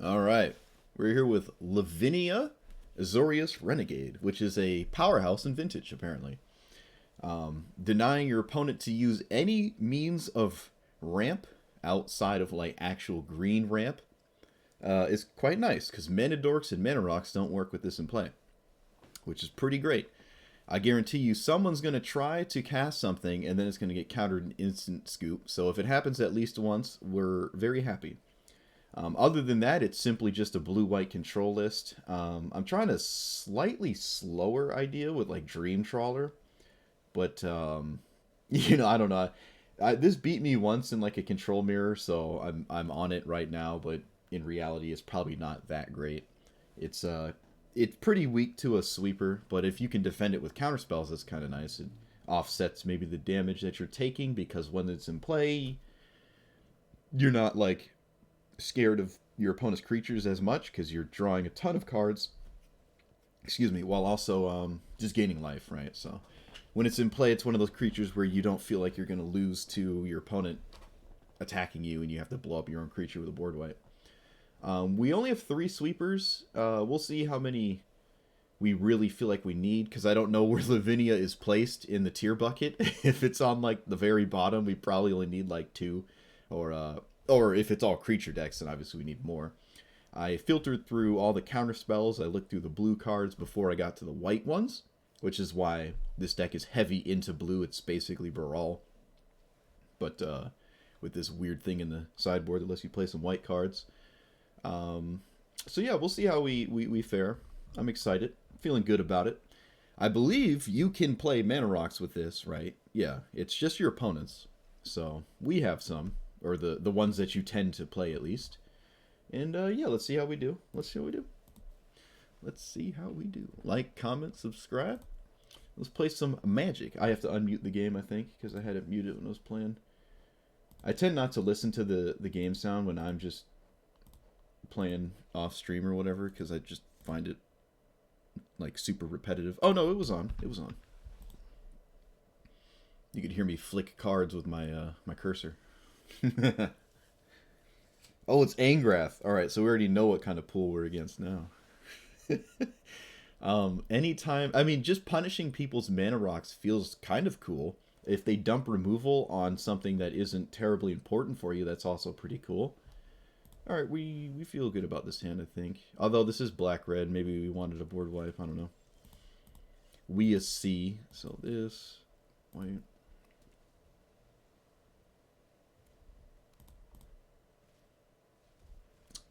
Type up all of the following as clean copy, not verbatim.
All right. We're here with Lavinia Azorius Renegade, which is a powerhouse in Vintage, apparently. Denying your opponent to use any means of ramp outside of like actual green ramp is quite nice, because Mana Dorks and Mana Rocks don't work with this in play, which is pretty great. I guarantee you someone's going to try to cast something and then it's going to get countered in instant scoop. So if it happens at least once, we're very happy. Other than that, it's simply just a blue-white control list. I'm trying a slightly slower idea with like Dream Trawler, but I don't know. This beat me once in like a control mirror, so I'm on it right now. But in reality, it's probably not that great. It's pretty weak to a sweeper, but if you can defend it with counterspells, that's kind of nice. It offsets maybe the damage that you're taking, because when it's in play, you're not like scared of your opponent's creatures as much, because you're drawing a ton of cards, while also just gaining life, right? So when it's in play, it's one of those creatures where you don't feel like you're going to lose to your opponent attacking you and you have to blow up your own creature with a board wipe. We only have 3 sweepers. We'll see how many we really feel like we need, because I don't know where Lavinia is placed in the tier bucket. If it's on like the very bottom, we probably only need like 2, or if it's all creature decks, then obviously we need more. I filtered through all the counter spells. I looked through the blue cards before I got to the white ones, which is why this deck is heavy into blue. It's basically Brawl, but with this weird thing in the sideboard that lets you play some white cards. So yeah, we'll see how we fare. I'm excited, feeling good about it. I believe you can play Mana Rocks with this, right? Yeah, it's just your opponents. So we have some, or the ones that you tend to play at least. And yeah, let's see how we do. Let's see how we do. Like, comment, subscribe. Let's play some Magic. I have to unmute the game, I think, because I had it muted when I was playing. I tend not to listen to the game sound when I'm just playing off stream or whatever, because I just find it like super repetitive. Oh no, it was on. You could hear me flick cards with my my cursor. Oh, it's Angrath. All right, so we already know what kind of pool we're against now. Anytime, I mean, just punishing people's Mana Rocks feels kind of cool. If they dump removal on something that isn't terribly important for you, that's also pretty cool. All right, we feel good about this hand, I think. Although this is black-red, maybe we wanted a board wipe, I don't know. We a C, so this, white.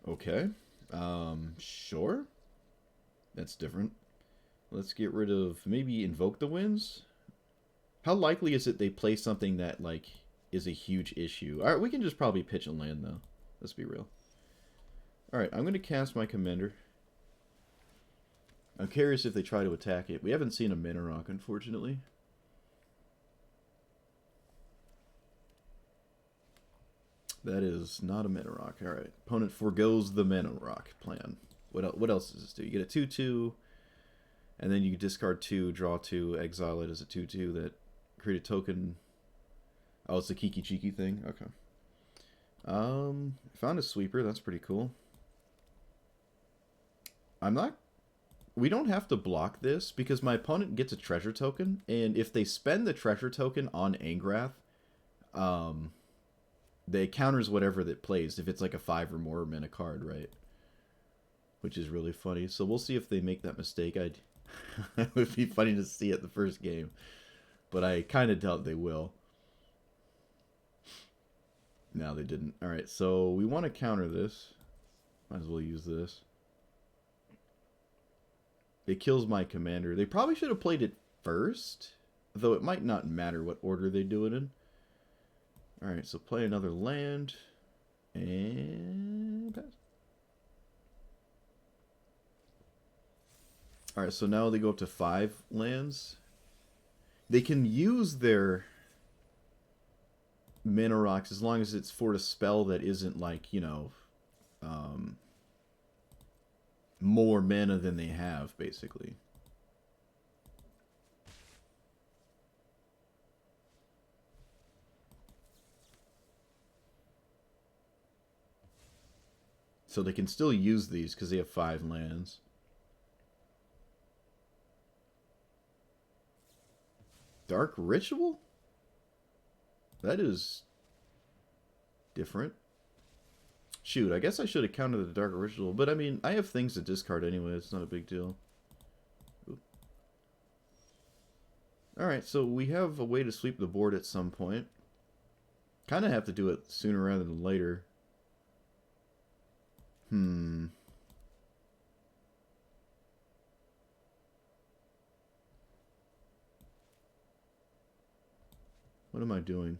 Okay, sure. That's different. Let's get rid of, maybe Invoke the Winds? How likely is it they play something that, like, is a huge issue? All right, we can just probably pitch a land, though. Let's be real. Alright, I'm going to cast my Commander. I'm curious if they try to attack it. We haven't seen a Mana Rock, unfortunately. That is not a Mana Rock. Alright, opponent forgoes the Mana Rock plan. What else does this do? You get a 2/2, and then you discard 2, draw 2, exile it as a 2/2 that create a token. Oh, it's a Kiki Chiki thing? Okay. Found a sweeper. That's pretty cool. We don't have to block this, because my opponent gets a treasure token, and if they spend the treasure token on Angrath, they counters whatever that plays, if it's like a 5 or more mana card, right? Which is really funny. So we'll see if they make that mistake. It would be funny to see it the first game, but I kind of doubt they will. No, they didn't. Alright, so we want to counter this. Might as well use this. It kills my commander. They probably should have played it first, though it might not matter what order they do it in. Alright, so play another land. And pass. Alright, so now they go up to 5 lands. They can use their Mana Rocks as long as it's for a spell that isn't like, you know, more mana than they have, basically. So they can still use these because they have 5 lands. Dark Ritual? That is different. Shoot, I guess I should have counted the Dark Ritual, but I mean, I have things to discard anyway, it's not a big deal. Alright, so we have a way to sweep the board at some point. Kind of have to do it sooner rather than later. What am I doing?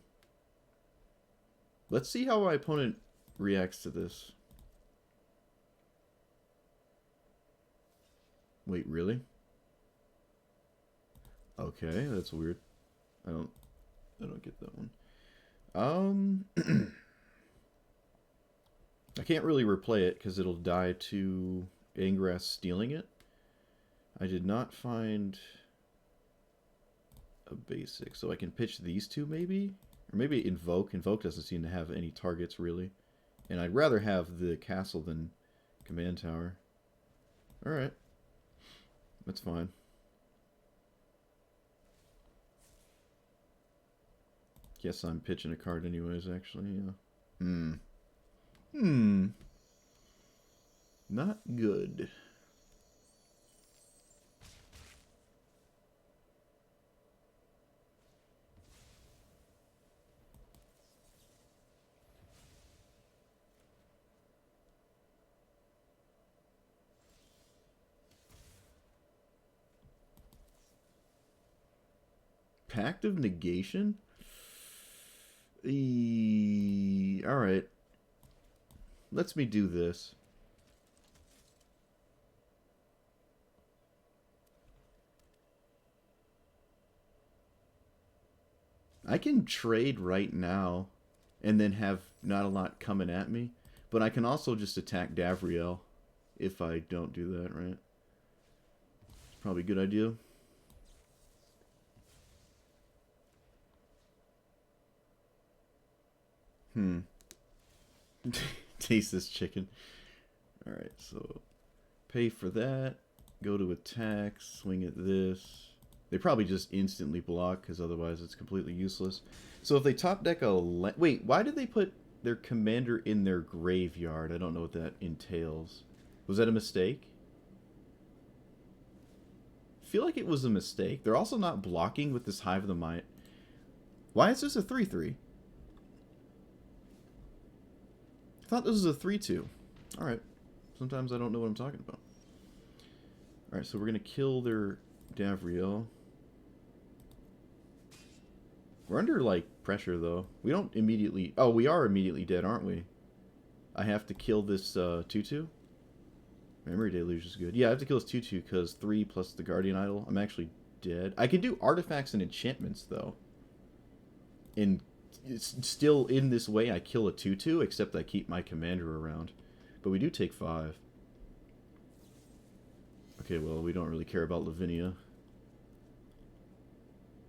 Let's see how my opponent reacts to this. Wait, really? Okay, that's weird. I don't get that one. I can't really replay it because it'll die to Ingress stealing it. I did not find a basic, so I can pitch these two maybe? Or maybe Invoke. Invoke doesn't seem to have any targets really. And I'd rather have the castle than Command Tower. Alright. That's fine. Guess I'm pitching a card anyways, actually, yeah. Not good. Pact of Negation? Alright. Let's me do this. I can trade right now and then have not a lot coming at me. But I can also just attack Davriel if I don't do that, right? It's probably a good idea. Taste this chicken. Alright, so pay for that. Go to attack. Swing at this. They probably just instantly block because otherwise it's completely useless. So if they top deck a... Wait, why did they put their commander in their graveyard? I don't know what that entails. Was that a mistake? I feel like it was a mistake. They're also not blocking with this Hive of the Mind. Why is this a 3-3? I thought this was a 3-2. Alright. Sometimes I don't know what I'm talking about. Alright, so we're going to kill their Davriel. We're under, like, pressure, though. We don't immediately... Oh, we are immediately dead, aren't we? I have to kill this 2-2? Memory Deluge is good. Yeah, I have to kill this 2-2 because 3 plus the Guardian Idol. I'm actually dead. I can do artifacts and enchantments, though. And it's still in this way I kill a 2-2, except I keep my commander around. But we do take 5. Okay, well, we don't really care about Lavinia.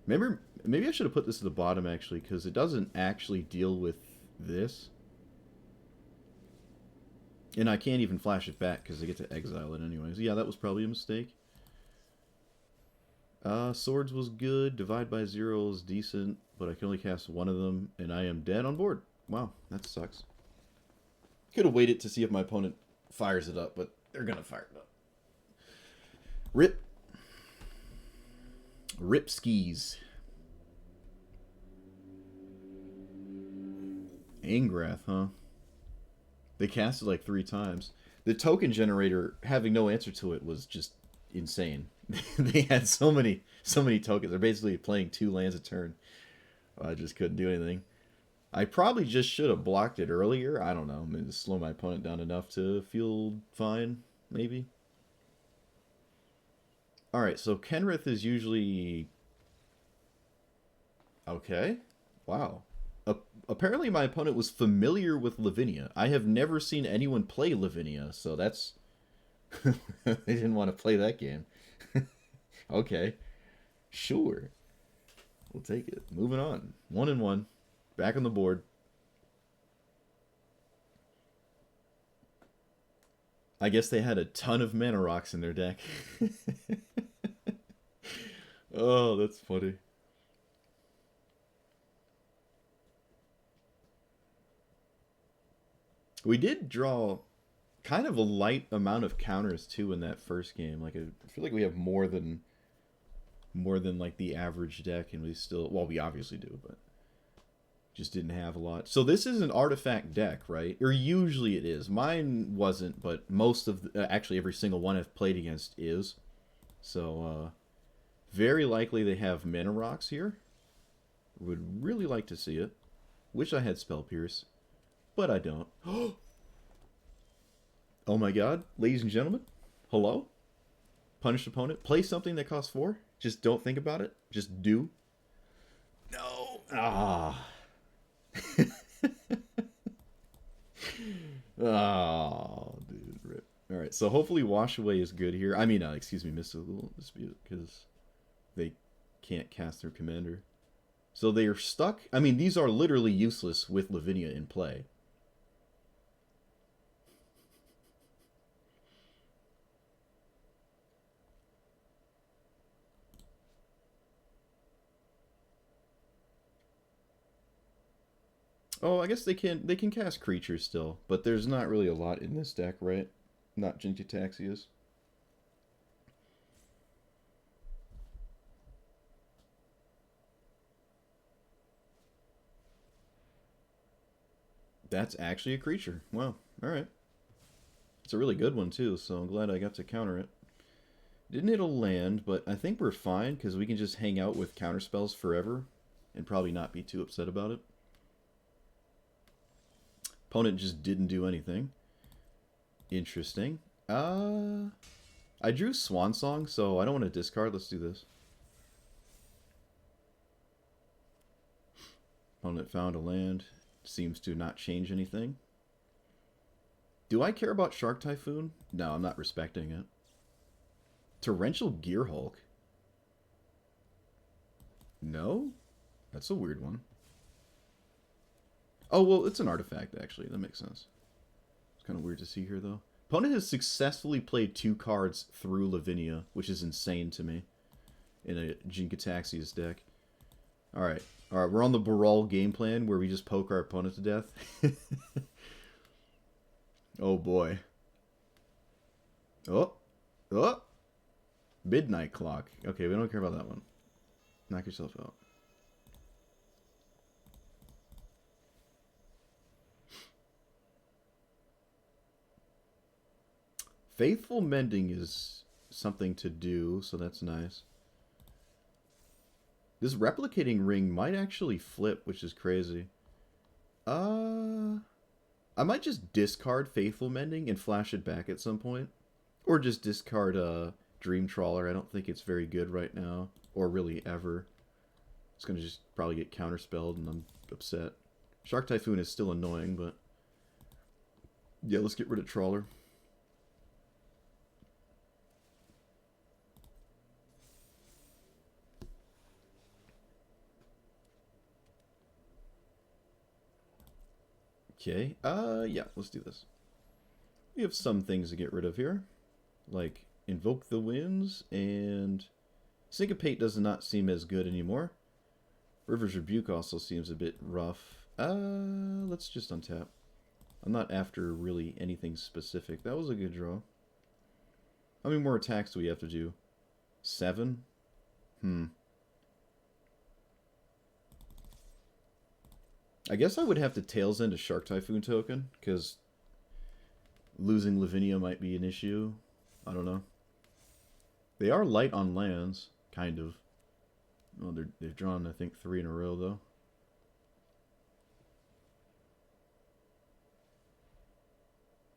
Maybe I should have put this at the bottom, actually, because it doesn't actually deal with this. And I can't even flash it back because I get to exile it anyways. Yeah, that was probably a mistake. Swords was good. Divide by 0 is decent, but I can only cast one of them, and I am dead on board. Wow, that sucks. Could have waited to see if my opponent fires it up, but they're going to fire it up. Rip. Rip skis. Angrath, huh? They cast it like 3 times. The token generator, having no answer to it, was just insane. They had so many tokens. They're basically playing 2 lands a turn. I just couldn't do anything. I probably just should have blocked it earlier. I don't know. Maybe slow my opponent down enough to feel fine, maybe. Alright, so Kenrith is usually... Okay. Wow. Apparently my opponent was familiar with Lavinia. I have never seen anyone play Lavinia, so that's... They didn't want to play that game. Okay. Sure. We'll take it. Moving on. 1-1. Back on the board. I guess they had a ton of mana rocks in their deck. Oh, that's funny. We did draw kind of a light amount of counters too in that first game. Like I feel like we have more than like the average deck, and we still, well, we obviously do, but just didn't have a lot. So this is an artifact deck, right? Or usually it is. Mine wasn't, but most of actually every single one I've played against is. So very likely they have mana rocks here. Would really like to see it. Wish I had Spell Pierce, but I don't. Oh my god, ladies and gentlemen, hello? Punished opponent, play something that costs 4. Just don't think about it. Just do. No. Ah. Oh, dude, rip. All right, so hopefully Wash Away is good here. I mean, excuse me, Mystical Dispute, because they can't cast their commander. So they are stuck. I mean, these are literally useless with Lavinia in play. Oh, I guess they can cast creatures still, but there's not really a lot in this deck, right? Not Jin-Gitaxias. That's actually a creature. Wow. Alright. It's a really good one, too, so I'm glad I got to counter it. Didn't hit a land, but I think we're fine, because we can just hang out with counterspells forever, and probably not be too upset about it. Opponent just didn't do anything. Interesting. I drew Swan Song, so I don't want to discard. Let's do this. Opponent found a land. Seems to not change anything. Do I care about Shark Typhoon? No, I'm not respecting it. Torrential Gearhulk? No? That's a weird one. Oh, well, it's an artifact, actually. That makes sense. It's kind of weird to see here, though. Opponent has successfully played 2 cards through Lavinia, which is insane to me, in a Jin-Gitaxias deck. Alright. Alright, we're on the Brawl game plan, where we just poke our opponent to death. Oh, boy. Oh. Oh. Midnight Clock. Okay, we don't care about that one. Knock yourself out. Faithful Mending is something to do, so that's nice. This Replicating Ring might actually flip, which is crazy. I might just discard Faithful Mending and flash it back at some point. Or just discard Dream Trawler. I don't think it's very good right now. Or really ever. It's going to just probably get counterspelled and I'm upset. Shark Typhoon is still annoying, but... yeah, let's get rid of Trawler. Okay, yeah, let's do this. We have some things to get rid of here. Like, Invoke the Winds, and... Syncopate does not seem as good anymore. River's Rebuke also seems a bit rough. Let's just untap. I'm not after really anything specific. That was a good draw. How many more attacks do we have to do? 7? I guess I would have to Tails End a Shark Typhoon token, because losing Lavinia might be an issue. I don't know. They are light on lands, kind of. Well, they've drawn, I think, 3 in a row, though.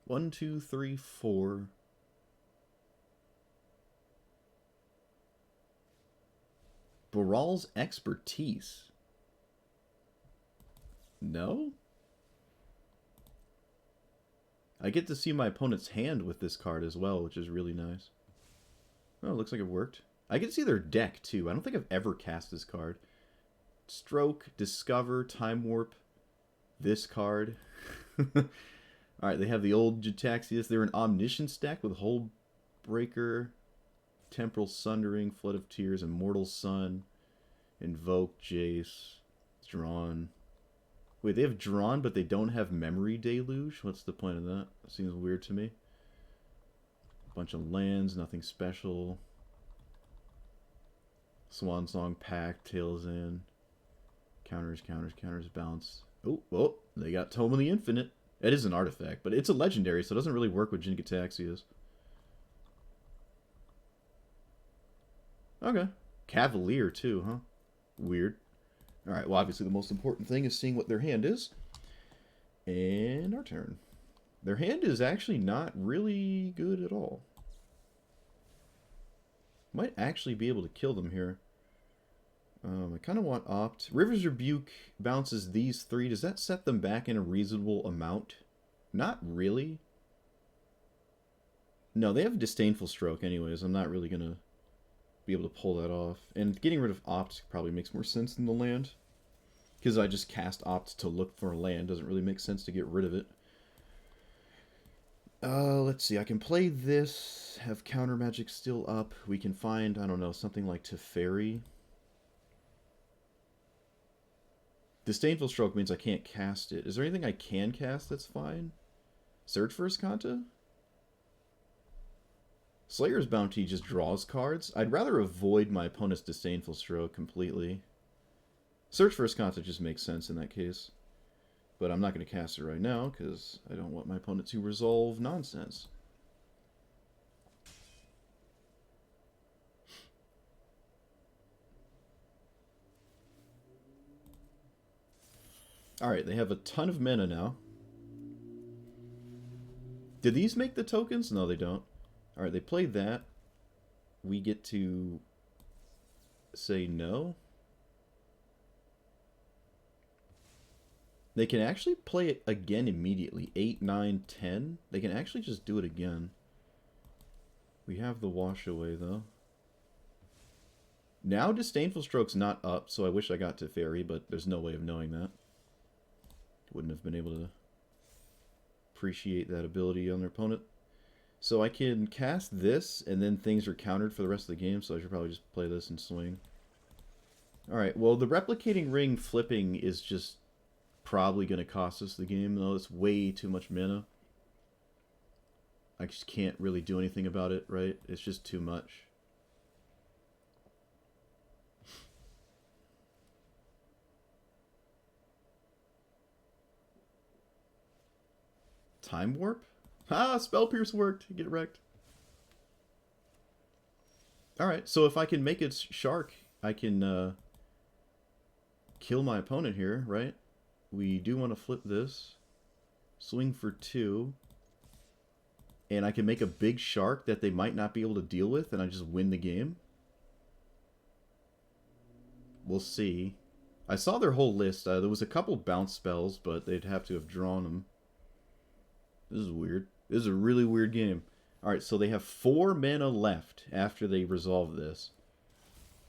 One, two, three, 4. Brawl's Expertise. No? I get to see my opponent's hand with this card as well, which is really nice. Oh, looks like it worked. I can see their deck, too. I don't think I've ever cast this card. Stroke, Discover, Time Warp, this card. Alright, they have the old Jataxius. They're an Omniscient stack with Hold Breaker, Temporal Sundering, Flood of Tears, Immortal Sun, Invoke, Jace, Drawn. Wait, they have Drawn, but they don't have Memory Deluge? What's the point of that? That seems weird to me. Bunch of lands, nothing special. Swan Song, Pact, Tails In. Counters, bounce. Oh, they got Tome of the Infinite. It is an artifact, but it's a legendary, so it doesn't really work with Jin-Gitaxias. Okay. Cavalier, too, huh? Weird. Alright, well, obviously the most important thing is seeing what their hand is. And our turn. Their hand is actually not really good at all. Might actually be able to kill them here. I kind of want Opt. River's Rebuke bounces these three. Does that set them back in a reasonable amount? Not really. No, they have Disdainful Stroke anyways. I'm not really going to be able to pull that off. And getting rid of Opt probably makes more sense than the land. Because I just cast Opt to look for a land. Doesn't really make sense to get rid of it. Let's see. I can play this. Have Counter Magic still up. We can find, I don't know, something like Teferi. Disdainful Stroke means I can't cast it. Is there anything I can cast that's fine? Search for Azcanta? Slayer's Bounty just draws cards. I'd rather avoid my opponent's Disdainful Stroke completely. Search for Azcanta just makes sense in that case. But I'm not going to cast it right now because I don't want my opponent to resolve nonsense. Alright, they have a ton of mana now. Do these make the tokens? No, they don't. Alright, they play that. We get to say no. They can actually play it again immediately. 8, 9, 10. They can actually just do it again. We have the wash away, though. Now Disdainful Stroke's not up, so I wish I got Teferi, but there's no way of knowing that. Wouldn't have been able to appreciate that ability on their opponent. So I can cast this, and then things are countered for the rest of the game, so I should probably just play this and swing. Alright, well, the Replicating Ring flipping is just probably going to cost us the game, though. It's way too much mana. I just can't really do anything about it, right? It's just too much. Time Warp? Ah, Spell Pierce worked. Get wrecked. Alright, so if I can make it Shark, I can kill my opponent here, right? We do want to flip this. Swing for 2. And I can make a big Shark that they might not be able to deal with, and I just win the game. We'll see. I saw their whole list. There was a couple bounce spells, but they'd have to have drawn them. This is weird. This is a really weird game. Alright, so they have 4 mana left after they resolve this.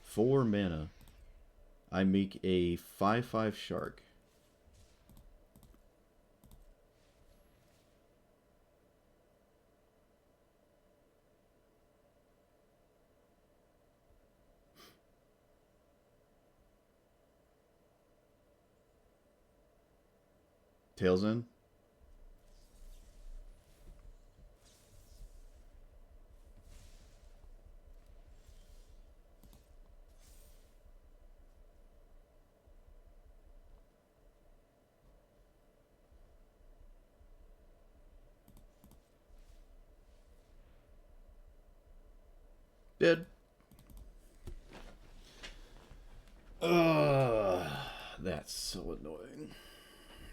4 mana. I make a 5/5 Shark. Tails in. Dead. That's so annoying.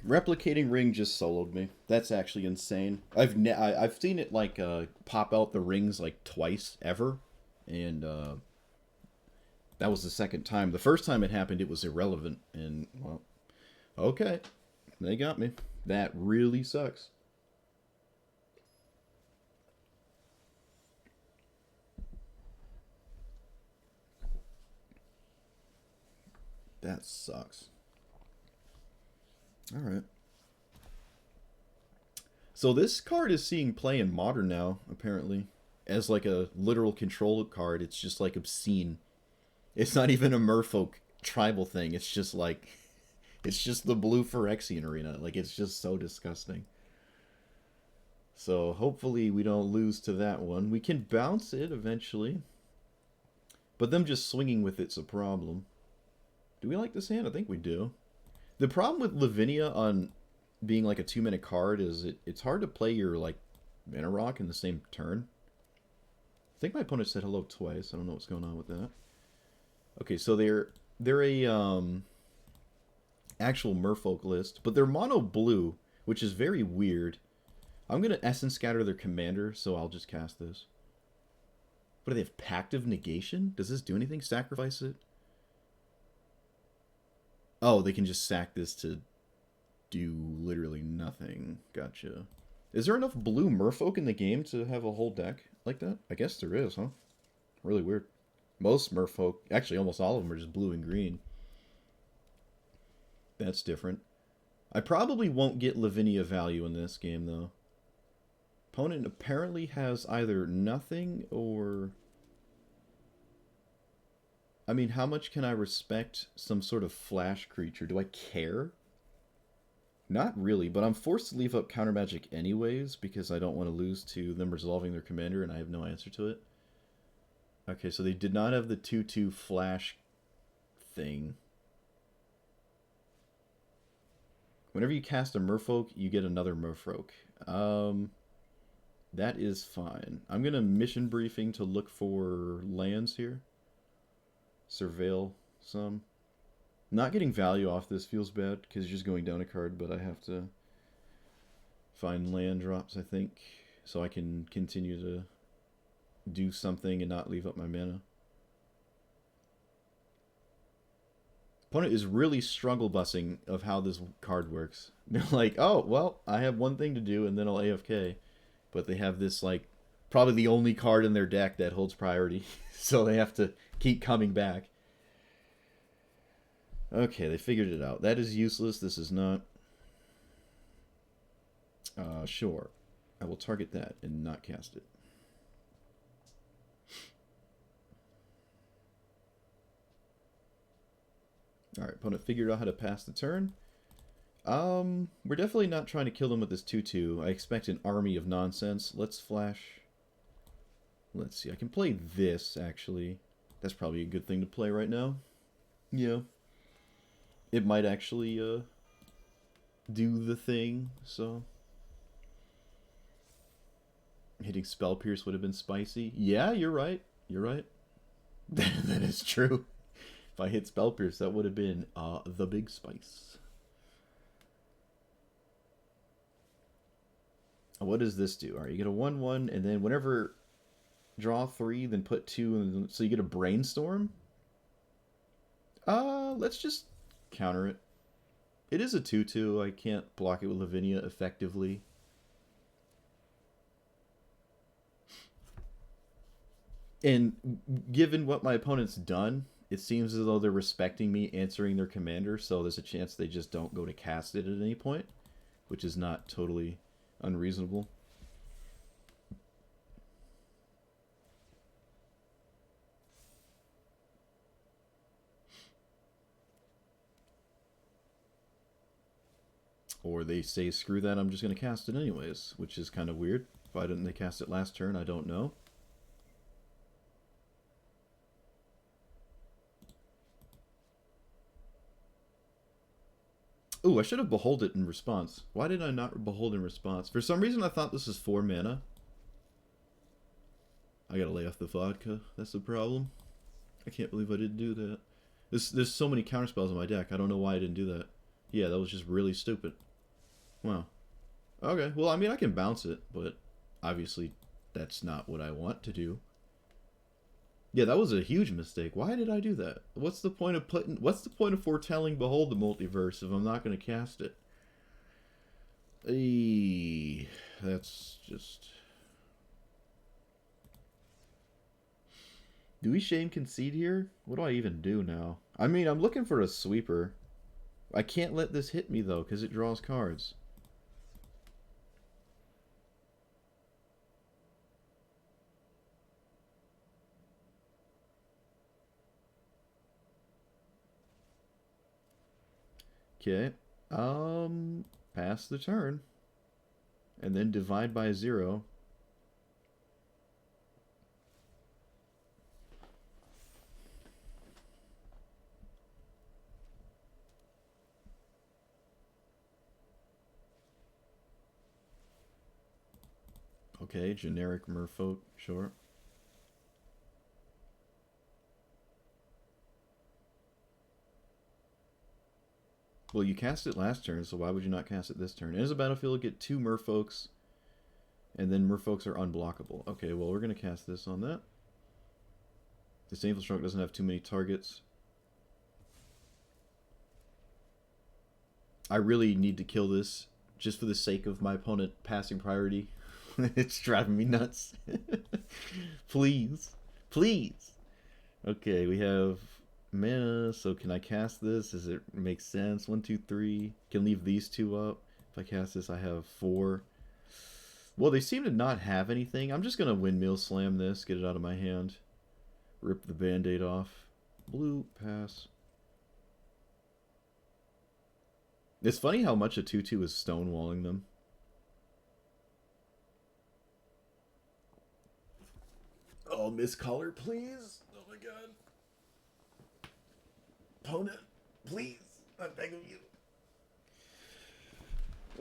Replicating Ring just soloed me. That's actually insane. I've seen it like pop out the rings like twice ever, and that was the second time. The first time it happened, it was irrelevant, and well, okay, they got me. That really sucks. That sucks. Alright. So this card is seeing play in Modern now, apparently. As like a literal control card. It's just like obscene. It's not even a merfolk tribal thing. It's just like... It's just the blue Phyrexian arena. Like, it's just so disgusting. So hopefully we don't lose to that one. We can bounce it eventually. But them just swinging with it's a problem. Do we like this hand? I think we do. The problem with Lavinia on being like a 2-minute card is it's hard to play your like mana rock in the same turn. I think my opponent said hello twice. I don't know what's going on with that. Okay, so they're a actual merfolk list, but they're mono blue, which is very weird. I'm gonna Essence Scatter their commander, so I'll just cast this. What do they have? Pact of Negation? Does this do anything? Sacrifice it? Oh, they can just sack this to do literally nothing. Gotcha. Is there enough blue merfolk in the game to have a whole deck like that? I guess there is, huh? Really weird. Most merfolk, actually almost all of them, are just blue and green. That's different. I probably won't get Lavinia value in this game, though. Opponent apparently has either nothing or... I mean, how much can I respect some sort of flash creature? Do I care? Not really, but I'm forced to leave up counter magic anyways because I don't want to lose to them resolving their commander and I have no answer to it. Okay, so they did not have the 2/2 flash thing. Whenever you cast a merfolk, you get another merfolk. That is fine. I'm going to mission briefing to look for lands here. Surveil some. Not getting value off this feels bad because it's just going down a card, but I have to find land drops, I think, so I can continue to do something and not leave up my mana. Opponent is really struggle bussing of how this card works. They're like, oh, well, I have one thing to do and then I'll AFK. But they have this, like, probably the only card in their deck that holds priority. So they have to keep coming back. Okay, they figured it out. That is useless. This is not. Sure. I will target that and not cast it. Alright, opponent figured out how to pass the turn. We're definitely not trying to kill them with this 2/2. I expect an army of nonsense. Let's flash. Let's see. I can play this, actually. That's probably a good thing to play right now. Yeah. It might actually, do the thing, so. Hitting Spell Pierce would have been spicy. Yeah, you're right. You're right. That is true. If I hit Spell Pierce, that would have been, the big spice. What does this do? Alright, you get a 1/1, and then whenever draw 3, then put 2, and so you get a Brainstorm? Let's just counter it. It is a 2/2. I can't block it with Lavinia effectively. And given what my opponent's done, it seems as though they're respecting me answering their commander, so there's a chance they just don't go to cast it at any point, which is not totally unreasonable. Or they say, screw that, I'm just going to cast it anyways, which is kind of weird. Why didn't they cast it last turn? I don't know. Ooh, I should have Behold it in response. Why did I not Behold in response? For some reason I thought this was 4 mana. I gotta lay off the vodka. That's the problem. I can't believe I didn't do that. There's so many counterspells in my deck. I don't know why I didn't do that. Yeah, that was just really stupid. Wow. Okay, well, I mean, I can bounce it, but obviously that's not what I want to do. Yeah, that was a huge mistake. Why did I do that? What's the point of foretelling Behold the Multiverse if I'm not going to cast it? That's just... Do we shame concede here? What do I even do now? I mean, I'm looking for a sweeper. I can't let this hit me, though, because it draws cards. Okay. Pass the turn. And then divide by 0. Okay, generic merfolk, sure. Well, you cast it last turn, so why would you not cast it this turn? As a battlefield, get 2 merfolks, and then merfolks are unblockable. Okay, well, we're going to cast this on that. Disdainful Stroke doesn't have too many targets. I really need to kill this, just for the sake of my opponent passing priority. It's driving me nuts. Please. Please. Okay, we have mana, so can I cast this? Does it make sense? 1, 2, 3. Can leave these 2 up. If I cast this, I have 4. Well, they seem to not have anything. I'm just going to windmill slam this, get it out of my hand. Rip the band-aid off. Blue, pass. It's funny how much a 2/2 is stonewalling them. Oh, miscolor, please. Oh my god. Opponent, please. I'm begging you.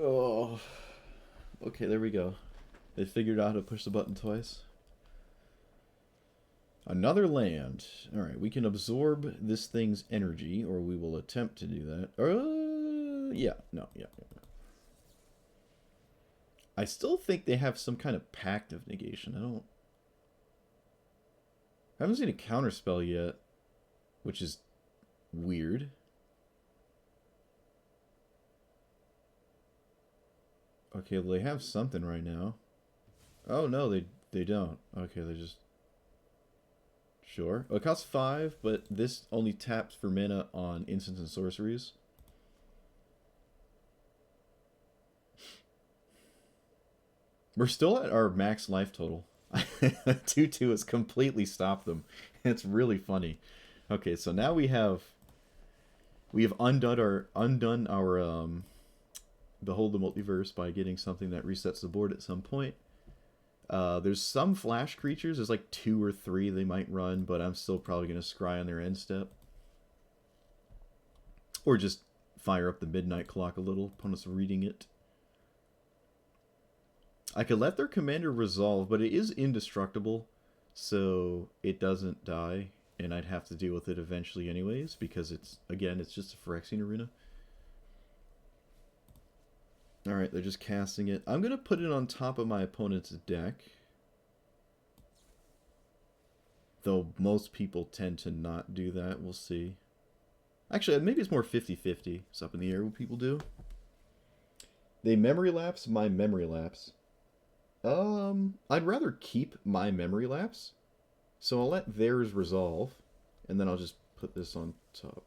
Oh. Okay, there we go. They figured out how to push the button twice. Another land. Alright, we can absorb this thing's energy, or we will attempt to do that. Yeah. No. I still think they have some kind of Pact of Negation. I haven't seen a Counterspell yet, which is weird. Okay, well, they have something right now. Oh, no, they don't. Okay, they just... Sure. Oh, it costs 5, but this only taps for mana on instants and sorceries. We're still at our max life total. 2/2 has completely stopped them. It's really funny. Okay, so now we have undone our Behold the Multiverse by getting something that resets the board at some point. There's some flash creatures. There's like 2 or 3 they might run, but I'm still probably going to scry on their end step. Or just fire up the midnight clock a little. Opponents reading it. I could let their commander resolve, but it is indestructible, so it doesn't die, and I'd have to deal with it eventually anyways, because it's just a Phyrexian arena. Alright, they're just casting it. I'm going to put it on top of my opponent's deck. Though most people tend to not do that. We'll see. Actually, maybe it's more 50-50. It's up in the air what people do. They Memory Lapse my Memory Lapse. I'd rather keep my Memory Lapse. So I'll let theirs resolve. And then I'll just put this on top.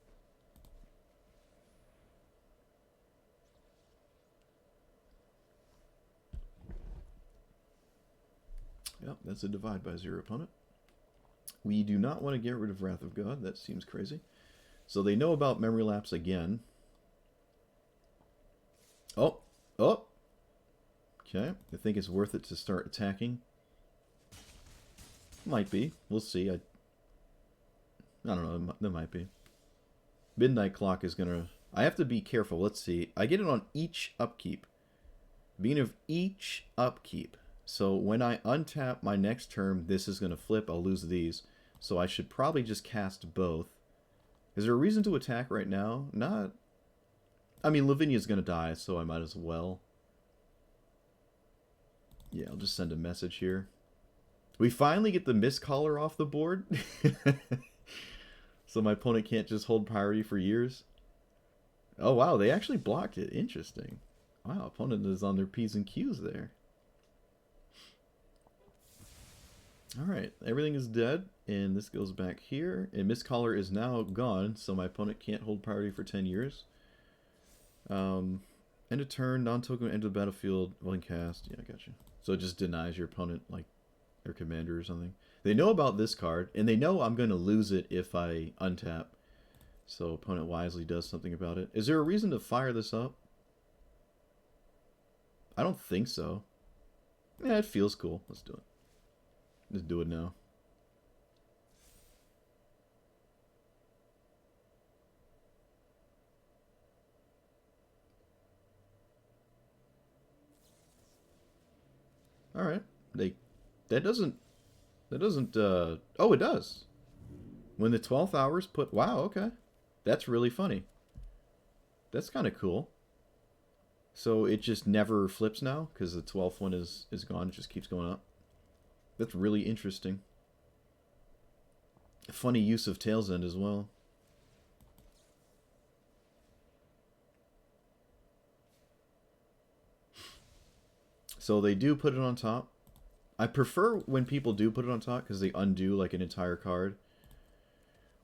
Yep, that's a divide by 0 opponent. We do not want to get rid of Wrath of God. That seems crazy. So they know about Memory Lapse again. Oh! Okay, I think it's worth it to start attacking. Might be. We'll see. I don't know. There might be. Midnight Clock is going to... I have to be careful. Let's see. I get it on each upkeep. Beginning of each upkeep. So when I untap my next turn, this is going to flip. I'll lose these. So I should probably just cast both. Is there a reason to attack right now? Not. I mean, Lavinia's going to die, so I might as well. Yeah, I'll just send a message here. We finally get the Mistcaller off the board. So my opponent can't just hold priority for years. Oh, wow, they actually blocked it. Interesting. Wow, opponent is on their P's and Q's there. Alright, everything is dead, and this goes back here. And Mistcaller is now gone, so my opponent can't hold priority for 10 years. End of turn, non-token enter the battlefield, one cast. Yeah, I got you. So it just denies your opponent, like, their commander or something. They know about this card, and they know I'm going to lose it if I untap. So opponent wisely does something about it. Is there a reason to fire this up? I don't think so. Yeah, it feels cool. Let's do it. Let's do it now. All right. That doesn't oh, it does. When the 12th hour's put, wow, okay. That's really funny. That's kind of cool. So it just never flips now because the 12th one is gone. It just keeps going up. That's really interesting. Funny use of Tail's End as well. So they do put it on top. I prefer when people do put it on top because they undo like an entire card.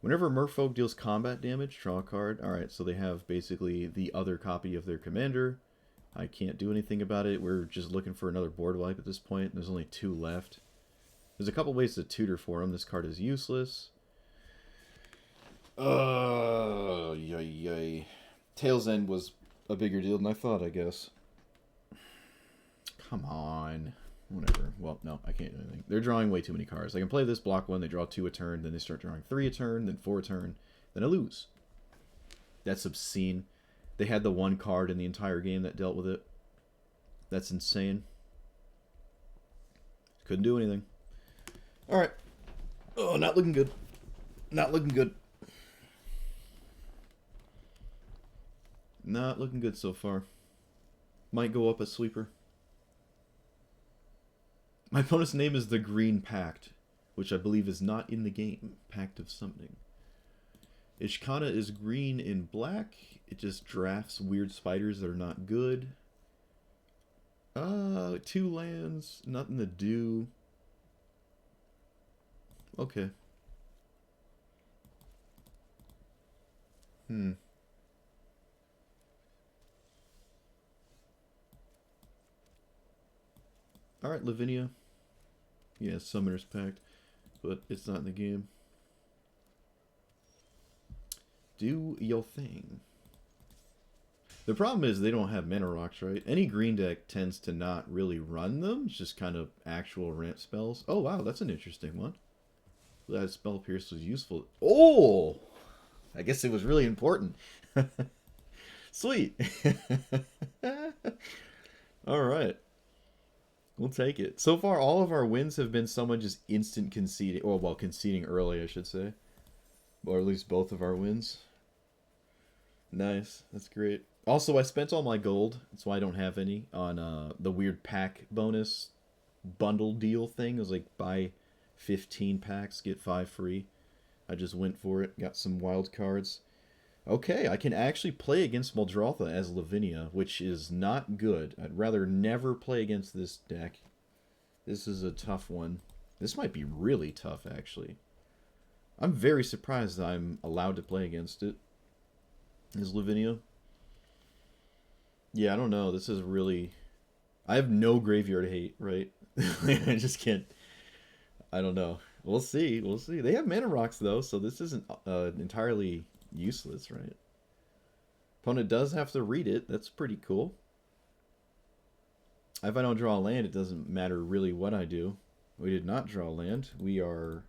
Whenever Merfolk deals combat damage, draw a card. Alright, so they have basically the other copy of their commander. I can't do anything about it. We're just looking for another board wipe at this point. There's only 2 left. There's a couple ways to tutor for him. This card is useless. Yay. Tail's End was a bigger deal than I thought, I guess. Come on. Whatever. Well, no, I can't do anything. They're drawing way too many cards. I can play this, block 1, they draw 2 a turn, then they start drawing 3 a turn, then 4 a turn, then I lose. That's obscene. They had the 1 card in the entire game that dealt with it. That's insane. Couldn't do anything. Alright. Oh, not looking good. Not looking good. Not looking good so far. Might go up a sweeper. My opponent's name is the Green Pact, which I believe is not in the game. Pact of Summoning. Azcanta is green in black. It just drafts weird spiders that are not good. 2 lands, nothing to do. Okay. Alright, Lavinia. Yeah, Summoner's Pact, but it's not in the game. Do your thing. The problem is they don't have mana rocks, right? Any green deck tends to not really run them. It's just kind of actual ramp spells. Oh, wow, that's an interesting one. That Spell Pierce was useful. Oh! I guess it was really important. Sweet. Alright. We'll take it. So far, all of our wins have been someone just instant conceding. Oh, well, conceding early, I should say. Or at least both of our wins. Nice. That's great. Also, I spent all my gold. That's why I don't have any on the weird pack bonus bundle deal thing. It was like buy 15 packs, get 5 free. I just went for it. Got some wild cards. Okay, I can actually play against Muldrotha as Lavinia, which is not good. I'd rather never play against this deck. This is a tough one. This might be really tough, actually. I'm very surprised that I'm allowed to play against it. As Lavinia. Yeah, I don't know. This is really... I have no graveyard hate, right? I just can't... I don't know. We'll see. We'll see. They have mana rocks, though, so this isn't entirely useless, right? Opponent does have to read it. That's pretty cool. If I don't draw a land, it doesn't matter really what I do. We did not draw land. We are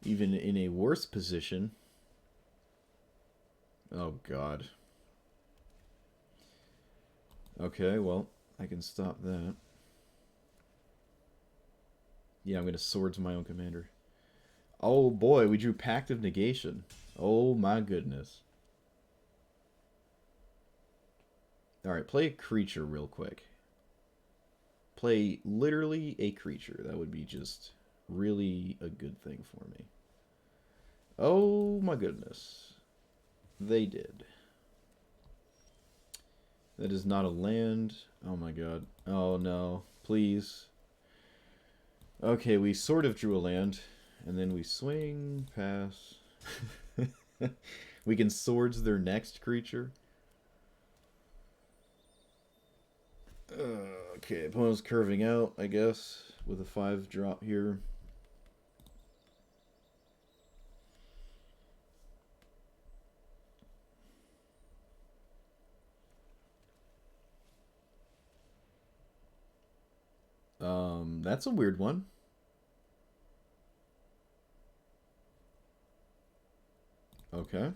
even in a worse position. Oh, God. Okay, well, I can stop that. Yeah, I'm going to Swords my own commander. Oh, boy, we drew Pact of Negation. Oh, my goodness. Alright, play a creature real quick. Play literally a creature. That would be just really a good thing for me. Oh, my goodness. They did. That is not a land. Oh, my God. Oh, no. Please. Okay, we sort of drew a land. And then we swing, pass. We can Swords their next creature. Okay, opponent's curving out, I guess, with a 5-drop here. That's a weird one. Okay.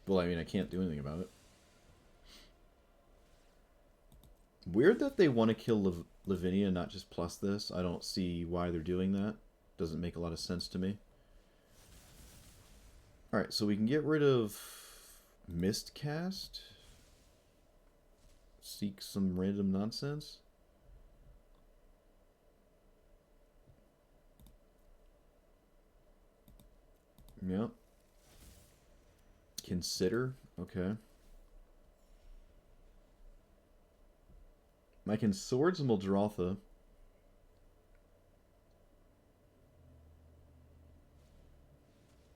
Well, I mean, I can't do anything about it. Weird that they want to kill Lavinia and not just plus this. I don't see why they're doing that. Doesn't make a lot of sense to me. Alright, so we can get rid of Mistcast. Seek some random nonsense. Yep. Consider. Okay. I can Swords Muldrotha.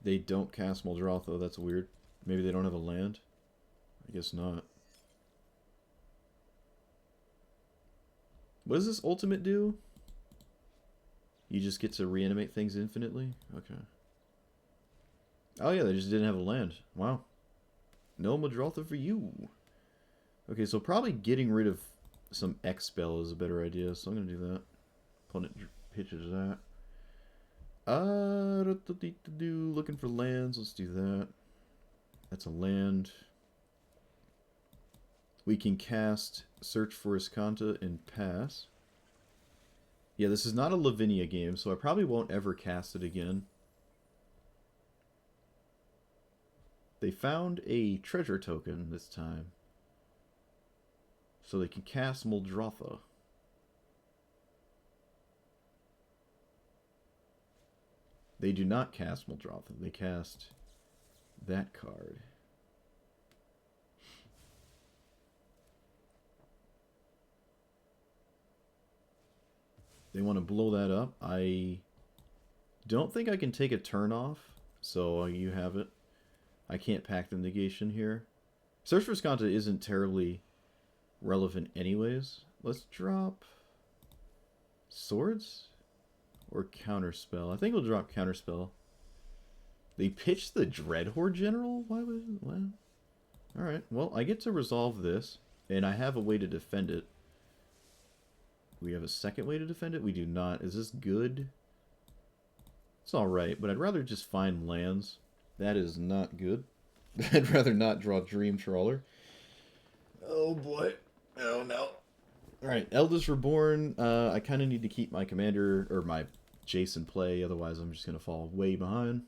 They don't cast Muldrotha. That's weird. Maybe they don't have a land? I guess not. What does this ultimate do? You just get to reanimate things infinitely? Okay. Oh yeah, they just didn't have a land. Wow. No Muldrotha for you. Okay, so probably getting rid of some X-Spell is a better idea, so I'm going to do that. Opponent pitches that. Looking for lands. Let's do that. That's a land. We can cast Search for Azcanta and pass. Yeah, this is not a Lavinia game, so I probably won't ever cast it again. They found a treasure token this time. So they can cast Muldrotha. They do not cast Muldrotha. They cast that card. They want to blow that up. I don't think I can take a turn off, so you have it. I can't Pact of Negation here. Search for Azcanta isn't terribly relevant anyways. Let's drop Swords or Counterspell. I think we'll drop Counterspell. They pitched the Dreadhorde General? Why would... Well, alright, well, I get to resolve this, and I have a way to defend it. We have a second way to defend it? We do not. Is this good? It's alright, but I'd rather just find lands. That is not good. I'd rather not draw Dream Trawler. Oh boy. Oh no. Alright, Eldest Reborn. I kind of need to keep my commander, or my Jason play, otherwise I'm just going to fall way behind.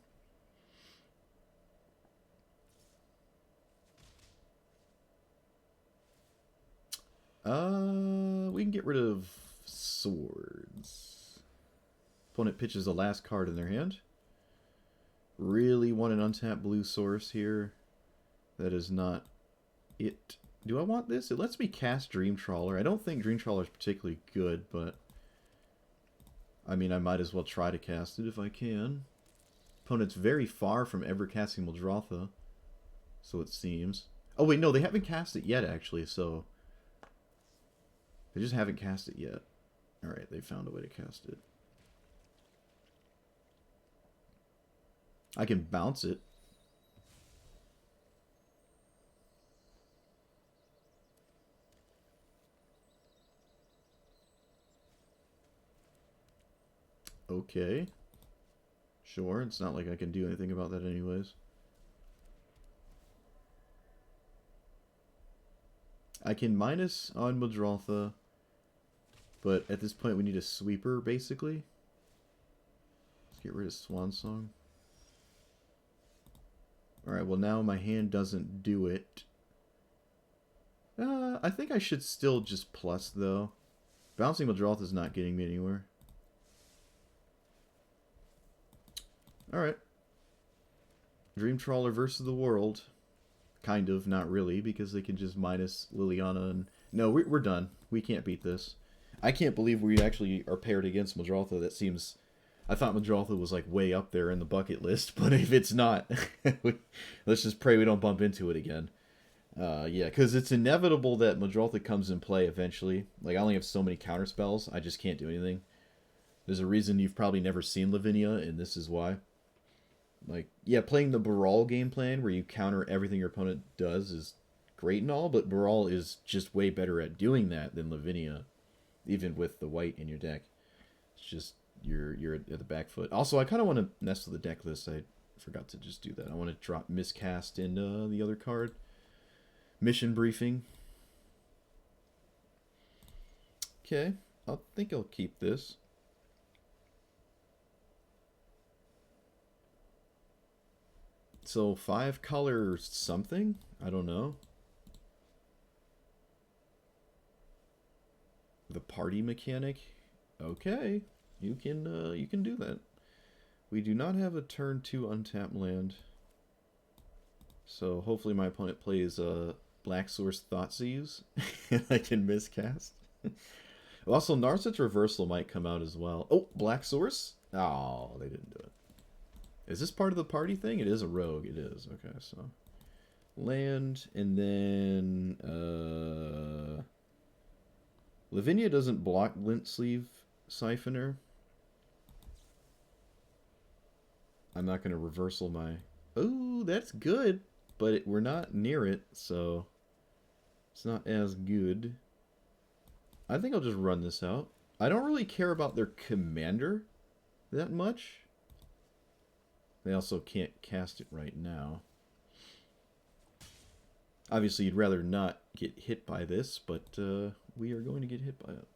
We can get rid of Swords. Opponent pitches the last card in their hand. Really want an untapped blue source here. That is not it. Do I want this? It lets me cast Dream Trawler. I don't think Dream Trawler is particularly good, but I mean, I might as well try to cast it if I can. Opponent's very far from ever casting Muldrotha, so it seems. Oh wait, no, they haven't cast it yet, actually, so they just haven't cast it yet. Alright, they found a way to cast it. I can bounce it. Okay. Sure, it's not like I can do anything about that anyways. I can minus on Muldrotha, but at this point we need a sweeper, basically. Let's get rid of Swan Song. Alright, well now my hand doesn't do it. I think I should still just plus, though. Bouncing Muldrotha is not getting me anywhere. Alright. Dream Trawler versus the world. Kind of, not really, because they can just minus Liliana and... No, we're done. We can't beat this. I can't believe we actually are paired against Muldrotha. That seems... I thought Muldrotha was like way up there in the bucket list, but if it's not, let's just pray we don't bump into it again. Yeah, because it's inevitable that Muldrotha comes in play eventually. Like, I only have so many counterspells, I just can't do anything. There's a reason you've probably never seen Lavinia, and this is why. Like, yeah, playing the Brawl game plan where you counter everything your opponent does is great and all, but Brawl is just way better at doing that than Lavinia. even with the white in your deck. It's just you're at the back foot. Also, I kind of want to mess with the deck list. I forgot to just do that. I want to drop Miscast in the other card. Mission Briefing. Okay, I think I'll keep this. So 5 color something? I don't know. The party mechanic? Okay, you can do that. We do not have a turn 2 untapped land. So hopefully my opponent plays Black Source Thoughtseize and I can miscast. Also, Narset's Reversal might come out as well. Oh, Black Source? Oh, they didn't do it. Is this part of the party thing? It is a rogue. It is. Okay, so land, and then Lavinia doesn't block Lint Sleeve Siphoner. I'm not going to reversal my... Oh, that's good, but we're not near it, so it's not as good. I think I'll just run this out. I don't really care about their commander that much. They also can't cast it right now. Obviously, you'd rather not get hit by this, but we are going to get hit by it.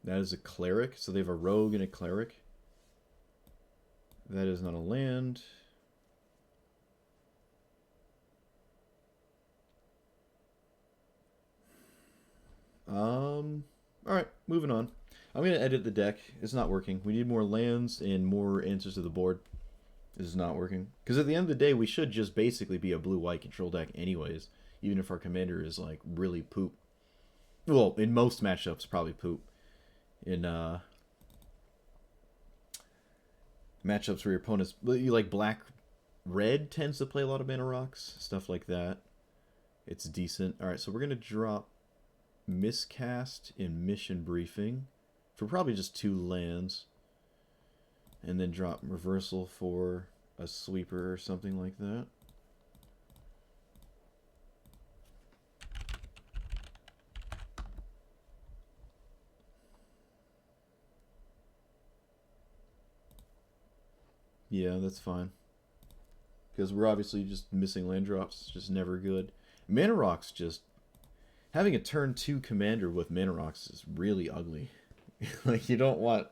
That is a cleric, so they have a rogue and a cleric. That is not a land. Alright, moving on. I'm going to edit the deck. It's not working. We need more lands and more answers to the board. This is not working. Because at the end of the day, we should just basically be a blue-white control deck anyways. Even if our commander is, like, really poop. Well, in most matchups, probably poop. In matchups where your opponent's... Like, black-red tends to play a lot of mana rocks. Stuff like that. It's decent. Alright, so we're going to drop Miscast in Mission Briefing for probably just 2 lands, and then drop Reversal for a sweeper or something like that. Yeah, that's fine. Because we're obviously just missing land drops. It's just never good. Mana rocks just... Having a turn 2 commander with mana rocks is really ugly. Like, you don't want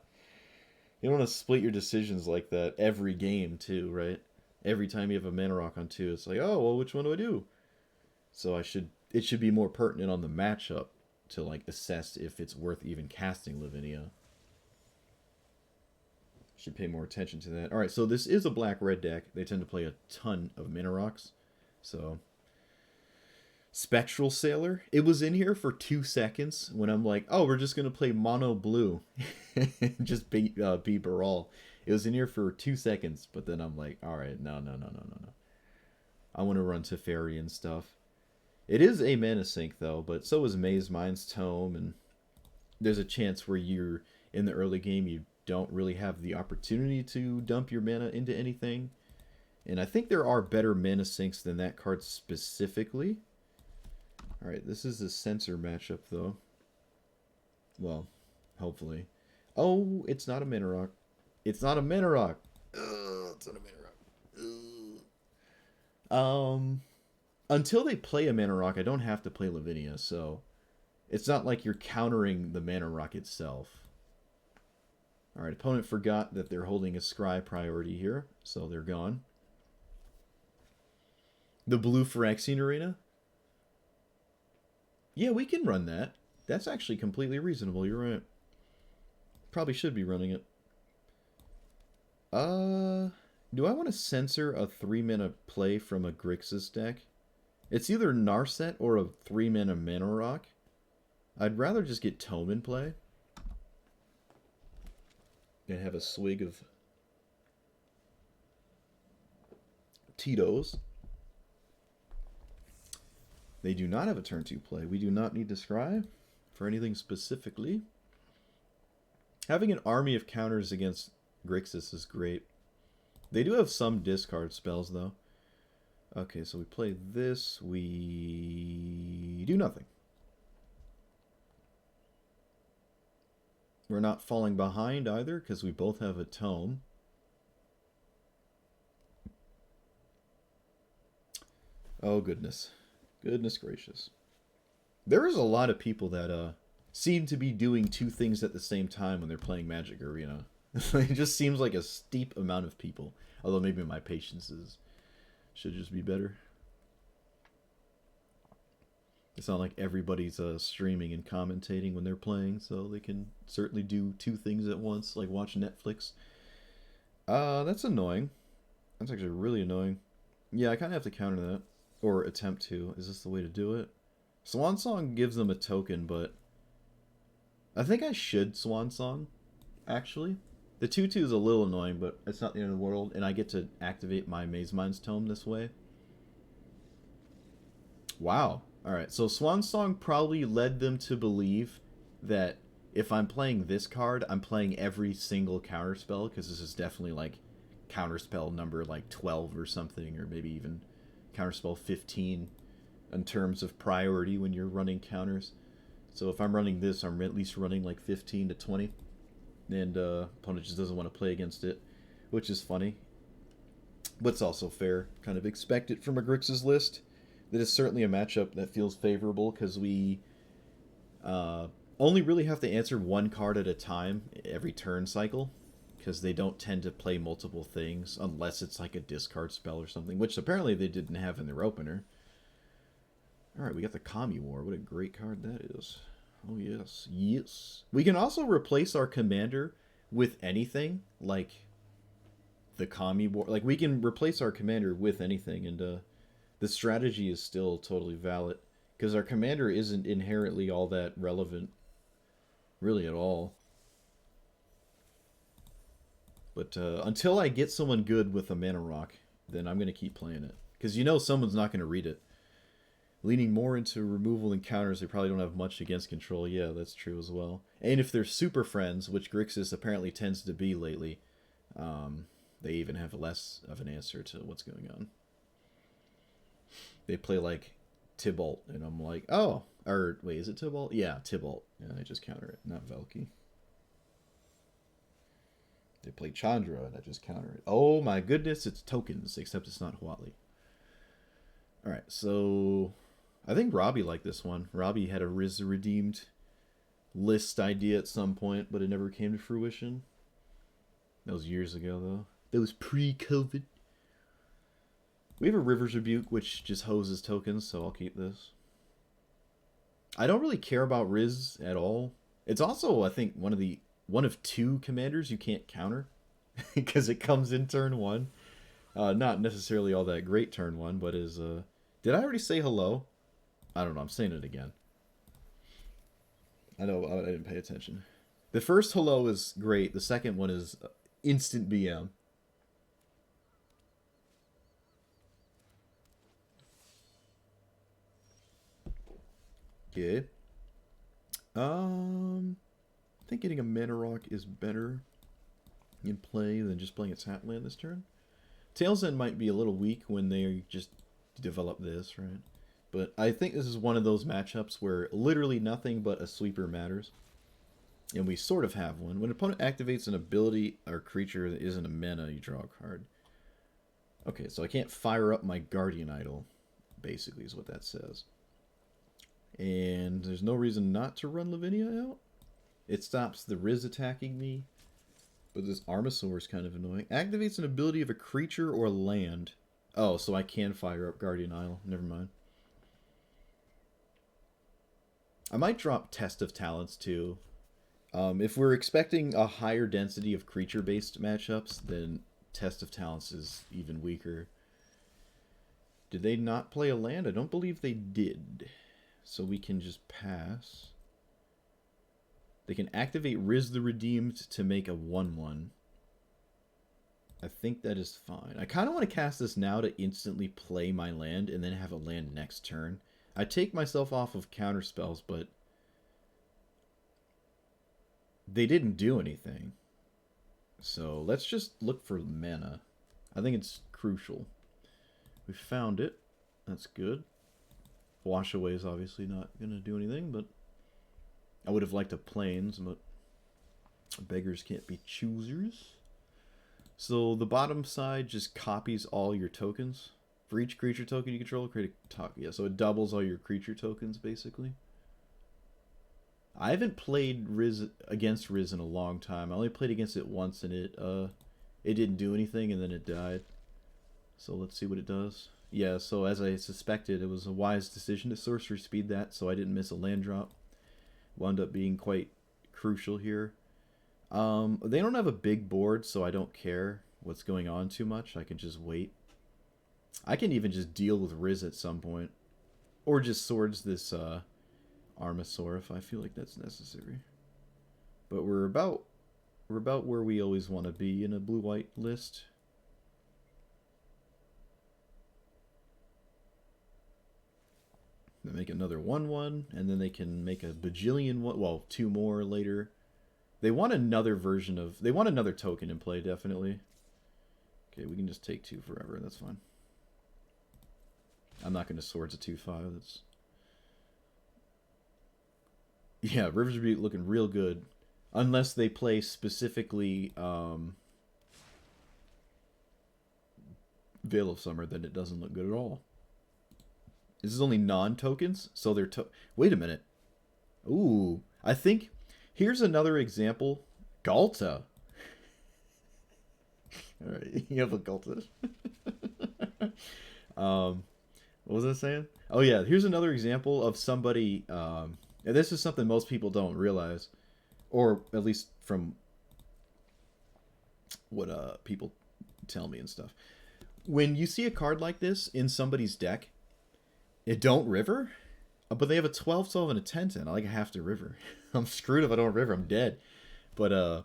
to split your decisions like that every game too, right? Every time you have a mana rock on 2, it's like, oh, well, which one do I do? So it should be more pertinent on the matchup to, like, assess if it's worth even casting Lavinia. Should pay more attention to that. Alright, so this is a black-red deck. They tend to play a ton of mana rocks. So... Spectral Sailor. It was in here for 2 seconds when I'm like, oh, we're just going to play mono blue. Just beat Brawl. It was in here for 2 seconds, but then I'm like, all right, no. I want to run Teferi and stuff. It is a mana sink, though, but so is Maze Mind's Tome, and there's a chance where you're in the early game, you don't really have the opportunity to dump your mana into anything. And I think there are better mana sinks than that card specifically. Alright, this is a Censor matchup, though. Well, hopefully. Oh, it's not a mana rock. It's not a mana rock. It's not a mana rock. Until they play a mana rock, I don't have to play Lavinia, so it's not like you're countering the mana rock itself. Alright, opponent forgot that they're holding a Scry priority here, so they're gone. The blue Phyrexian Arena? Yeah, we can run that. That's actually completely reasonable. You're right. Probably should be running it. Do I want to censor a 3-mana play from a Grixis deck? It's either Narset or a 3-mana mana rock. I'd rather just get Tome in play. And have a swig of Tito's. They do not have a turn 2 play. We do not need to scry for anything specifically. Having an army of counters against Grixis is great. They do have some discard spells, though. Okay, so we play this. We do nothing. We're not falling behind either, because we both have a tome. Oh, goodness. Goodness gracious. There is a lot of people that seem to be doing two things at the same time when they're playing Magic Arena. It just seems like a steep amount of people. Although maybe my patience should just be better. It's not like everybody's streaming and commentating when they're playing, so they can certainly do two things at once, like watch Netflix. That's annoying. That's actually really annoying. Yeah, I kind of have to counter that. Or attempt to. Is this the way to do it? Swan Song gives them a token, but I think I should Swan Song, actually. The 2/2 is a little annoying, but it's not the end of the world, and I get to activate my Maze Mind's Tome this way. Wow. Alright, so Swan Song probably led them to believe that if I'm playing this card, I'm playing every single counterspell, because this is definitely like counterspell number like 12 or something, or maybe even counterspell 15 in terms of priority when you're running counters. So if I'm running this, I'm at least running like 15 to 20. And opponent just doesn't want to play against it, which is funny. But it's also fair. Kind of expect it from a Grixis list. That is certainly a matchup that feels favorable because we only really have to answer one card at a time every turn cycle. Because they don't tend to play multiple things unless it's like a discard spell or something, which apparently they didn't have in their opener. Alright, we got the Kami War. What a great card that is. Oh, yes. Yes. We can also replace our commander with anything, like the Kami War. Like, we can replace our commander with anything, and the strategy is still totally valid. Because our commander isn't inherently all that relevant, really at all. But until I get someone good with a Mana Rock, then I'm going to keep playing it. Because you know someone's not going to read it. Leaning more into removal and counters, they probably don't have much against control. Yeah, that's true as well. And if they're super friends, which Grixis apparently tends to be lately, they even have less of an answer to what's going on. They play like Tybalt, and I'm like, oh, or wait, is it Tybalt? Yeah, Tybalt. Yeah, I just counter it, not Velki. They play Chandra, and I just counter it. Oh my goodness, it's tokens, except it's not Huatli. Alright, so I think Robbie liked this one. Robbie had a Riz Redeemed list idea at some point, but it never came to fruition. That was years ago, though. That was pre-COVID. We have a River's Rebuke, which just hoses tokens, so I'll keep this. I don't really care about Riz at all. It's also, I think, one of two commanders you can't counter because it comes in turn one. Not necessarily all that great turn one, but is did I already say hello? I don't know, I'm saying it again. I know, I didn't pay attention. The first hello is great, the second one is instant BM. Okay. I think getting a Mana Rock is better in play than just playing a tap land this turn. Tail's End might be a little weak when they just develop this, right? But I think this is one of those matchups where literally nothing but a sweeper matters. And we sort of have one. When an opponent activates an ability or creature that isn't a mana, you draw a card. Okay, so I can't fire up my Guardian Idol, basically is what that says. And there's no reason not to run Lavinia out. It stops the Riz attacking me. But this Armasaur is kind of annoying. Activates an ability of a creature or land. Oh, so I can fire up Guardian Isle. Never mind. I might drop Test of Talents too. If we're expecting a higher density of creature-based matchups, then Test of Talents is even weaker. Did they not play a land? I don't believe they did. So we can just pass. They can activate Riz the Redeemed to make a 1/1. I think that is fine. I kind of want to cast this now to instantly play my land and then have a land next turn. I take myself off of counter spells, but they didn't do anything. So let's just look for mana. I think it's crucial. We found it. That's good. Wash away is obviously not going to do anything, but I would have liked a plains, but beggars can't be choosers. So the bottom side just copies all your tokens. For each creature token you control, create a token. Yeah, so it doubles all your creature tokens, basically. I haven't played against Riz in a long time. I only played against it once, and it didn't do anything, and then it died. So let's see what it does. Yeah, so as I suspected, it was a wise decision to sorcery speed that, so I didn't miss a land drop. Wound up being quite crucial here. They don't have a big board, so I don't care what's going on too much. I can just wait. I can even just deal with Riz at some point. Or just swords this Armasaur if I feel like that's necessary. But we're about where we always want to be in a blue-white list. They make another 1/1, and then they can make a bajillion one. Well, 2 more later. They want another version of. They want another token in play, definitely. Okay, we can just take 2 forever. That's fine. I'm not going to swords a 2/5. That's. Yeah, River's Rebuke looking real good. Unless they play specifically Veil of Summer, then it doesn't look good at all. This is only non-tokens, so they're wait a minute. Ooh, I think here's another example. Galta. All right, you have a Galta. What was I saying? Oh yeah, here's another example of somebody. And this is something most people don't realize, or at least from what people tell me and stuff. When you see a card like this in somebody's deck, it don't river, but they have a 12/12 and a 10/10. I have to river. I'm screwed if I don't river. I'm dead. But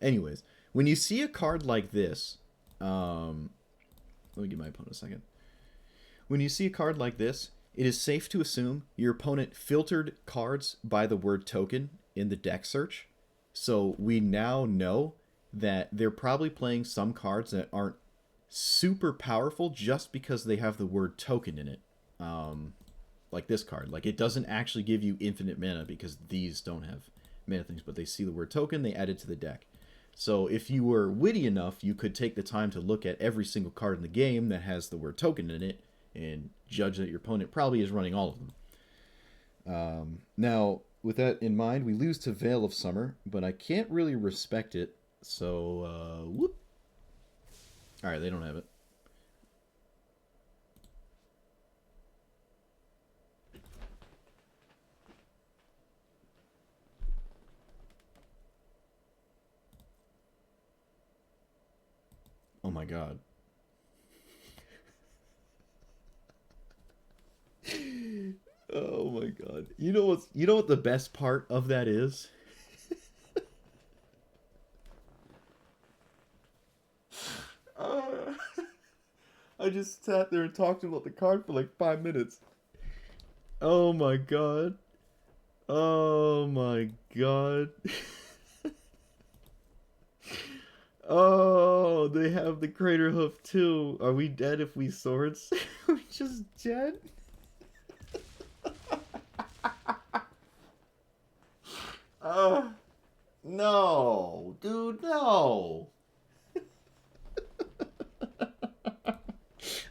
anyways, when you see a card like this, let me give my opponent a second. When you see a card like this, it is safe to assume your opponent filtered cards by the word token in the deck search. So we now know that they're probably playing some cards that aren't super powerful just because they have the word token in it. Like this card. Like, it doesn't actually give you infinite mana because these don't have mana things, but they see the word token, they add it to the deck. So if you were witty enough, you could take the time to look at every single card in the game that has the word token in it and judge that your opponent probably is running all of them. Now, with that in mind, we lose to Veil of Summer, but I can't really respect it, so, whoop. Alright, they don't have it. Oh my god. Oh my god. You know what the best part of that is? I just sat there and talked about the card for like 5 minutes. Oh my god. Oh my god. Oh, they have the Crater Hoof too. Are we dead if we swords? Are we just dead? No, dude, no.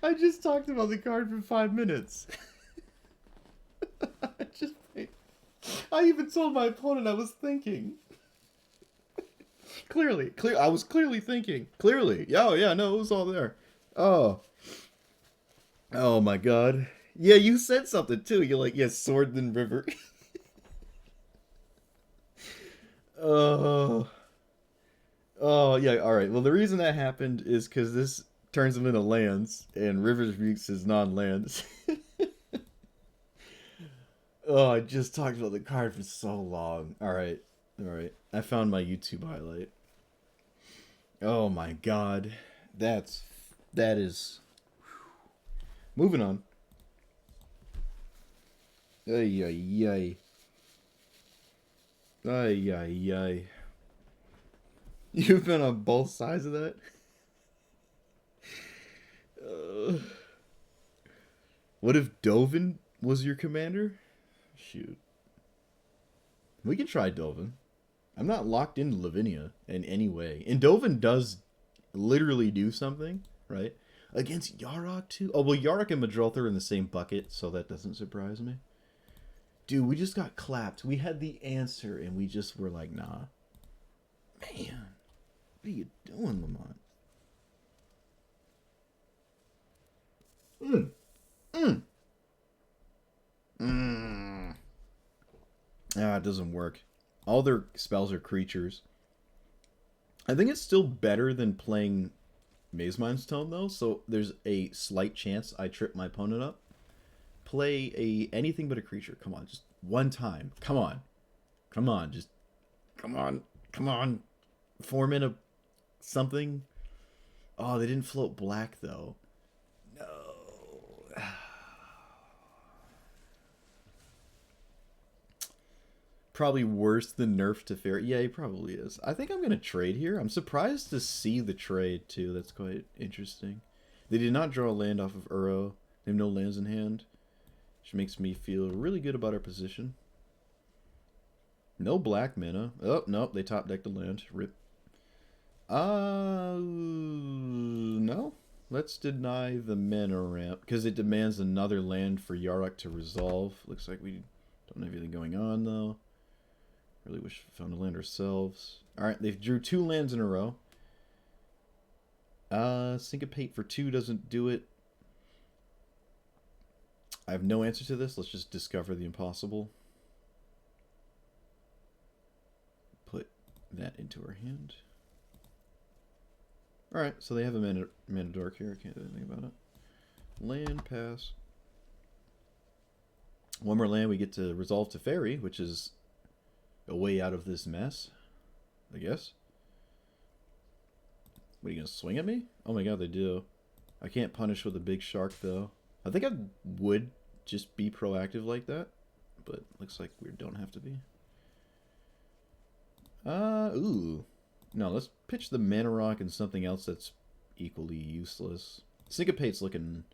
I just talked about the card for 5 minutes. I even told my opponent I was thinking. I was clearly thinking. Clearly. Oh, yeah, no, it was all there. Oh. Oh, my God. Yeah, you said something, too. You're like, yes, sword then river. Oh. Oh, yeah, alright. Well, the reason that happened is because this turns them into lands, and Rivers Rebukes is non-lands. Oh, I just talked about the card for so long. Alright. Alright. I found my YouTube highlight. Oh my god. That is... Moving on. Ay, ay, ay. Ay, ay, ay. You've been on both sides of that. Uh, what if Dovin was your commander? Shoot. We can try Dovin. I'm not locked into Lavinia in any way. And Dovin does literally do something, right? Against Yarok, too? Oh, well, Yarok and Madrotha are in the same bucket, so that doesn't surprise me. Dude, we just got clapped. We had the answer, and we just were like, nah. Man, what are you doing, Lamont? Ah, it doesn't work. All their spells are creatures. I think it's still better than playing Maze Mind's Tome, though, so there's a slight chance I trip my opponent up. Play anything but a creature. Come on, just one time. Come on. Come on, just... Come on. Come on. Form in a... something. Oh, they didn't float black, though. No. Probably worse than nerf to fair. Yeah, he probably is. I think I'm going to trade here. I'm surprised to see the trade, too. That's quite interesting. They did not draw a land off of Uro. They have no lands in hand, which makes me feel really good about our position. No black mana. Oh, nope. They top decked the land. Rip. No. Let's deny the mana ramp, because it demands another land for Yarok to resolve. Looks like we don't have anything going on, though. Really wish we found a land ourselves. Alright, they've drew 2 lands in a row. Syncopate for 2 doesn't do it. I have no answer to this. Let's just discover the impossible. Put that into our hand. Alright, so they have a mana dork here. I can't do anything about it. Land pass. One more land, we get to resolve to Fairy, which is a way out of this mess, I guess. What, are you going to swing at me? Oh my god, they do. I can't punish with a big shark, though. I think I would just be proactive like that, but looks like we don't have to be. Ooh. No, let's pitch the Mana Rock and something else that's equally useless. Syncopate's looking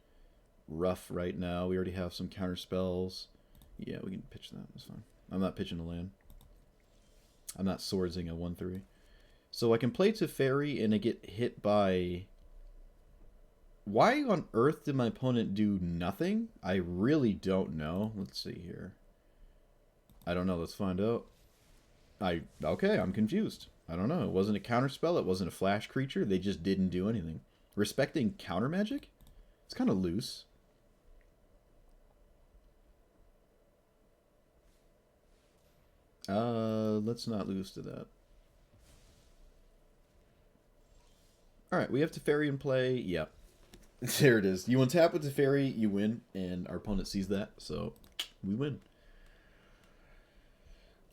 rough right now. We already have some counter spells. Yeah, we can pitch that. That's fine. I'm not pitching a land. I'm not swordsing a 1/3. So I can play Teferi and I get hit by... Why on earth did my opponent do nothing? I really don't know. Let's see here. I don't know. Let's find out. Okay, I'm confused. I don't know. It wasn't a counterspell. It wasn't a flash creature. They just didn't do anything. Respecting counter magic? It's kind of loose. Let's not lose to that. Alright, we have Teferi in play. Yep. There it is. You untap with Teferi, you win, and our opponent sees that, so we win.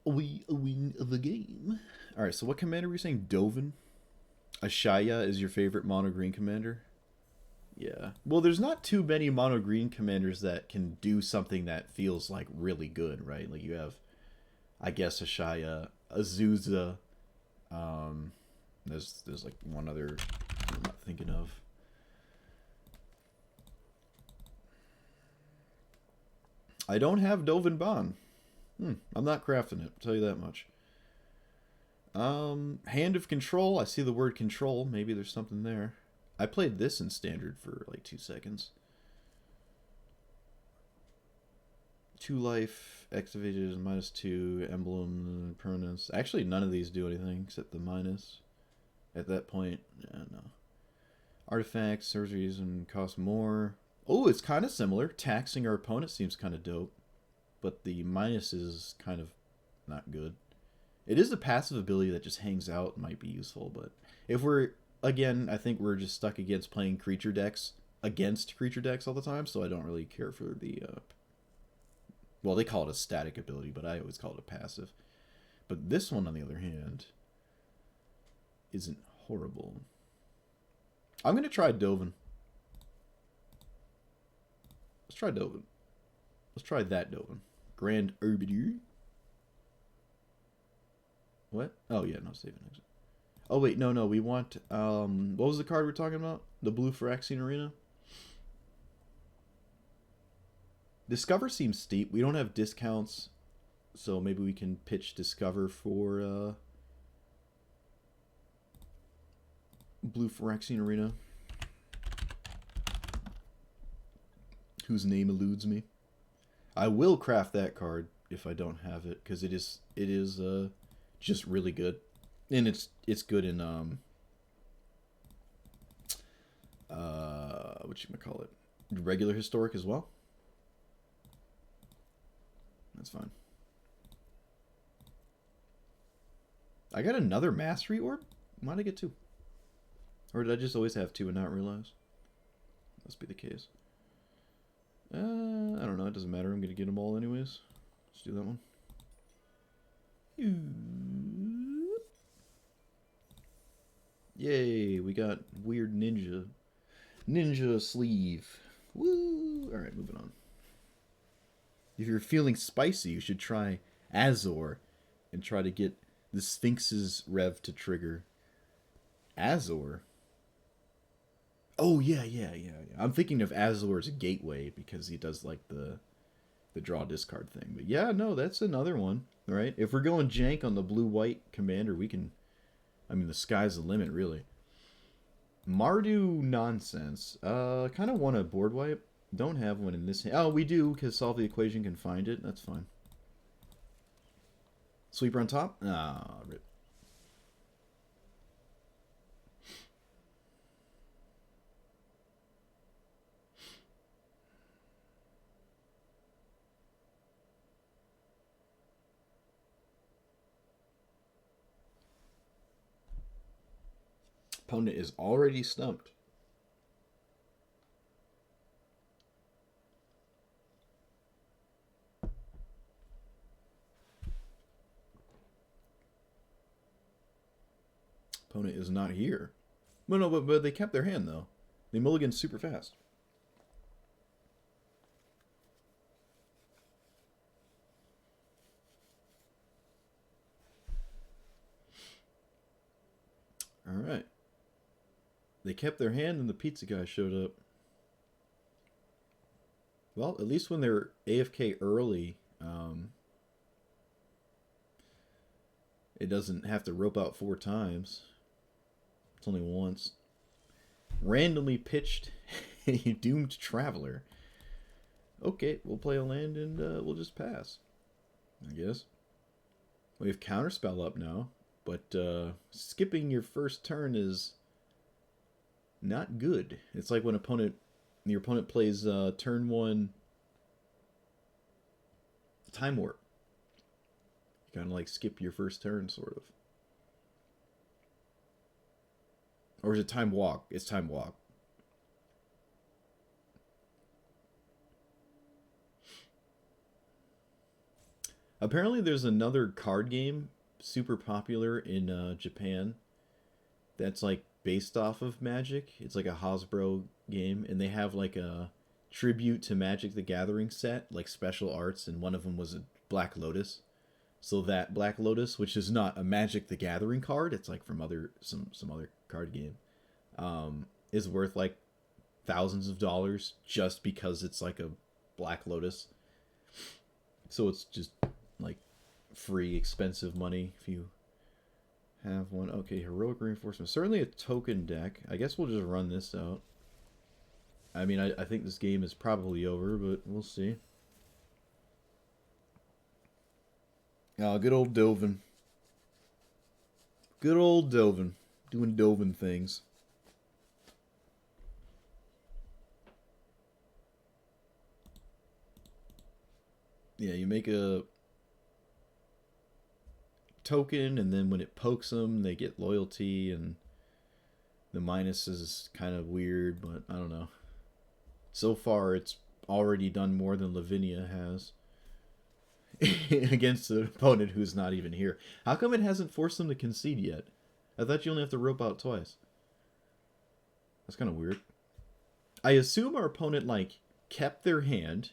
We win the game. Alright, so what commander were you saying? Dovin? Ashaya is your favorite mono-green commander? Yeah. Well, there's not too many mono-green commanders that can do something that feels like really good, right? Like you have... I guess Ashaya, Azusa, there's like one other I'm not thinking of. I don't have Dovin Bond. I'm not crafting it, I'll tell you that much. Hand of Control, I see the word control, maybe there's something there. I played this in standard for like 2 seconds. 2 life, activated, -2, emblem, permanence. Actually, none of these do anything except the minus. At that point, yeah, no. Artifacts, surgeries, and cost more. Oh, it's kind of similar. Taxing our opponent seems kind of dope. But the minus is kind of not good. It is a passive ability that just hangs out, might be useful. But if we're, again, I think we're just stuck against playing creature decks, against creature decks all the time. So I don't really care for the... well, they call it a static ability, but I always call it a passive. But this one, on the other hand, isn't horrible. I'm going to try Dovin. Let's try Dovin. Let's try that Dovin. Grand Arbiter. What? Oh, yeah, no, save and exit. Oh wait, no, we want what was the card we're talking about? The blue Phyrexian Arena? Discover seems steep. We don't have discounts, so maybe we can pitch Discover for blue Phyrexian Arena. Whose name eludes me. I will craft that card if I don't have it, because it is just really good. And it's good in what you call it, regular historic as well. That's fine. I got another mastery orb. Why did I get 2? Or did I just always have 2 and not realize? Must be the case. I don't know. It doesn't matter. I'm gonna get them all anyways. Let's do that one. Yay, we got weird ninja sleeve. Woo! Alright, moving on. If you're feeling spicy, you should try Azor and try to get the Sphinx's rev to trigger. Azor? Oh, yeah. I'm thinking of Azor as a gateway because he does like the draw discard thing. But yeah, no, that's another one, right? If we're going jank on the blue-white commander, we can... I mean, the sky's the limit, really. Mardu nonsense. Kind of want a board wipe. Don't have one in this hand. Oh, we do, because Solve the Equation can find it. That's fine. Sweeper on top? Ah, rip. Opponent is already stumped. Opponent is not here. Well, no, but they kept their hand, though. They mulliganed super fast. Alright. They kept their hand and the pizza guy showed up. Well, at least when they're AFK early, it doesn't have to rope out 4 times. It's only once. Randomly pitched a Doomed Traveler. Okay, we'll play a land and we'll just pass, I guess. We have Counterspell up now, but skipping your first turn is not good. It's like when your opponent plays turn 1 Time Warp. You kind of like skip your first turn, sort of. Or is it Time Walk? It's Time Walk. Apparently there's another card game super popular in Japan that's like based off of Magic. It's like a Hasbro game, and they have like a tribute to Magic the Gathering set, like special arts, and one of them was a Black Lotus. So that Black Lotus, which is not a Magic the Gathering card, it's like from some other card game, is worth like thousands of dollars just because it's like a Black Lotus. So it's just like free, expensive money if you have one. Okay, Heroic Reinforcement. Certainly a token deck. I guess we'll just run this out. I mean, I think this game is probably over, but we'll see. Oh, good old Dovin. Good old Dovin. Doing Dovin things. Yeah, you make a token, and then when it pokes them, they get loyalty, and the minus is kind of weird, but I don't know. So far, it's already done more than Lavinia has against an opponent who's not even here. How come it hasn't forced them to concede yet? I thought you only have to rope out twice. That's kind of weird. I assume our opponent, like, kept their hand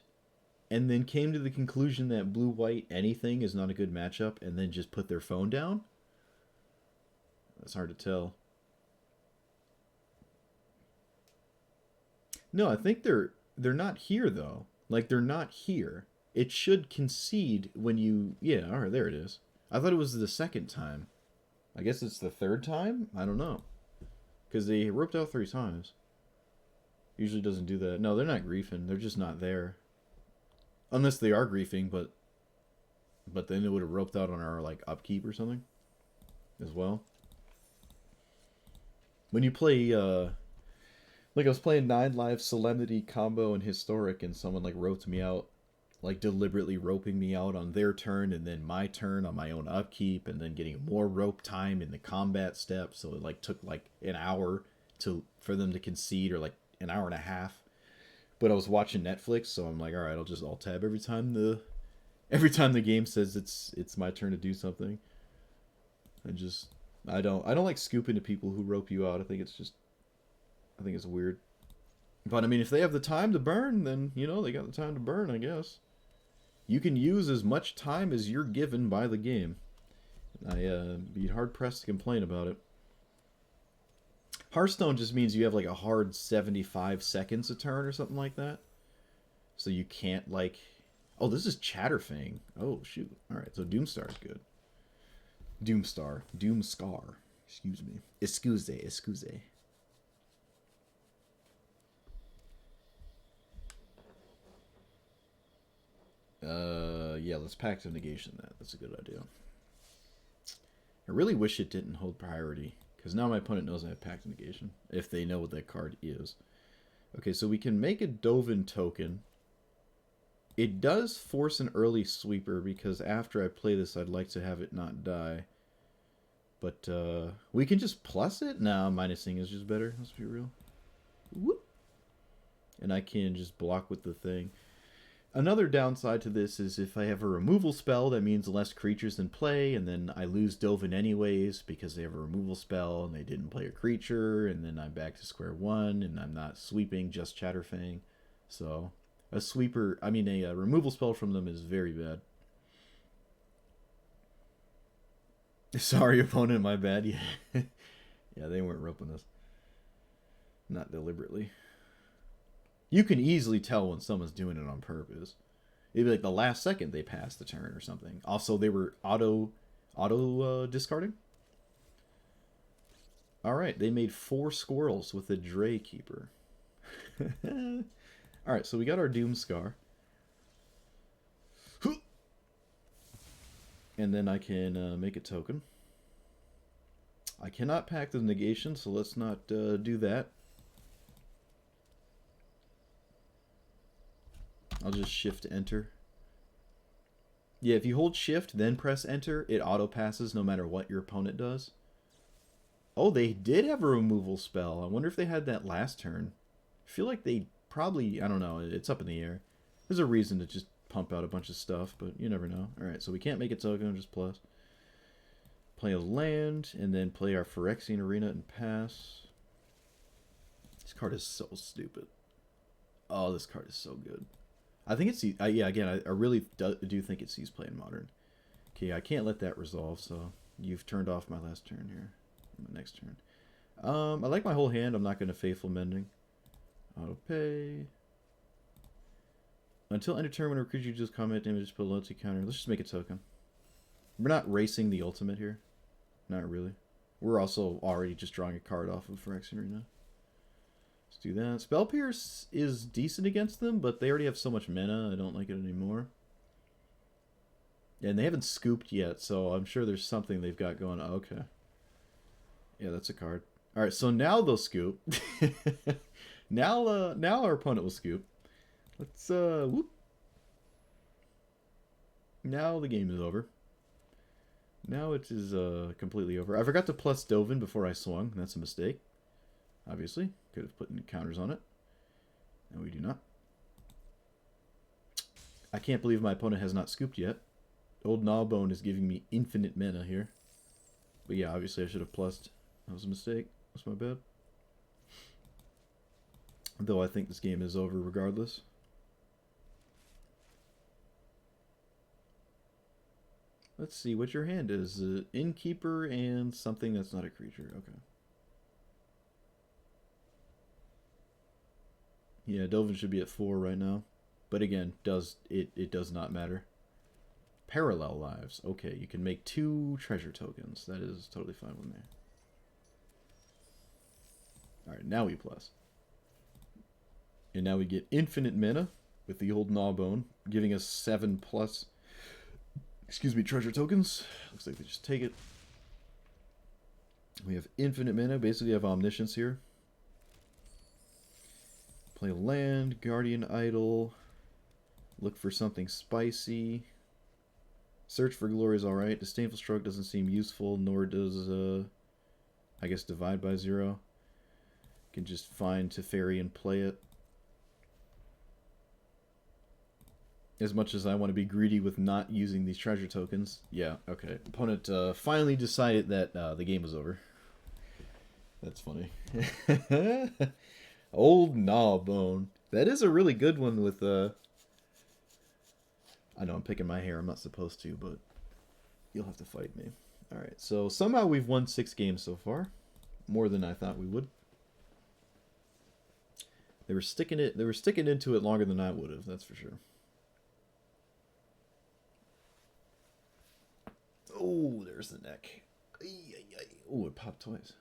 and then came to the conclusion that blue-white anything is not a good matchup and then just put their phone down. That's hard to tell. No, I think they're not here though. Like they're not here. It should concede when you yeah, alright, there it is. I thought it was the second time. I guess it's the third time? I don't know. Because they roped out 3 times. Usually doesn't do that. No, they're not griefing. They're just not there. Unless they are griefing, but then it would have roped out on our like upkeep or something as well. When you play like I was playing 9 Live Solemnity combo and Historic and someone like roped me out, like deliberately roping me out on their turn and then my turn on my own upkeep and then getting more rope time in the combat step, so it like took like an hour for them to concede, or like an hour and a half. But I was watching Netflix, so I'm like, all right, I'll just alt tab every time the game says it's my turn to do something. I don't like scooping to people who rope you out. I think it's weird. But I mean, if they have the time to burn, then you know they got the time to burn, I guess. You can use as much time as you're given by the game. I'd be hard pressed to complain about it. Hearthstone just means you have like a hard 75 seconds a turn or something like that. So you can't like... Oh, this is Chatterfang. Oh, shoot. Alright, so Doomstar is good. Doomstar. Doomskar. Excuse me. Excuse. Yeah, let's Pact of Negation that. That's a good idea. I really wish it didn't hold priority, because now my opponent knows I have Pact of Negation, if they know what that card is. Okay, so we can make a Dovin token. It does force an early sweeper, because after I play this, I'd like to have it not die. But, we can just plus it? Nah, minusing is just better, let's be real. Whoop. And I can just block with the thing. Another downside to this is if I have a removal spell, that means less creatures in play, and then I lose Dovin anyways because they have a removal spell and they didn't play a creature, and then I'm back to square one, and I'm not sweeping just Chatterfang. So a removal spell from them is very bad. Sorry, opponent, my bad. Yeah, yeah, they weren't roping us. Not deliberately. You can easily tell when someone's doing it on purpose. It'd be like the last second they passed the turn or something. Also, they were auto discarding. Alright, they made 4 squirrels with a Dray Keeper. Alright, so we got our Doomskar. And then I can make a token. I cannot Pact of Negation, so let's not do that. I'll just shift enter. Yeah, if you hold shift, then press enter, it auto passes no matter what your opponent does. Oh, they did have a removal spell. I wonder if they had that last turn. I feel like they probably, I don't know, it's up in the air. There's a reason to just pump out a bunch of stuff, but you never know. Alright, so we can't make a token, just plus. Play a land, and then play our Phyrexian Arena and pass. This card is so stupid. Oh, this card is so good. I think it's... yeah, again, I really do think it sees play in Modern. Okay, I can't let that resolve, so you've turned off my last turn here. My next turn. I like my whole hand. I'm not going to Faithful Mending. Auto pay. Until end of turn, when a creature uses combat damage, just put a loyalty counter. Let's just make a token. We're not racing the ultimate here. Not really. We're also already just drawing a card off of Phyrexian Arena. Let's do that. Spell Pierce is decent against them, but they already have so much mana, I don't like it anymore. Yeah, and they haven't scooped yet, so I'm sure there's something they've got going on. Okay. Yeah, that's a card. Alright, so now they'll scoop. now our opponent will scoop. Let's, whoop. Now the game is over. Now it is, completely over. I forgot to plus Dovin before I swung. That's a mistake. Obviously. Could have put counters on it. And we do not. I can't believe my opponent has not scooped yet. Old Gnawbone is giving me infinite mana here. But yeah, obviously I should have plussed. That was a mistake. That's my bad. Though I think this game is over regardless. Let's see what your hand is. Innkeeper and something that's not a creature. Okay. Yeah, Dovin should be at 4 right now. But again, it does not matter. Parallel lives. Okay, you can make 2 treasure tokens. That is totally fine with me. Alright, now we plus. And now we get infinite mana with the old Gnawbone, giving us 7 plus, treasure tokens. Looks like they just take it. We have infinite mana, basically have omniscience here. Play land, Guardian Idol. Look for something spicy. Search for Glory is alright. Disdainful Stroke doesn't seem useful, nor does, I guess, Divide by 0. Can just find Teferi and play it. As much as I want to be greedy with not using these treasure tokens. Yeah, okay. Opponent finally decided that the game was over. That's funny. Old Gnawbone. That is a really good one with... I know I'm picking my hair. I'm not supposed to, but you'll have to fight me. Alright, so somehow we've won 6 games so far. More than I thought we would. They were sticking into it longer than I would have, that's for sure. Oh, there's the neck. Oh, it popped twice.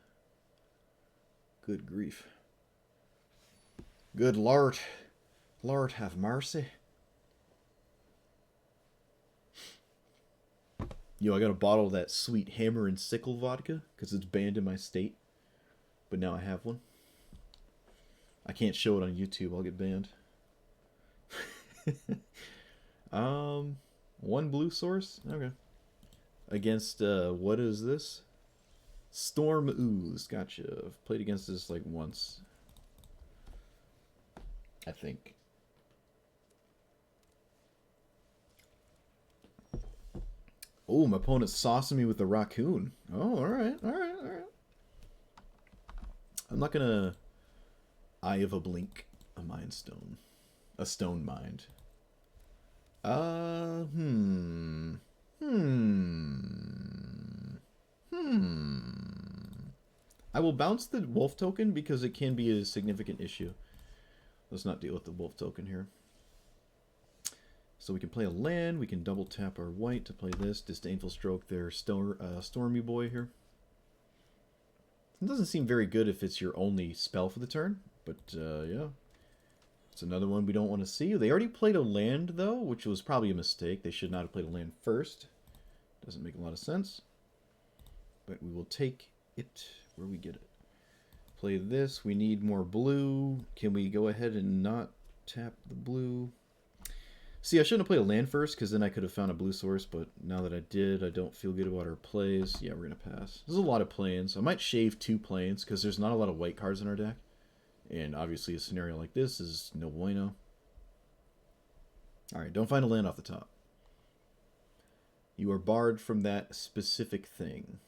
Good grief. Good Lord. Lord have mercy. Yo, I got a bottle of that sweet Hammer and Sickle vodka because it's banned in my state. But now I have one. I can't show it on YouTube. I'll get banned. 1 blue source? Okay. Against, what is this? Storm Ooze. Gotcha. I've played against this like once. I think. Oh, my opponent's saucing me with the raccoon. Oh, alright. I'm not gonna Eye of a Blink a Mind Stone. A Stone Mind. I will bounce the wolf token because it can be a significant issue. Let's not deal with the wolf token here. So we can play a land. We can double tap our white to play this. Disdainful Stroke their Stormy Boy here. It doesn't seem very good if it's your only spell for the turn. But, yeah. It's another one we don't want to see. They already played a land, though, which was probably a mistake. They should not have played a land first. Doesn't make a lot of sense. But we will take it where we get it. Play this. We need more blue. Can we go ahead and not tap the blue? See, I shouldn't have played a land first, because then I could have found a blue source, but now that I did, I don't feel good about our plays. Yeah, we're going to pass. There's a lot of planes. I might shave 2 planes, because there's not a lot of white cards in our deck. And obviously a scenario like this is no bueno. Alright, don't find a land off the top. You are barred from that specific thing.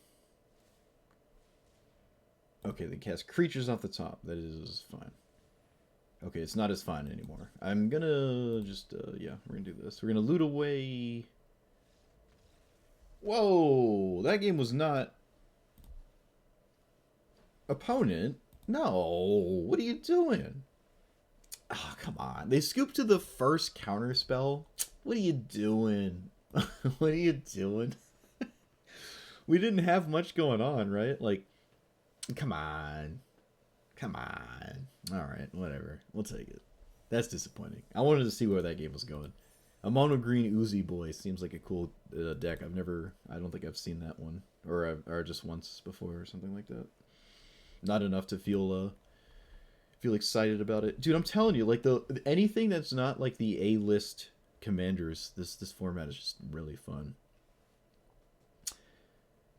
Okay, they cast creatures off the top. That is fine. Okay, it's not as fine anymore. I'm gonna just, yeah, we're gonna do this. We're gonna loot away... Whoa! That game was not... Opponent? No! What are you doing? Oh, come on. They scooped to the first counterspell? What are you doing? What are you doing? We didn't have much going on, right? Like, come on. Come on. Alright, whatever. We'll take it. That's disappointing. I wanted to see where that game was going. A mono green Uzi boy seems like a cool deck. I don't think I've seen that one. Or just once before or something like that. Not enough to feel excited about it. Dude, I'm telling you, like anything that's not like the A-list commanders, this format is just really fun.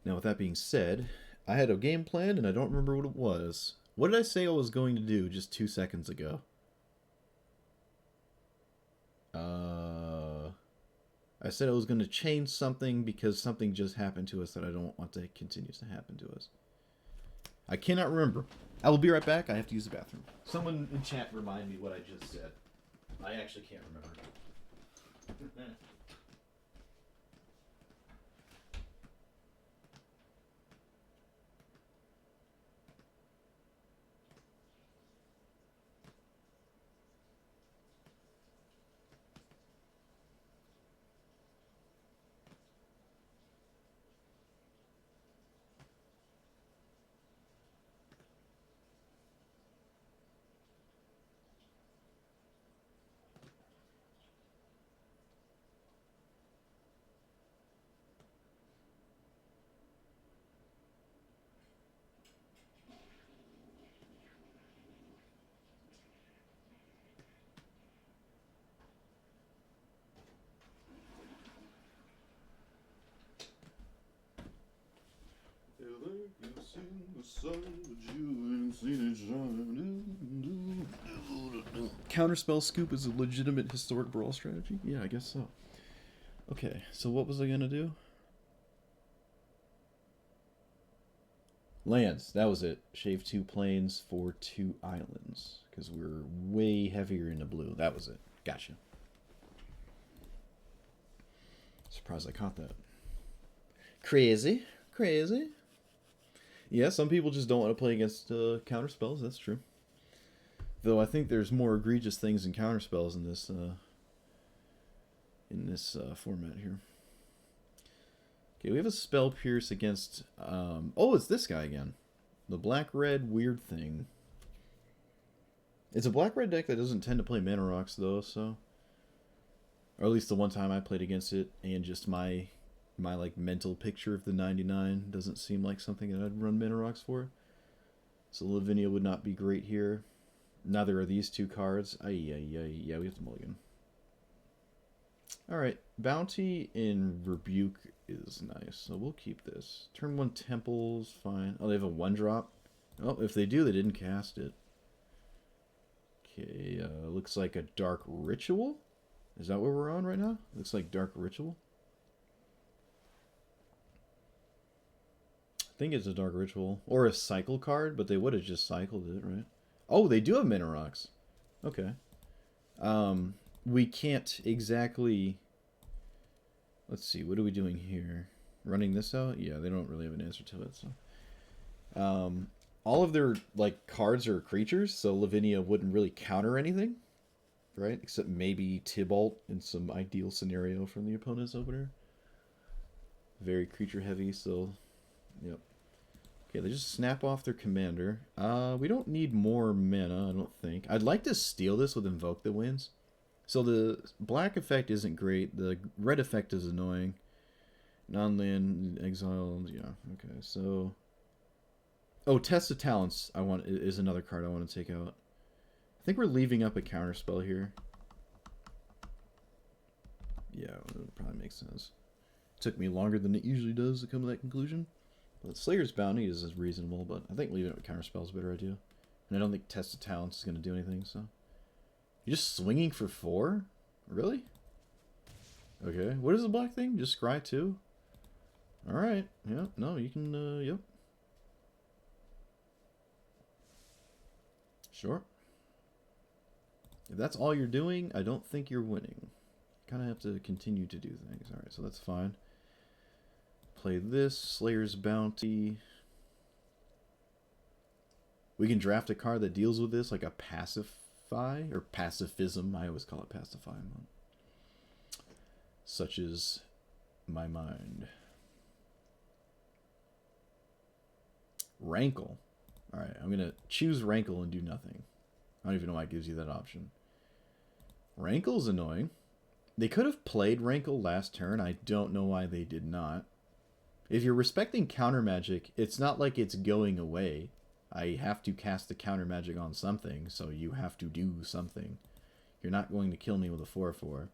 Now with that being said, I had a game plan and I don't remember what it was. What did I say I was going to do just 2 seconds ago? I said I was going to change something because something just happened to us that I don't want to continue to happen to us. I cannot remember. I will be right back. I have to use the bathroom. Someone in chat remind me what I just said. I actually can't remember. Counterspell Scoop is a legitimate historic brawl strategy? Yeah, I guess so. Okay, so what was I gonna do? Lands, that was it. Shave 2 plains for 2 islands. Because we're way heavier into blue. That was it. Gotcha. Surprised I caught that. Crazy. Crazy. Yeah, some people just don't want to play against counterspells. That's true. Though I think there's more egregious things in counterspells in this format here. Okay, we have a Spell Pierce against... oh, it's this guy again. The black-red weird thing. It's a black-red deck that doesn't tend to play Mana Rocks, though, so... Or at least the one time I played against it, and just my like mental picture of the 99 doesn't seem like something that I'd run Mana Rocks for. So Lavinia would not be great here. Neither are these 2 cards. Yeah, we have to mulligan. Alright, Bounty in Rebuke is nice, so we'll keep this. Turn 1 Temple's fine. Oh, they have a 1-drop? Oh, if they do, they didn't cast it. Okay, looks like a Dark Ritual? Is that what we're on right now? Looks like Dark Ritual. I think it's a Dark Ritual. Or a cycle card, but they would have just cycled it, right? Oh, they do have Mana Rocks. Okay. We can't exactly... Let's see, what are we doing here? Running this out? Yeah, they don't really have an answer to it, so... all of their, like, cards are creatures, so Lavinia wouldn't really counter anything. Right? Except maybe Tybalt in some ideal scenario from the opponent's opener. Very creature heavy, so... Yep. Okay, they just snap off their commander. We don't need more mana, I don't think. I'd like to steal this with Invoke the Winds. So the black effect isn't great. The red effect is annoying. Non-land, exiled, yeah. Okay, so... Oh, Test of Talents is another card I want to take out. I think we're leaving up a counterspell here. Yeah, it probably makes sense. Took me longer than it usually does to come to that conclusion. But Slayer's Bounty is reasonable, but I think leaving it with counterspell is a better idea. And I don't think Test of Talents is going to do anything, so... You're just swinging for 4? Really? Okay, what is the black thing? Just scry 2? Alright, yeah, no, you can, yep. Sure. If that's all you're doing, I don't think you're winning. You kind of have to continue to do things. Alright, so that's fine. Play this. Slayer's Bounty. We can draft a card that deals with this, like a Pacify, or Pacifism. I always call it Pacify. Such as my mind. Rankle. Alright, I'm going to choose Rankle and do nothing. I don't even know why it gives you that option. Rankle's annoying. They could have played Rankle last turn. I don't know why they did not. If you're respecting counter magic, it's not like it's going away. I have to cast the counter magic on something, so you have to do something. You're not going to kill me with a 4/4.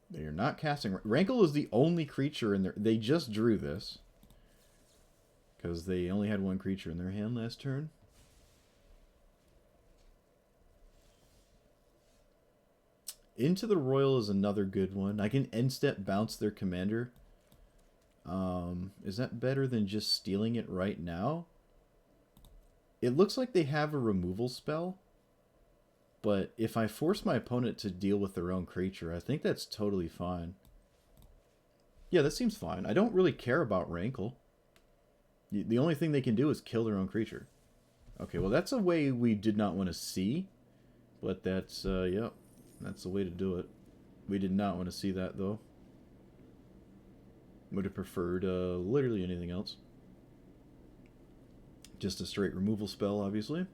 They're not casting... Rankle is the only creature in there... They just drew this. Because they only had 1 creature in their hand last turn. Into the Roil is another good one. I can end step bounce their commander. Is that better than just stealing it right now? It looks like they have a removal spell. But if I force my opponent to deal with their own creature, I think that's totally fine. Yeah, that seems fine. I don't really care about Rankle. The only thing they can do is kill their own creature. Okay, well that's a way we did not want to see. But that's, yeah, that's the way to do it. We did not want to see that, though. Would have preferred literally anything else. Just a straight removal spell, obviously.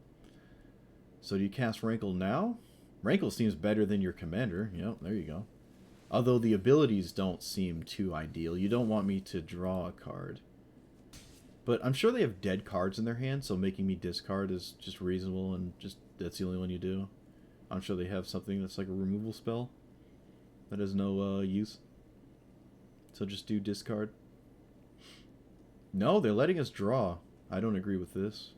So do you cast Rankle now? Rankle seems better than your commander. Yep, there you go. Although the abilities don't seem too ideal. You don't want me to draw a card. But I'm sure they have dead cards in their hand, so making me discard is just reasonable, and just that's the only one you do. I'm sure they have something that's like a removal spell that has no use. So just do discard. No, they're letting us draw. I don't agree with this.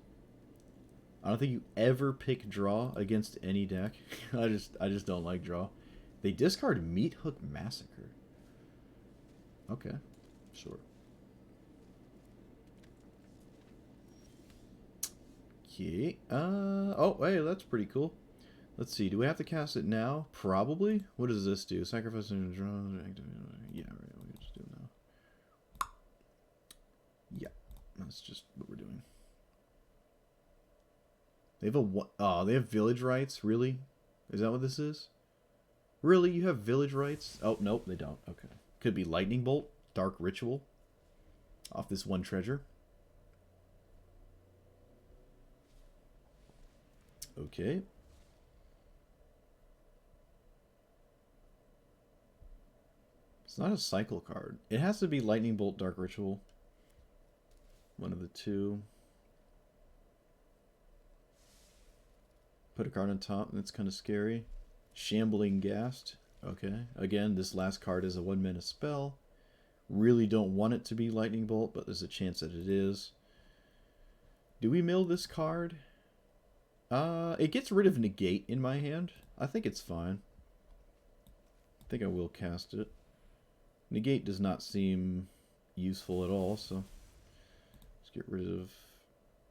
I don't think you ever pick draw against any deck. I just don't like draw. They discard Meat Hook Massacre. Okay, sure. Okay. Oh, hey, that's pretty cool. Let's see. Do we have to cast it now? Probably. What does this do? Sacrifice and draw. Yeah, right. We just do it now. Yeah, that's just what we're doing. They have they have village rights. Really? Is that what this is? Really? You have village rights? Oh, nope, they don't. Okay. Could be Lightning Bolt, Dark Ritual, off this one treasure. Okay. It's not a cycle card. It has to be Lightning Bolt, Dark Ritual. One of the two. Put a card on top, and it's kind of scary. Shambling Ghast. Okay. Again, this last card is a 1-mana spell. Really don't want it to be Lightning Bolt, but there's a chance that it is. Do we mill this card? It gets rid of Negate in my hand. I think it's fine. I think I will cast it. Negate does not seem useful at all, so let's get rid of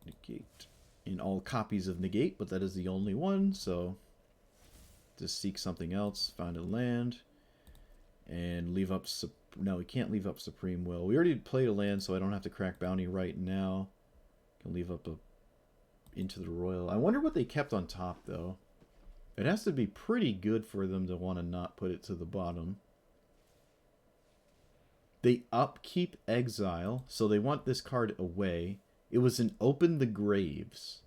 Negate. In all copies of Negate, but that is the only one, so just seek something else, find a land, and leave up... No, we can't leave up Supreme Will. We already played a land, so I don't have to crack Bounty right now. Can leave up a Into the Roil. I wonder what they kept on top, though. It has to be pretty good for them to want to not put it to the bottom. They upkeep Exile, so they want this card away. It was an Open the Graves.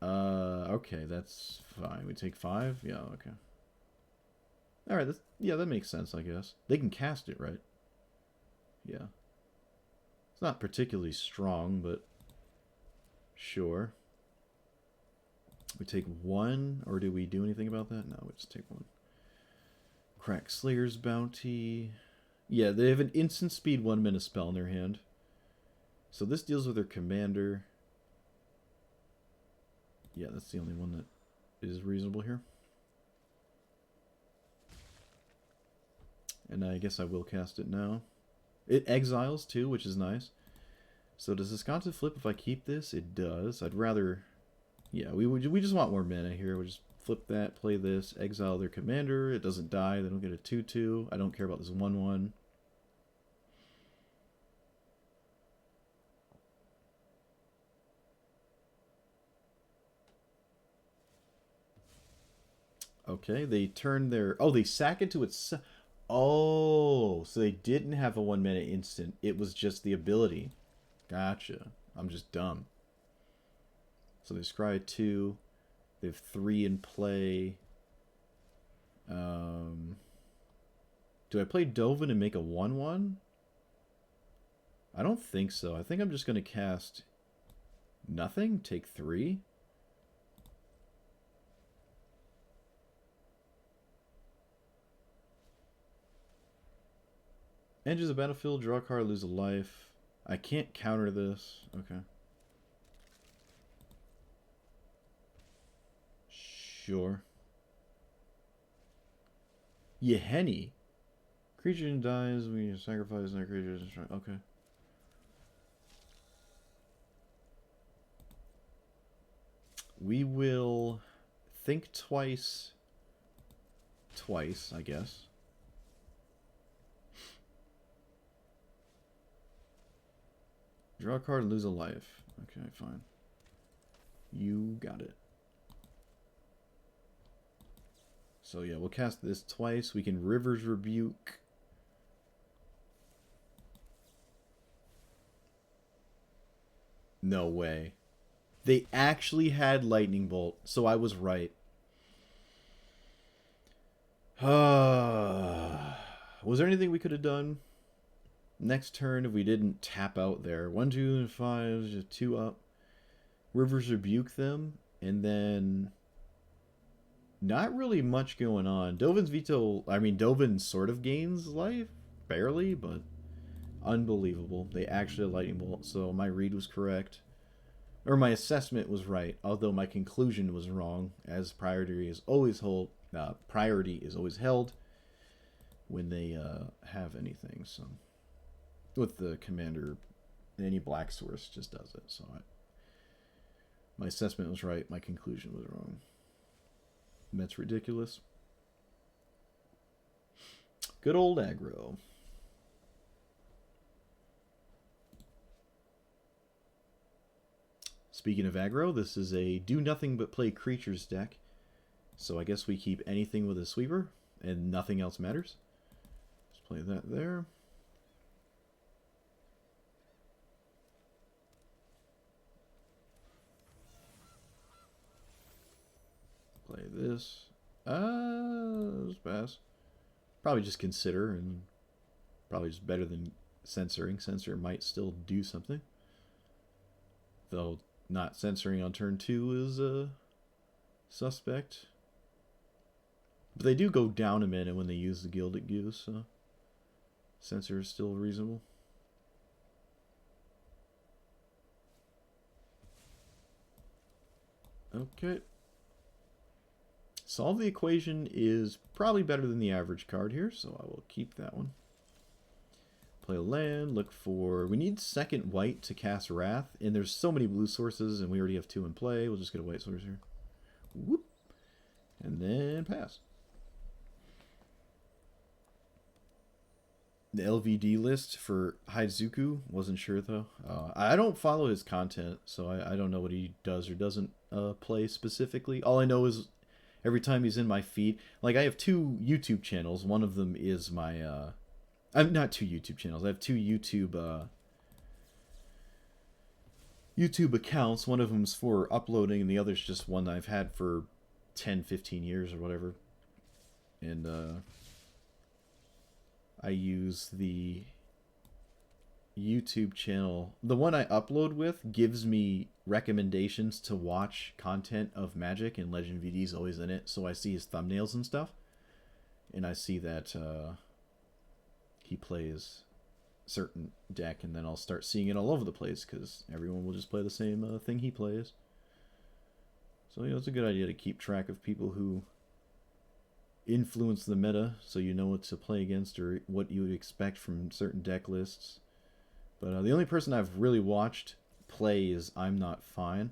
Okay, that's fine. We take 5? Yeah, okay. Alright, yeah, that makes sense, I guess. They can cast it, right? Yeah. It's not particularly strong, but sure. We take 1, or do we do anything about that? No, we just take 1. Crack Slayer's Bounty. Yeah, they have an instant speed 1-mana spell in their hand. So this deals with their commander. Yeah, that's the only one that is reasonable here. And I guess I will cast it now. It exiles too, which is nice. So does Azcanta flip if I keep this? It does. I'd rather... Yeah, we just want more mana here. We just flip that, play this, exile their commander. It doesn't die. They don't get a 2/2. I don't care about this 1/1. Okay, they turn their... Oh, they sack into its... Oh, so they didn't have a 1-mana instant. It was just the ability. Gotcha. I'm just dumb. So they scry 2. They have 3 in play. Do I play Dovin and make a 1/1? I don't think so. I think I'm just going to cast nothing. Take 3. Enters the battlefield, draw a card, lose a life. I can't counter this. Okay. Sure. Yeheni. Creature dies, we sacrifice that creature. Okay. We will think twice. Twice, I guess. Draw a card, lose a life. Okay, fine. You got it. So yeah, we'll cast this twice. We can River's Rebuke. No way. They actually had Lightning Bolt, so I was right. Was there anything we could have done? Next turn, if we didn't tap out there. 1, 2, and 5, just 2 up. Rivers Rebuke them, and then not really much going on. Dovin's Veto, I mean, Dovin sort of gains life, barely, but Unbelievable. They actually lightning bolt, so my read was correct. Or my assessment was right, although my conclusion was wrong, as priority is always held when they have anything. So with the commander, any black source just does it. So my assessment was right, my conclusion was wrong. That's ridiculous. Good old aggro. Speaking of aggro, this is a do nothing but play creatures deck. So I guess we keep anything with a sweeper and nothing else matters. Let's play that there. Play this. Let's pass. Probably just consider, and probably just better than censoring. Censor might still do something. Though not censoring on turn 2 is a suspect. But they do go down a minute when they use the Gilded Goose, so censor is still reasonable. Okay. Solve the Equation is probably better than the average card here, so I will keep that one. Play a land, look for... We need second white to cast Wrath, and there's so many blue sources, and we already have 2 in play. We'll just get a white source here. Whoop. And then pass. The LVD list for Haizuku, wasn't sure though. I don't follow his content, so I don't know what he does or doesn't play specifically. All I know is every time he's in my feed, like I have 2 YouTube channels. One of them is my... I'm not 2 YouTube channels. I have 2 YouTube accounts. One of them's for uploading, and the other's just one I've had for 10, 15 years or whatever. And I use the YouTube channel. The one I upload with gives me recommendations to watch content of Magic, and Legend VD's always in it, so I see his thumbnails and stuff. And I see that... he plays certain deck, and then I'll start seeing it all over the place because everyone will just play the same thing he plays. So, you know, it's a good idea to keep track of people who influence the meta, so you know what to play against or what you would expect from certain deck lists. But the only person I've really watched play is I'm Not Fine.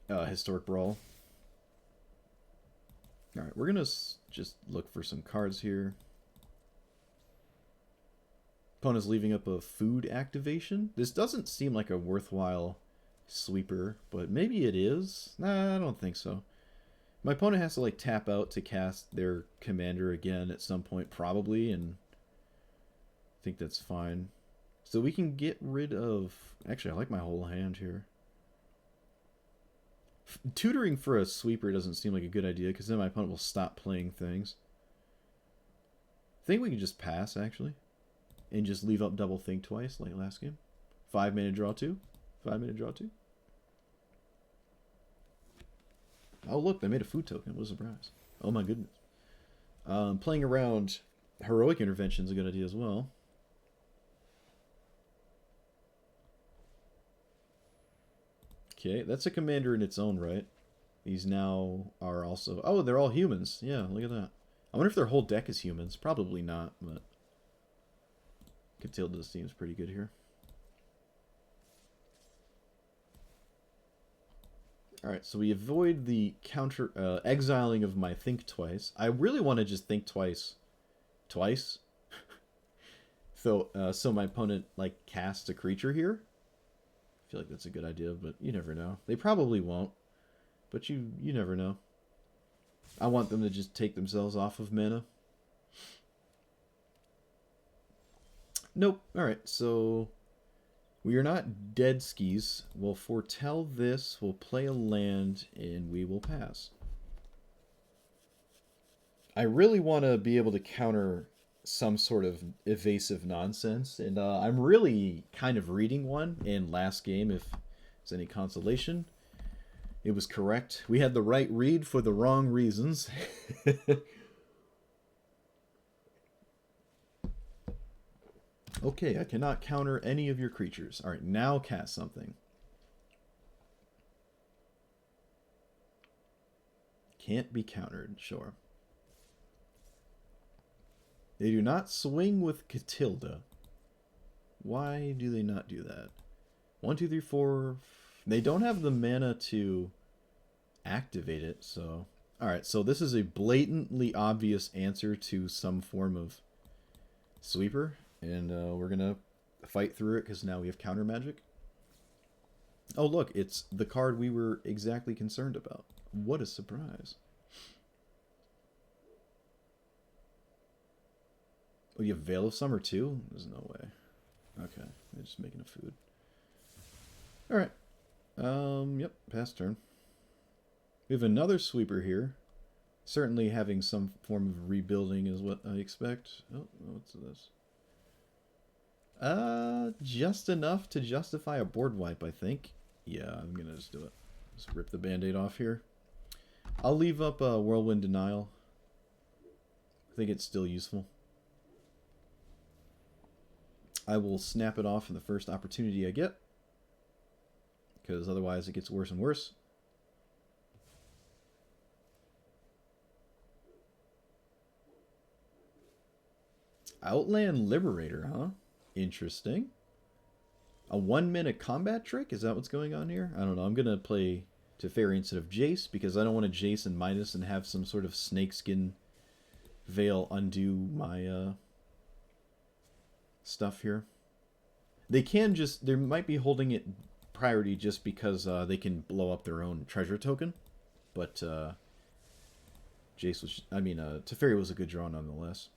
Historic Brawl. Alright, we're going to just look for some cards here. Opponent's leaving up a food activation. This doesn't seem like a worthwhile sweeper, but maybe it is. Nah, I don't think so. My opponent has to like tap out to cast their commander again at some point, probably, and I think that's fine. So we can get rid of... Actually, I like my whole hand here. Tutoring for a sweeper doesn't seem like a good idea, because then my opponent will stop playing things. I think we can just pass, actually. And just leave up double think twice, like last game. 5 mana draw 2. 5 mana draw 2. Oh, look, they made a food token. What a surprise. Oh, my goodness. Playing around Heroic Intervention is a good idea as well. Okay, that's a commander in its own right. These now are also... Oh, they're all humans. Yeah, look at that. I wonder if their whole deck is humans. Probably not, but... Catilda seems pretty good here. Alright, so we avoid the exiling of my think twice. I really want to just think twice. Twice? So my opponent, like, casts a creature here. I feel like that's a good idea, but you never know. They probably won't, but you never know. I want them to just take themselves off of mana. Nope. Alright, so we are not dead skis. We'll foretell this, we'll play a land, and we will pass. I really want to be able to counter some sort of evasive nonsense, and I'm really kind of reading one in last game, if it's any consolation. It was correct. We had the right read for the wrong reasons. Okay, I cannot counter any of your creatures. Alright, now cast something. Can't be countered, sure. They do not swing with Catilda. Why do they not do that? 1, 2, 3, 4. They don't have the mana to activate it, so... Alright, so this is a blatantly obvious answer to some form of sweeper. And we're going to fight through it because now we have counter magic. Oh, look, it's the card we were exactly concerned about. What a surprise. Oh, you have Veil of Summer too? There's no way. Okay, they're just making a food. Alright. Yep, pass turn. We have another sweeper here. Certainly having some form of rebuilding is what I expect. Oh, what's this? Just enough to justify a board wipe, I think. Yeah, I'm gonna just do it. Just rip the band-aid off here. I'll leave up Whirlwind Denial. I think it's still useful. I will snap it off in the first opportunity I get, because otherwise it gets worse and worse. Outland Liberator, huh? Interesting. A 1-minute combat trick? Is that what's going on here? I don't know. I'm going to play Teferi instead of Jace because I don't want to Jace and Midas and have some sort of snakeskin veil undo my stuff here. They can just... They might be holding it priority just because they can blow up their own treasure token. But Jace was... I mean, Teferi was a good draw nonetheless.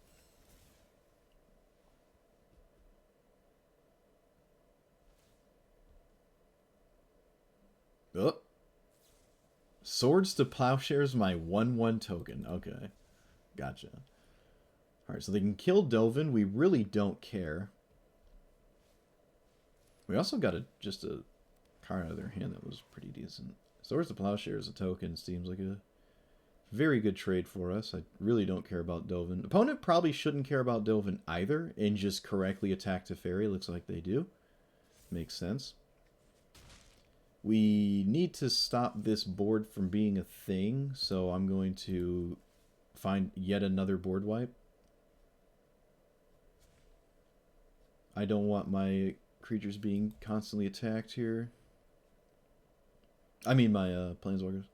Oh. Swords to Plowshares my 1/1 token. Okay. Gotcha. Alright, so they can kill Dovin. We really don't care. We also got just a card out of their hand that was pretty decent. Swords to Plowshares a token seems like a very good trade for us. I really don't care about Dovin. Opponent probably shouldn't care about Dovin either and just correctly attack Teferi. Looks like they do. Makes sense. We need to stop this board from being a thing, so I'm going to find yet another board wipe. I don't want my creatures being constantly attacked here. I mean my Planeswalkers.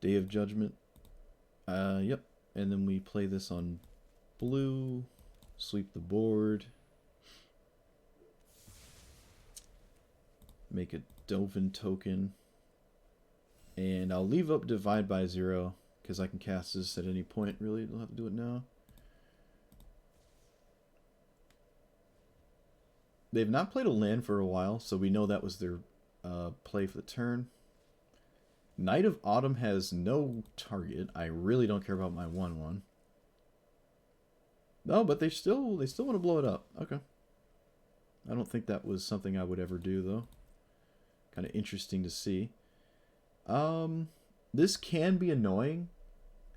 Day of Judgment. Yep. And then we play this on blue. Sweep the board. Make a Dovin token. And I'll leave up Divide by 0, because I can cast this at any point, really. Don't have to do it now. They've not played a land for a while, so we know that was their play for the turn. Knight of Autumn has no target. I really don't care about my 1/1. No, but they still want to blow it up. Okay. I don't think that was something I would ever do, though. Kind of interesting to see. This can be annoying,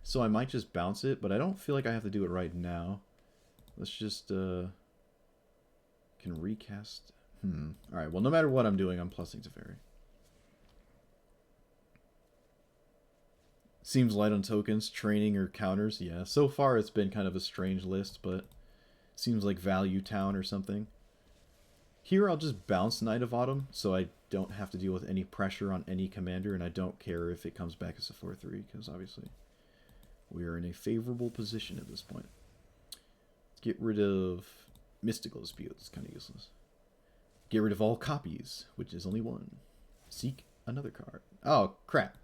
so I might just bounce it, but I don't feel like I have to do it right now. Let's just, can recast. Alright, well, no matter what I'm doing, I'm plussing Teferi. Seems light on tokens, training or counters. Yeah, so far it's been kind of a strange list, but seems like value town or something. Here I'll just bounce Knight of Autumn, so I don't have to deal with any pressure on any commander, and I don't care if it comes back as a 4/3, because obviously we are in a favorable position at this point. Let's get rid of Mystical Dispute. It's kind of useless. Get rid of all copies, which is only one. Seek another card. Oh, crap.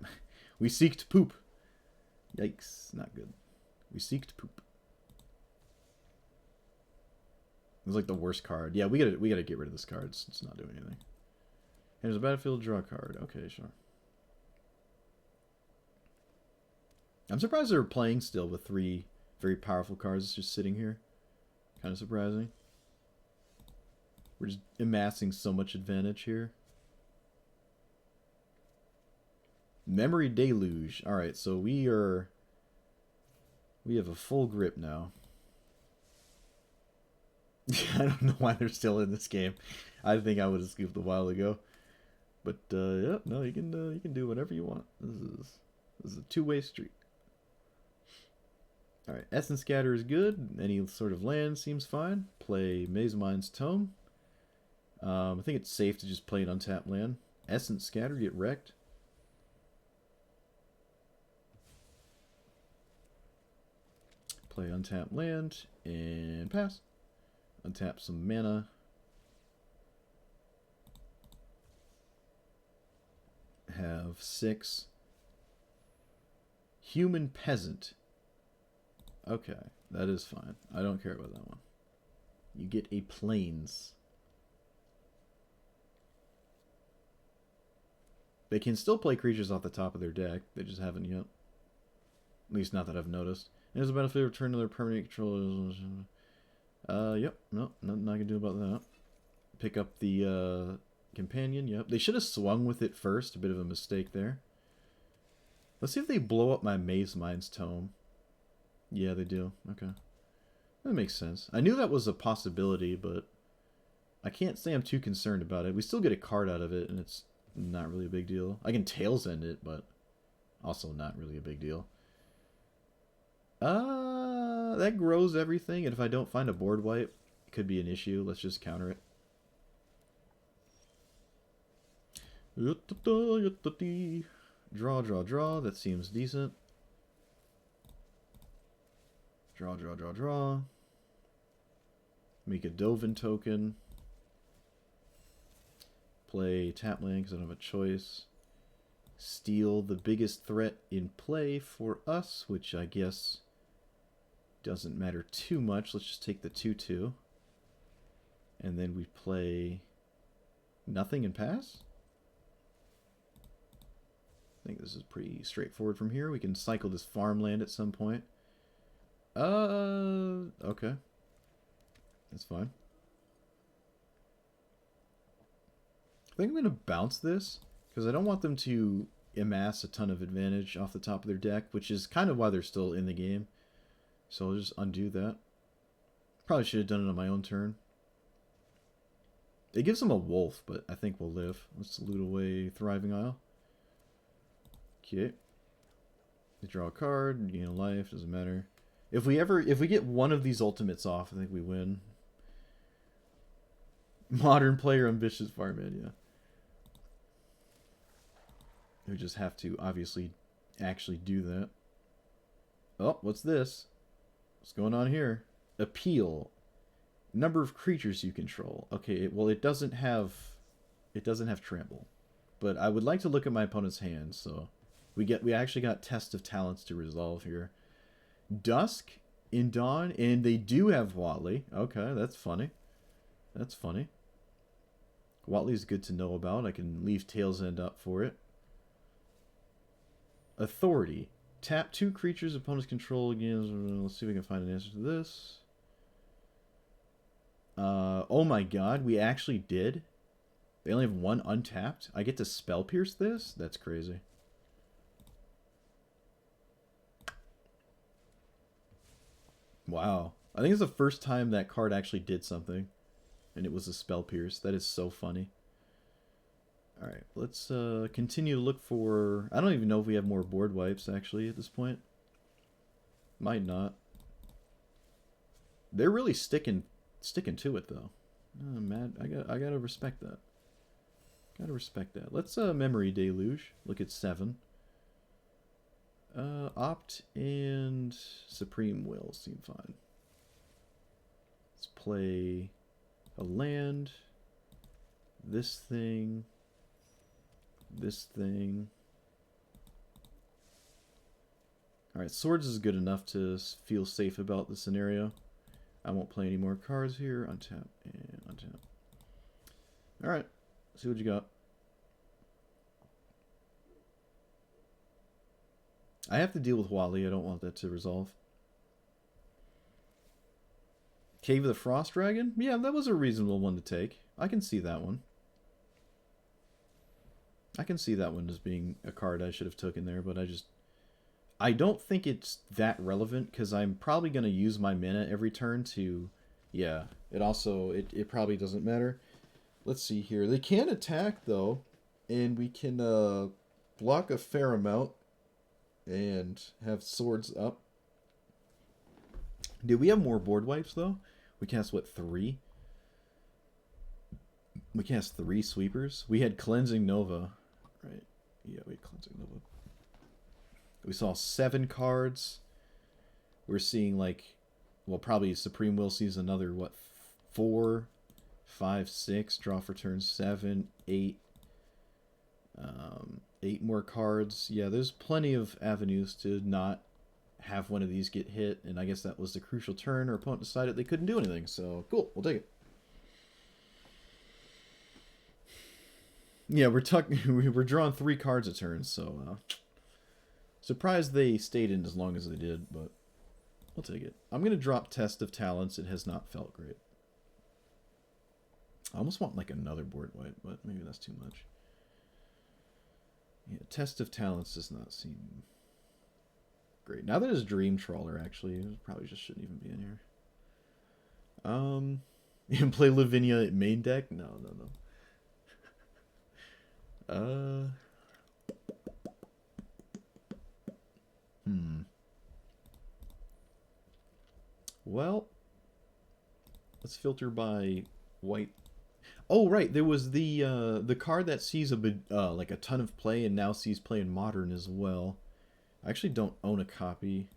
We seeked poop. Yikes, not good. We seeked poop. It was like the worst card. Yeah, we gotta get rid of this card. It's not doing anything. Here's a battlefield, draw a card. Okay, sure. I'm surprised they're playing still with 3 very powerful cards just sitting here. Kind of surprising. We're just amassing so much advantage here. Memory Deluge. Alright, so we have a full grip now. I don't know why they're still in this game. I think I would have scooped a while ago. But yeah, no, you can do whatever you want. This is a two-way street. All right, Essence Scatter is good. Any sort of land seems fine. Play Maze Mind's Tome. I think it's safe to just play an untapped land. Essence Scatter, get wrecked. Play untapped land and pass. Untap some mana. Have 6. Human Peasant. Okay, that is fine. I don't care about that one. You get a Plains. They can still play creatures off the top of their deck. They just haven't yet. At least not that I've noticed. And as a benefit, return to their permanent controllers. Yep. No, nothing I can do about that. Pick up the companion. Yep. They should have swung with it first. A bit of a mistake there. Let's see if they blow up my Maze Mind's Tome. Yeah, they do. Okay. That makes sense. I knew that was a possibility, but I can't say I'm too concerned about it. We still get a card out of it, and it's not really a big deal. I can Tails End it, but also not really a big deal. That grows everything, and if I don't find a board wipe, it could be an issue. Let's just counter it. Draw, draw, draw. That seems decent. Draw, draw, draw, draw. Make a Dovin token. Play tap land because I don't have a choice. Steal the biggest threat in play for us, which I guess doesn't matter too much. Let's just take the 2/2. And then we play nothing and pass? I think this is pretty straightforward from here. We can cycle this farmland at some point. Okay. That's fine. I think I'm going to bounce this, because I don't want them to amass a ton of advantage off the top of their deck, which is kind of why they're still in the game. So I'll just undo that. Probably should have done it on my own turn. It gives them a wolf, but I think we'll live. Let's loot away Thriving Isle. Okay. They draw a card, gain a life, doesn't matter. If we get one of these ultimates off, I think we win. Modern player ambitious farmman, yeah. We just have to obviously actually do that. Oh, what's this? What's going on here? Appeal. Number of creatures you control. Okay, well it doesn't have trample. But I would like to look at my opponent's hand, so we actually got Test of Talents to resolve here. Dusk in Dawn, and they do have Watley. Okay, that's funny. That's funny. Watley's good to know about. I can leave Tails End up for it. Authority. Tap 2 creatures opponents control again. Let's see if we can find an answer to this. Oh my god, we actually did. They only have 1 untapped. I get to Spell Pierce this? That's crazy. Wow. I think it's the first time that card actually did something. And it was a Spell Pierce. That is so funny. Alright, let's continue to look for... I don't even know if we have more board wipes, actually, at this point. Might not. They're really sticking to it, though. Oh, man, I gotta respect that. Gotta respect that. Let's Memory Deluge. Look at 7. Opt and Supreme Will seem fine. Let's play a land. This thing. This thing. Alright, Swords is good enough to feel safe about the scenario. I won't play any more cards here. Untap and untap. Alright, see what you got. I have to deal with Wally. I don't want that to resolve. Cave of the Frost Dragon? Yeah, that was a reasonable one to take. I can see that one. I can see that one as being a card I should have taken there, but I don't think it's that relevant, because I'm probably going to use my mana every turn to... Yeah, It also, it probably doesn't matter. Let's see here. They can attack, though, and we can block a fair amount and have swords up. Do we have more board wipes, though? We cast, what, 3? We cast 3 sweepers. We had Cleansing Nova, right? Yeah, we had Cleansing Nova. We saw 7 cards. We're seeing, like, well, probably Supreme Will sees another, what, 4, 5, 6. Draw for turn 7, 8. 8 more cards. Yeah, there's plenty of avenues to not have one of these get hit, and I guess that was the crucial turn. Our opponent decided they couldn't do anything, so cool, we'll take it. Yeah, we're drawing 3 cards a turn, so surprised they stayed in as long as they did, but we'll take it. I'm gonna drop Test of Talents. It has not felt great. I almost want like another board wipe, but maybe that's too much. Yeah, Test of Talents does not seem great. Now that it's Dream Trawler, actually, it probably just shouldn't even be in here. You can play Lavinia main deck? No. Well, let's filter by white. Oh, right, there was the card that sees like a ton of play and now sees play in Modern as well. I actually don't own a copy.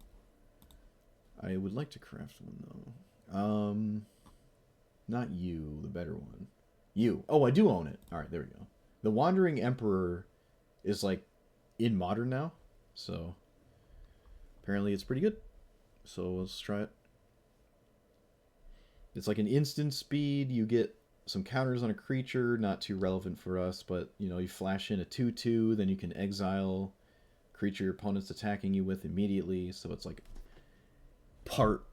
I would like to craft one though. Not you, the better one. You. Oh, I do own it. All right, there we go. The Wandering Emperor is like in Modern now, so apparently it's pretty good. So let's try it. It's like an instant speed. You get some counters on a creature, not too relevant for us, but you know, you flash in a 2/2, then you can exile creature your opponent's attacking you with immediately. So it's like part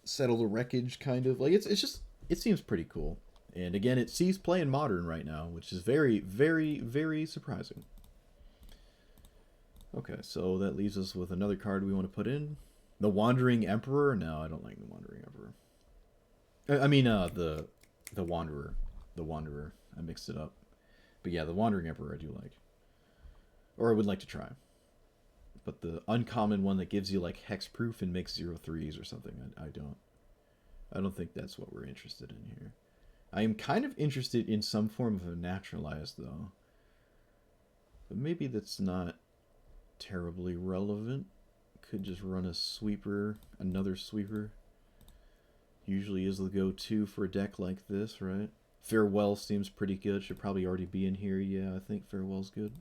settle the wreckage kind of. Like it's just, it seems pretty cool. And again, it sees play in Modern right now, which is very, very, very surprising. Okay, so that leaves us with another card we want to put in. The Wandering Emperor? No, I don't like the Wandering Emperor. I mean, the Wanderer. The Wanderer. I mixed it up. But yeah, the Wandering Emperor I do like. Or I would like to try. But the uncommon one that gives you like hexproof and makes 0/3s or something, I don't. I don't think that's what we're interested in here. I am kind of interested in some form of a naturalized, though. But maybe that's not terribly relevant. Could just run a sweeper, another sweeper. Usually is the go-to for a deck like this, right? Farewell seems pretty good. Should probably already be in here. Yeah, I think Farewell's good.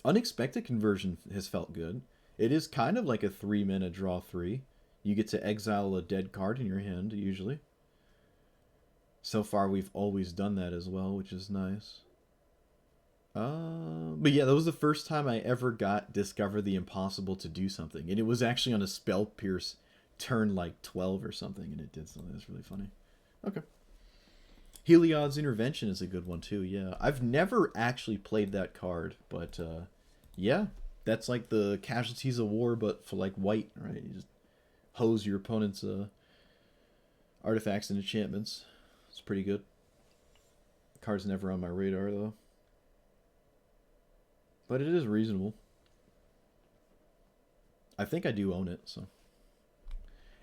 Unexpected Conversion has felt good. It is kind of like a 3-mana draw 3. You get to exile a dead card in your hand, usually. So far, we've always done that as well, which is nice. But yeah, that was the first time I ever got Discover the Impossible to do something. And it was actually on a Spell Pierce turn like 12 or something, and it did something that's really funny. Okay. Heliod's Intervention is a good one too, yeah. I've never actually played that card, but yeah, that's like the Casualties of War, but for like white, right? You just hose your opponent's artifacts and enchantments. It's pretty good. The card's never on my radar though. But it is reasonable. I think I do own it, so.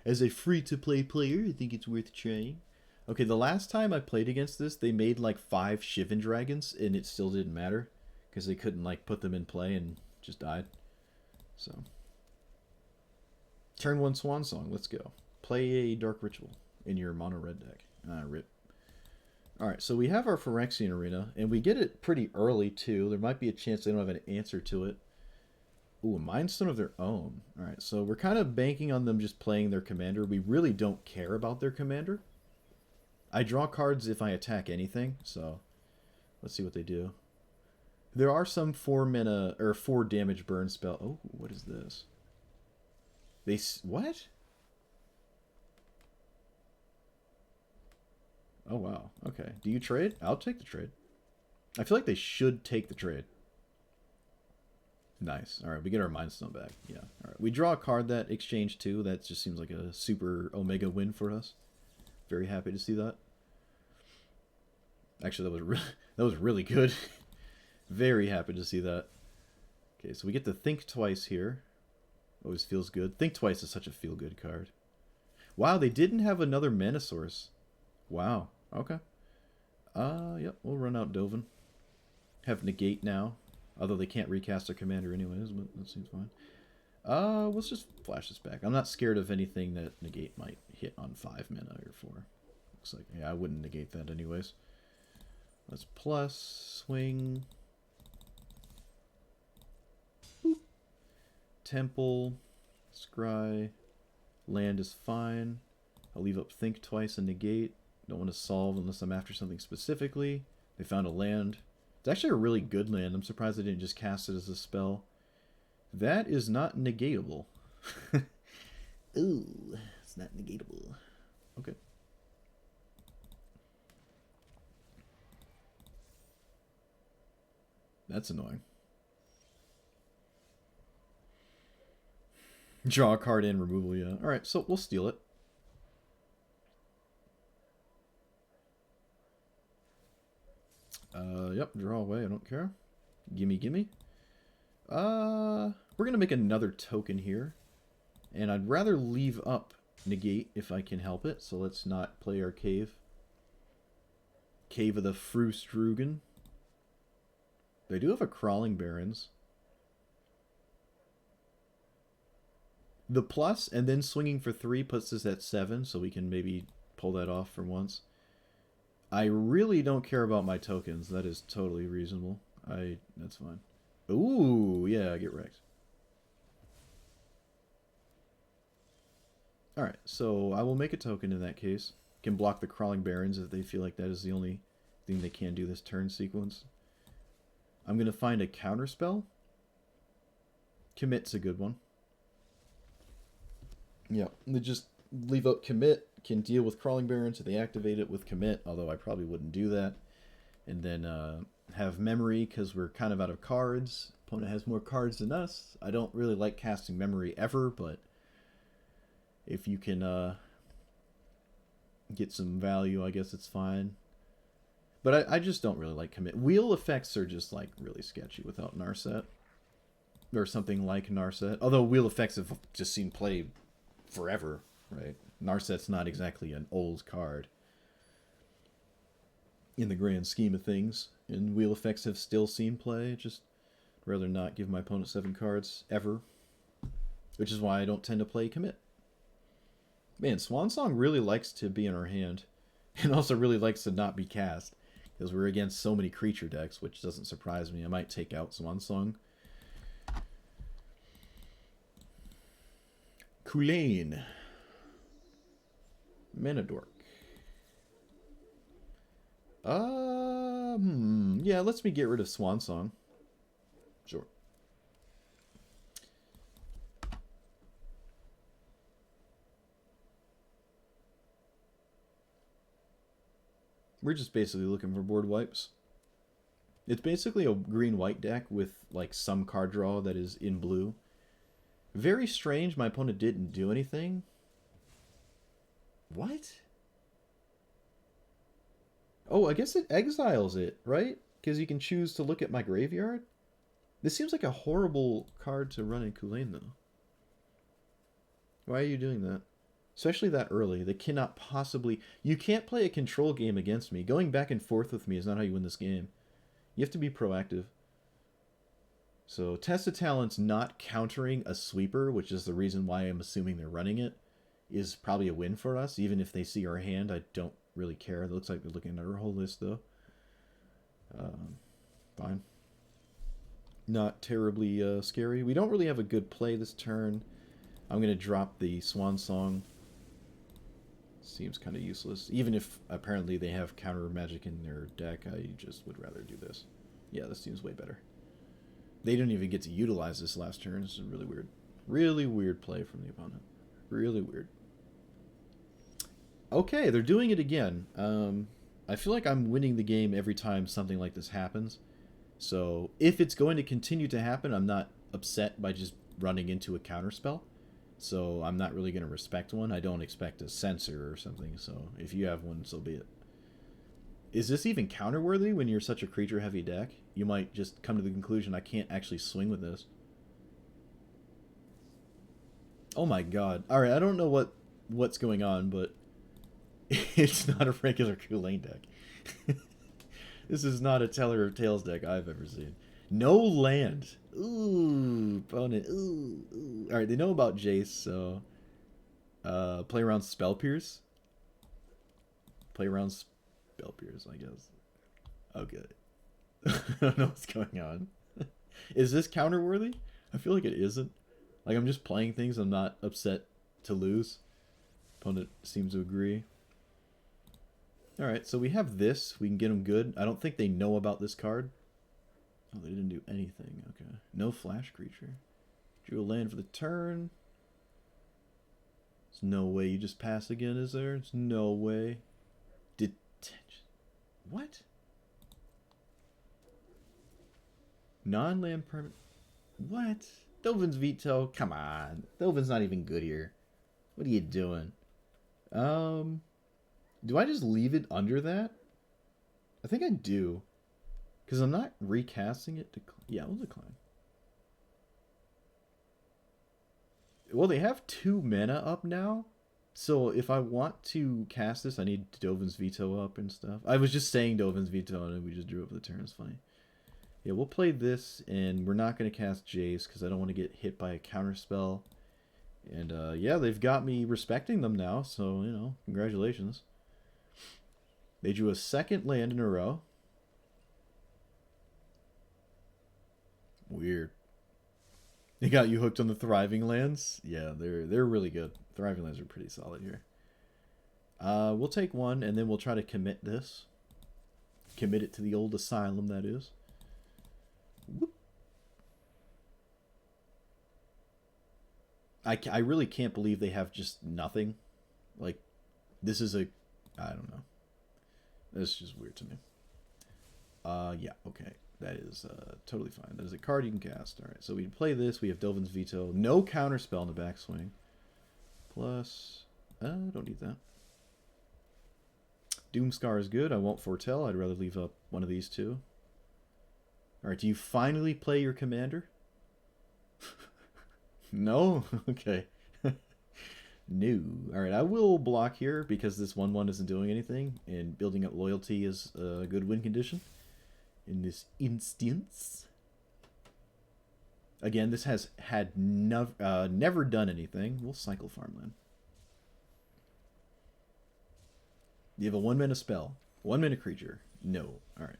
As a free-to-play player, I think it's worth trying. Okay, the last time I played against this, they made like 5 Shivan Dragons, and it still didn't matter. Because they couldn't like put them in play and just died. So. Turn 1 Swan Song, let's go. Play a Dark Ritual in your mono-red deck. Rip. Alright, so we have our Phyrexian Arena, and we get it pretty early, too. There might be a chance they don't have an answer to it. Ooh, a Mind Stone of their own. Alright, so we're kind of banking on them just playing their commander. We really don't care about their commander. I draw cards if I attack anything, so let's see what they do. There are some 4-mana, or 4 damage burn spell. Oh, what is this? What? Oh, wow. Okay. Do you trade? I'll take the trade. I feel like they should take the trade. Nice. All right, we get our Mind Stone back. Yeah. All right, we draw a card that exchange too. That just seems like a super Omega win for us. Very happy to see that. Actually, that was really good. Very happy to see that. Okay, so we get to think twice here. Always feels good. Think twice is such a feel good card. Wow, they didn't have another mana source. Wow. Okay. Yep, we'll run out Dovin. Have Negate now. Although they can't recast their commander anyways, but that seems fine. Let's just flash this back. I'm not scared of anything that Negate might hit on 5 mana or 4. Looks like, yeah, I wouldn't negate that anyways. Let's plus, swing. Boop. Temple, scry, land is fine. I'll leave up think twice and negate. Don't want to solve unless I'm after something specifically. They found a land. It's actually a really good land. I'm surprised they didn't just cast it as a spell. That is not negatable. Ooh, it's not negatable. Okay. That's annoying. Draw a card in, removal, yeah. Alright, so we'll steal it. Yep, draw away, I don't care. Gimme, gimme. We're gonna make another token here. And I'd rather leave up negate if I can help it, so let's not play our cave. Cave of the Frustrugan. They do have a Crawling Barrens. The plus and then swinging for 3 puts us at 7, so we can maybe pull that off for once. I really don't care about my tokens. That is totally reasonable. That's fine. Ooh, yeah, get wrecked. Alright, so I will make a token in that case. Can block the Crawling Barrens if they feel like that is the only thing they can do this turn sequence. I'm going to find a Counterspell. Commit's a good one. Yeah, they just leave up Commit, can deal with Crawling Barrens if they activate it with Commit, although I probably wouldn't do that. And then have Memory, because we're kind of out of cards. Opponent has more cards than us. I don't really like casting Memory ever, but if you can get some value, I guess it's fine. But I just don't really like Commit. Wheel effects are just like really sketchy without Narset. Or something like Narset. Although wheel effects have just seen play forever, right? Narset's not exactly an old card in the grand scheme of things. And wheel effects have still seen play. Just rather not give my opponent 7 cards ever. Which is why I don't tend to play Commit. Man, Swansong really likes to be in our hand. And also really likes to not be cast. Because we're against so many creature decks, which doesn't surprise me. I might take out Swansong. Kulane. Manadork. Yeah, let's me get rid of Swansong. Sure. We're just basically looking for board wipes. It's basically a green-white deck with like some card draw that is in blue. Very strange my opponent didn't do anything. What? Oh, I guess it exiles it, right? Because you can choose to look at my graveyard? This seems like a horrible card to run in Kulane, though. Why are you doing that? Especially that early. They cannot possibly... You can't play a control game against me. Going back and forth with me is not how you win this game. You have to be proactive. So, Test of Talents not countering a sweeper, which is the reason why I'm assuming they're running it, is probably a win for us. Even if they see our hand, I don't really care. It looks like they're looking at our whole list, though. Fine. Not terribly scary. We don't really have a good play this turn. I'm going to drop the Swansong. Seems kind of useless. Even if apparently they have counter magic in their deck, I just would rather do this. Yeah, this seems way better. They didn't even get to utilize this last turn. This is really weird. Really weird play from the opponent. Really weird. Okay, they're doing it again. I feel like I'm winning the game every time something like this happens. So if it's going to continue to happen, I'm not upset by just running into a counterspell. So I'm not really going to respect one. I don't expect a Censor or something. So if you have one, so be it. Is this even counterworthy when you're such a creature-heavy deck? You might just come to the conclusion, I can't actually swing with this. Oh my god. Alright, I don't know what's going on, but it's not a regular Kulane deck. This is not a Teller of Tales deck I've ever seen. No land. Ooh, opponent. Ooh. Alright, they know about Jace, so... play around Spell Pierce. Play around Spell Pierce, I guess. Okay. I don't know what's going on. Is this counterworthy? I feel like it isn't. Like, I'm just playing things I'm not upset to lose. Opponent seems to agree. Alright, so we have this. We can get them good. I don't think they know about this card. Oh, they didn't do anything. Okay. No flash creature. Drew a land for the turn. There's no way you just pass again, is there? There's no way. Detention. What? Non-land permanent. What? Dovin's veto? Come on. Dovin's not even good here. What are you doing? Do I just leave it under that? I think I do. Because I'm not recasting it. Yeah, we'll decline. Well, they have 2 mana up now. So if I want to cast this, I need Dovin's veto up and stuff. I was just saying Dovin's veto and we just drew up the turn. It's funny. Yeah, we'll play this, and we're not going to cast Jace because I don't want to get hit by a counterspell. And yeah, they've got me respecting them now, so, you know, congratulations. They drew a 2nd land in a row. Weird. They got you hooked on the Thriving Lands? Yeah, they're really good. Thriving Lands are pretty solid here. We'll take 1, and then we'll try to commit this. Commit it to the old asylum, that is. Whoop. I really can't believe they have just nothing. Like, this is a... I don't know. That's just weird to me. Yeah, okay. That is totally fine. That is a card you can cast. Alright, so we play this. We have Dovin's Veto. No counterspell in the backswing. Plus... don't need that. Doomskar is good. I won't foretell. I'd rather leave up one of these two. Alright, do you finally play your commander? No? Okay. No. Alright, I will block here because this 1/1 isn't doing anything, and building up loyalty is a good win condition in this instance. Again, this has had never done anything. We'll cycle farmland. You have a 1-mana spell. 1-mana creature. No. Alright.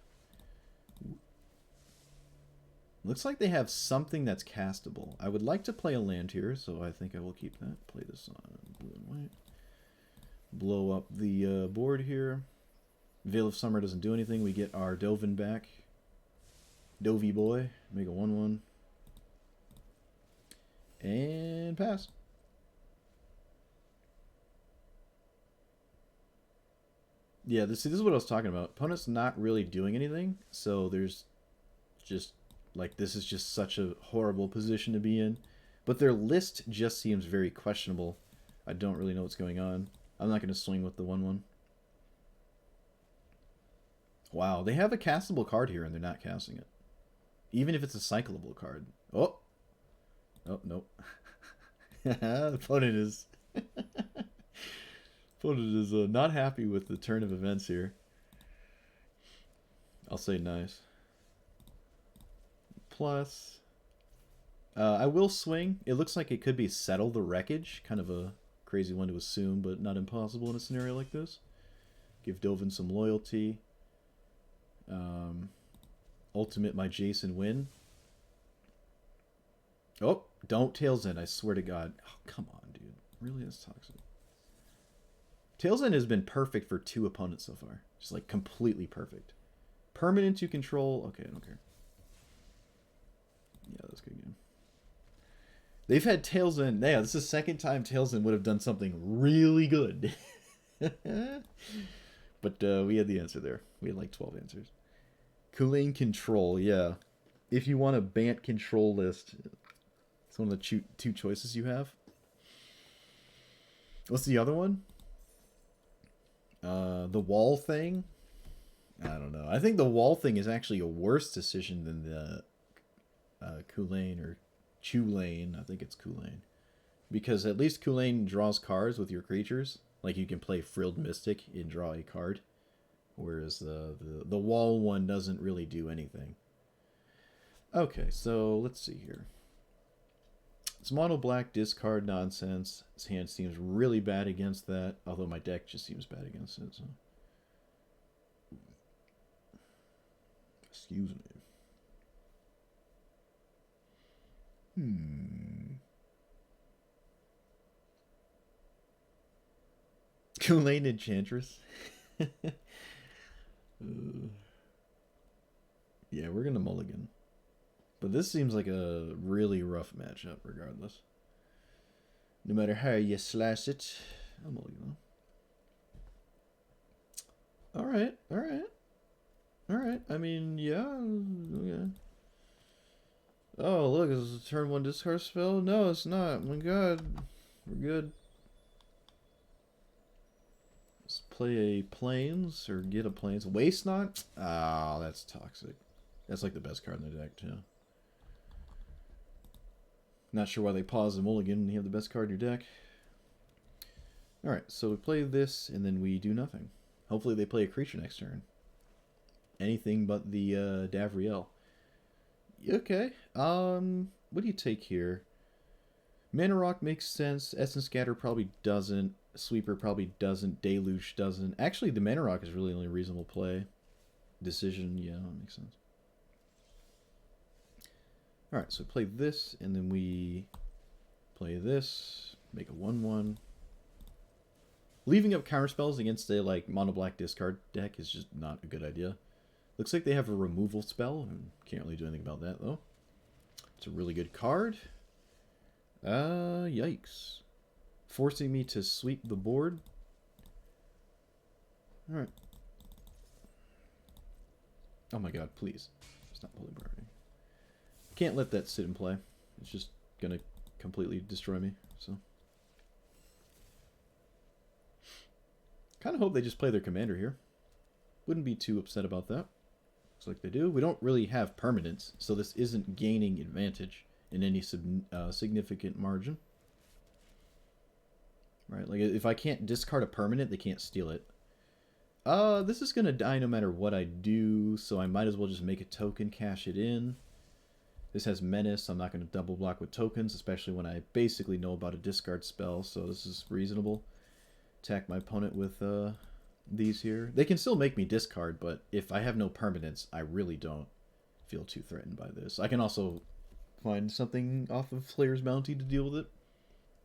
Looks like they have something that's castable. I would like to play a land here, so I think I will keep that. Play this on blue and white. Blow up the board here. Veil of Summer doesn't do anything. We get our Dovin back. Dovey boy. Make a 1/1. And pass. Yeah, this is what I was talking about. Opponent's not really doing anything, so there's just... Like, this is just such a horrible position to be in. But their list just seems very questionable. I don't really know what's going on. I'm not going to swing with the 1/1. Wow, they have a castable card here and they're not casting it. Even if it's a cyclable card. Oh! Oh, nope. The opponent is... opponent is not happy with the turn of events here. I'll say nice. Plus, I will swing. It looks like it could be Settle the Wreckage. Kind of a crazy one to assume, but not impossible in a scenario like this. Give Dovin some loyalty. Ultimate my Jason win. Oh, don't Tails End, I swear to God. Oh, come on, dude. Really? That's toxic. Tails End has been perfect for 2 opponents so far. Just like completely perfect. Permanent to control. Okay, I don't care. Yeah, that's a good game. They've had Tails End. Yeah, this is the 2nd time Tails End would have done something really good. But we had the answer there. We had like 12 answers. Kulane Control, yeah. if you want a Bant control list, it's one of the two choices you have. What's the other one? The wall thing? I don't know. I think the wall thing is actually a worse decision than the Kulane or Chulane. I think it's Kulane. Because at least Kulane draws cards with your creatures. Like you can play Frilled Mystic and draw a card. Whereas the wall one doesn't really do anything. Okay, so let's see here. It's mono black discard nonsense. His hand seems really bad against that, although my deck just seems bad against it. So. Excuse me. Kulane Enchantress. Yeah, we're gonna mulligan. But this seems like a really rough matchup regardless. No matter how you slice it. I'm mulligan. Alright. I mean, yeah. Okay. Oh, look, is it a turn 1 discard spell? No, it's not. Oh my god. We're good. Let's play a Plains, or get a Plains. Waste Not? Oh, that's toxic. That's like the best card in the deck, too. Not sure why they paused the mulligan and you have the best card in your deck. Alright, so we play this, and then we do nothing. Hopefully they play a creature next turn. Anything but the Davriel. Okay, what do you take here? Mana Rock makes sense. Essence Scatter probably doesn't. Sweeper probably doesn't. Deluge doesn't. Actually, the Mana Rock is really the only reasonable play. Decision, yeah, that makes sense. Alright, so play this, and then we play this. Make a 1/1. Leaving up counterspells against a like mono black discard deck is just not a good idea. Looks like they have a removal spell. Can't really do anything about that though. It's a really good card. Yikes. Forcing me to sweep the board. Alright. Oh my god, please. Stop Holy Burning. Can't let that sit and play. It's just gonna completely destroy me, so. Kind of hope they just play their commander here. Wouldn't be too upset about that. Looks like they do. We don't really have permanents, so this isn't gaining advantage in any significant margin. Right, like if I can't discard a permanent, they can't steal it. This is going to die no matter what I do, so I might as well just make a token, cash it in. This has Menace. I'm not going to double block with tokens, especially when I basically know about a discard spell, so this is reasonable. Attack my opponent with these here. They can still make me discard, but if I have no permanents, I really don't feel too threatened by this. I can also find something off of Flair's Bounty to deal with it,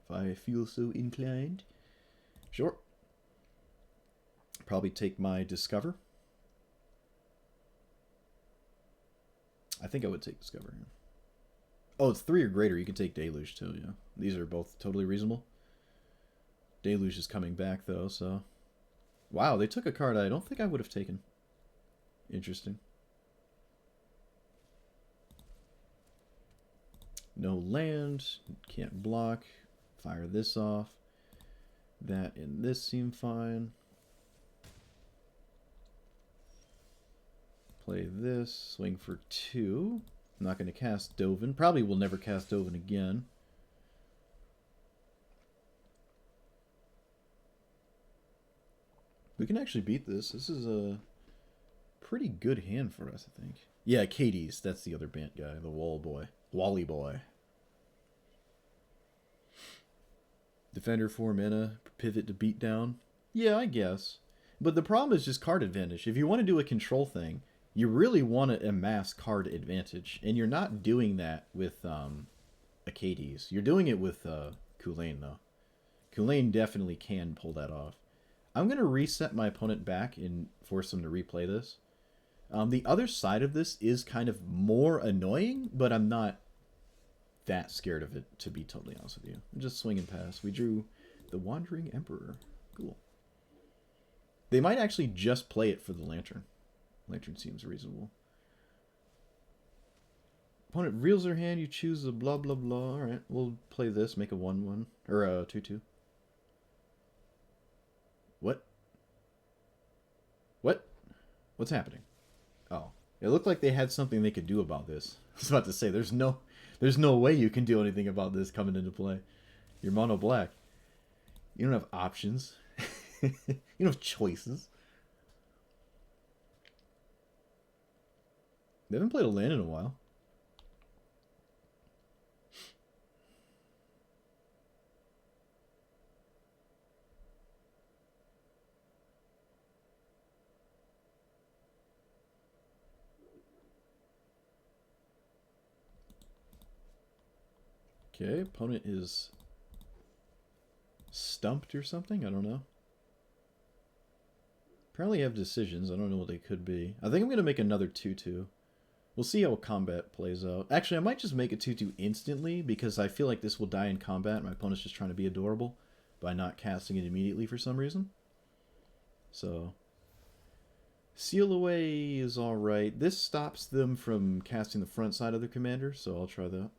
if I feel so inclined. Sure. Probably take my Discover. I think I would take Discover. Oh, it's 3 or greater. You can take Deluge too, yeah. These are both totally reasonable. Deluge is coming back, though, so... Wow, they took a card I don't think I would have taken. Interesting. No land. Can't block. Fire this off. That and this seem fine. Play this. Swing for 2. I'm not going to cast Dovin. Probably will never cast Dovin again. We can actually beat this. This is a pretty good hand for us, I think. Yeah, Katie's. That's the other Bant guy. The Wall Boy. Wally Boy. Defender 4 mana. Pivot to beat down. Yeah, I guess. But the problem is just card advantage. If you want to do a control thing, you really want to amass card advantage. And you're not doing that with Acades. You're doing it with Kulane, though. Kulane definitely can pull that off. I'm going to reset my opponent back and force them to replay this. The other side of this is kind of more annoying, but I'm not that scared of it, to be totally honest with you. Just swing and pass. We drew the Wandering Emperor. Cool. They might actually just play it for the Lantern. Lantern seems reasonable. Opponent reveals their hand, you choose a blah blah blah. Alright, we'll play this, make a 1-1. Or a 2-2. What? What? What's happening? Oh. It looked like they had something they could do about this. I was about to say, there's no way you can do anything about this coming into play. You're mono black. You don't have options. You don't have choices. They haven't played a land in a while. Okay, opponent is stumped or something? I don't know. Apparently have decisions. I don't know what they could be. I think I'm going to make another 2-2. We'll see how combat plays out. Actually, I might just make a 2-2 instantly because I feel like this will die in combat. My opponent's just trying to be adorable by not casting it immediately for some reason. So, Seal Away is alright. This stops them from casting the front side of their commander, so I'll try that.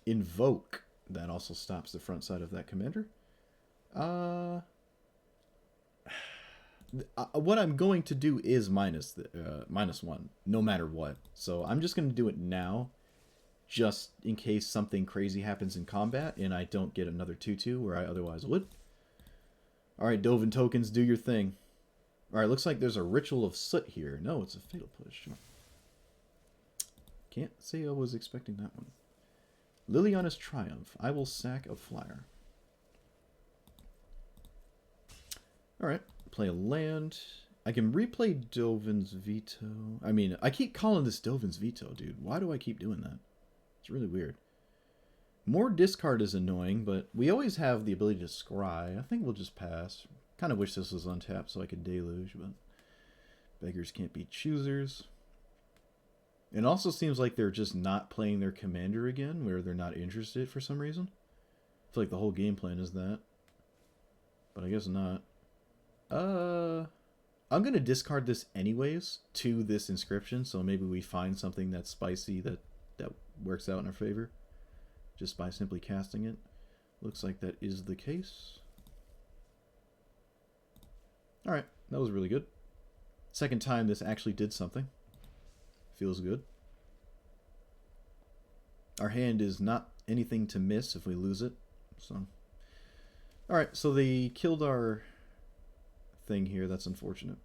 Invoke. That also stops the front side of that commander. What I'm going to do is -1, no matter what. So I'm just going to do it now, just in case something crazy happens in combat and I don't get another 2-2 where I otherwise would. Alright, Dovin tokens, do your thing. Alright, looks like there's a Ritual of Soot here. No, it's a Fatal Push. Can't say I was expecting that one. Liliana's Triumph. I will sack a flyer. Alright, play a land. I can replay Dovin's Veto. I mean, I keep calling this Dovin's Veto, dude. Why do I keep doing that? It's really weird. More discard is annoying, but we always have the ability to scry. I think we'll just pass. Kind of wish this was untapped so I could deluge, but beggars can't be choosers. It also seems like they're just not playing their commander again, where they're not interested for some reason. I feel like the whole game plan is that. But I guess not. I'm going to discard this anyways to this inscription, so maybe we find something that's spicy that works out in our favor. Just by simply casting it. Looks like that is the case. Alright, that was really good. Second time this actually did something. Feels good. Our hand is not anything to miss if we lose it. So, alright, so they killed our thing here. That's unfortunate.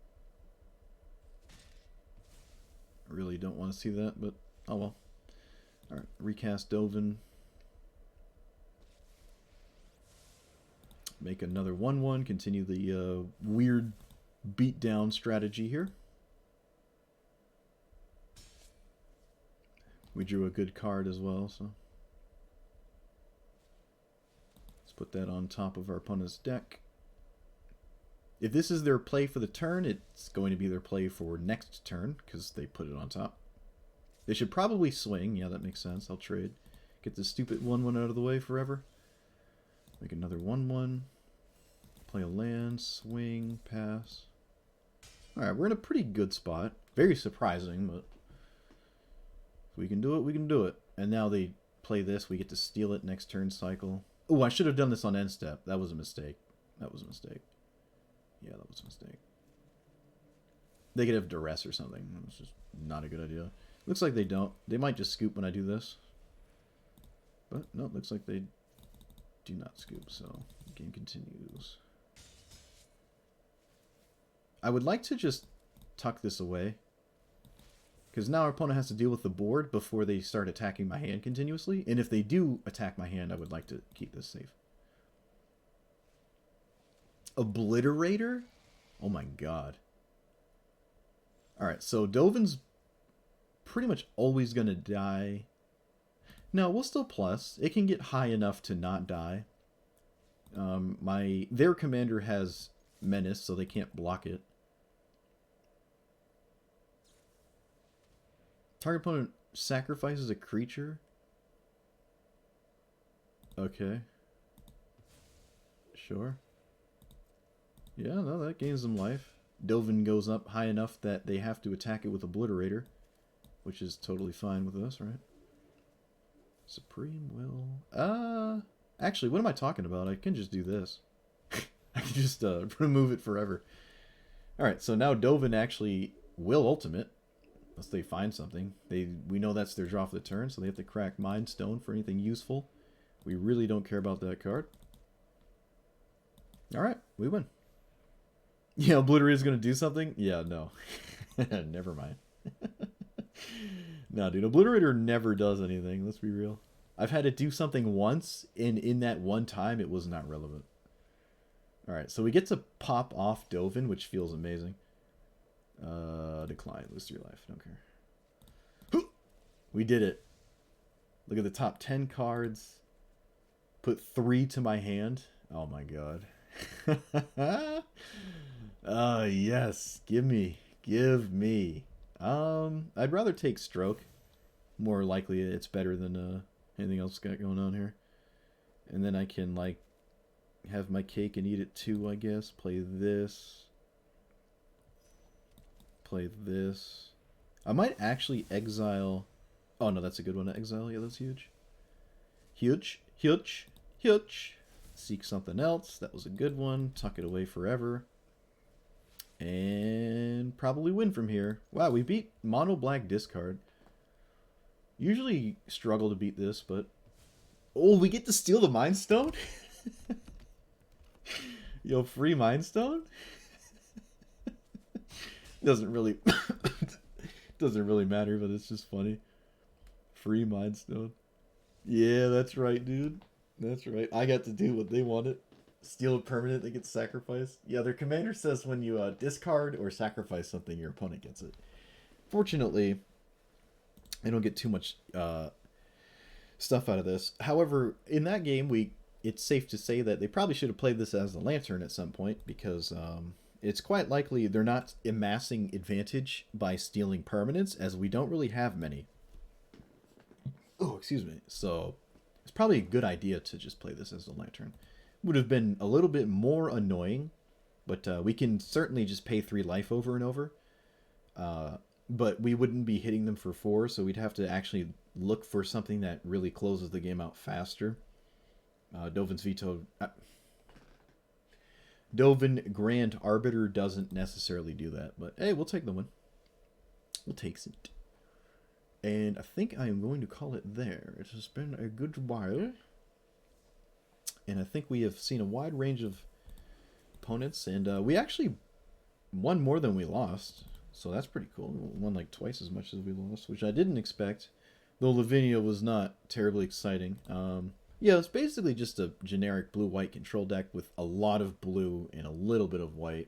I really don't want to see that, but oh well. Alright, recast Dovin. Make another 1-1. Continue the weird beatdown strategy here. We drew a good card as well, so let's put that on top of our opponent's deck. If this is their play for the turn, it's going to be their play for next turn, because they put it on top. They should probably swing. Yeah, that makes sense. I'll trade. Get this stupid 1-1 out of the way forever. Make another 1-1. Play a land, swing, pass. Alright, we're in a pretty good spot. Very surprising, but if we can do it, we can do it. And now they play this. We get to steal it next turn cycle. Oh, I should have done this on end step. That was a mistake. That was a mistake. Yeah, that was a mistake. They could have duress or something. It's just not a good idea. Looks like they don't. They might just scoop when I do this. But no, looks like they do not scoop, so the game continues. I would like to just tuck this away, because now our opponent has to deal with the board before they start attacking my hand continuously. And if they do attack my hand, I would like to keep this safe. Obliterator? Oh my god. Alright, so Dovin's pretty much always going to die. No, we'll still plus. It can get high enough to not die. Their commander has menace, so they can't block it. Target opponent sacrifices a creature. Okay. Sure. Yeah, no, that gains them life. Dovin goes up high enough that they have to attack it with Obliterator. which is totally fine with us, right? Supreme Will. Actually, what am I talking about? I can just do this. I can just remove it forever. Alright, so now Dovin actually will ultimate. Unless they find something. We know that's their draw for the turn, so they have to crack Mind Stone for anything useful. We really don't care about that card. Alright, we win. Yeah, Obliterate is going to do something? Yeah, no. Never mind. No, dude, Obliterator never does anything, let's be real. I've had it do something once, and in that one time, it was not relevant. Alright, so we get to pop off Dovin, which feels amazing. Decline, lose 3 life, don't care. We did it. Look at the top 10 cards. Put 3 to my hand. Oh my god. Yes. Give me. I'd rather take Stroke. More likely it's better than anything else got going on here. And then I can like have my cake and eat it too, I guess. Play this. Play this. I might actually exile. Oh no, that's a good one to exile. Yeah, that's huge. Huge. Seek something else. That was a good one. Tuck it away forever. And probably win from here. Wow, we beat Mono Black Discard. Usually struggle to beat this, but... Oh, we get to steal the Mind Stone? Yo, free Mind Stone? Doesn't really matter, but it's just funny. Free Mind Stone. Yeah, that's right, dude. That's right. I got to do what they wanted. Steal a permanent that gets sacrificed. Yeah, their commander says when you discard or sacrifice something, your opponent gets it. Fortunately, I don't get too much stuff out of this. However, in that game, it's safe to say that they probably should have played this as a Lantern at some point, because it's quite likely they're not amassing advantage by stealing permanents, as we don't really have many. Oh, excuse me. So it's probably a good idea to just play this as a Lantern. Would have been a little bit more annoying, but we can certainly just pay 3 life over and over. But we wouldn't be hitting them for 4, so we'd have to actually look for something that really closes the game out faster. Dovin's Veto... Dovin Grand Arbiter doesn't necessarily do that, but hey, we'll take the win. We'll take it. And I think I am going to call it there. It has been a good while. And I think we have seen a wide range of opponents, and we actually won more than we lost. So that's pretty cool. We won like twice as much as we lost, which I didn't expect. Though Lavinia was not terribly exciting. Yeah, it's basically just a generic blue-white control deck with a lot of blue and a little bit of white.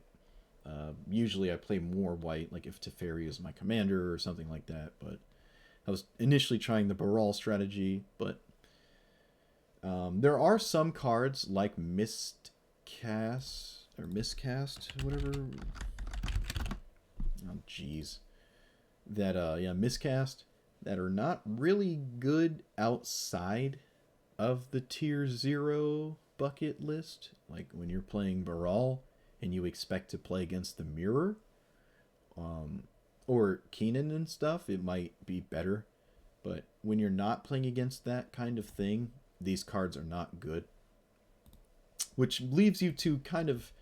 Usually I play more white, like if Teferi is my commander or something like that. But I was initially trying the Brawl strategy, but there are some cards like Miscast, whatever. Oh, jeez. That, yeah, Miscast, that are not really good outside of the tier 0 bucket list. Like when you're playing Brawl and you expect to play against the Mirror or Keenan and stuff, it might be better. But when you're not playing against that kind of thing, these cards are not good. Which leaves you to kind of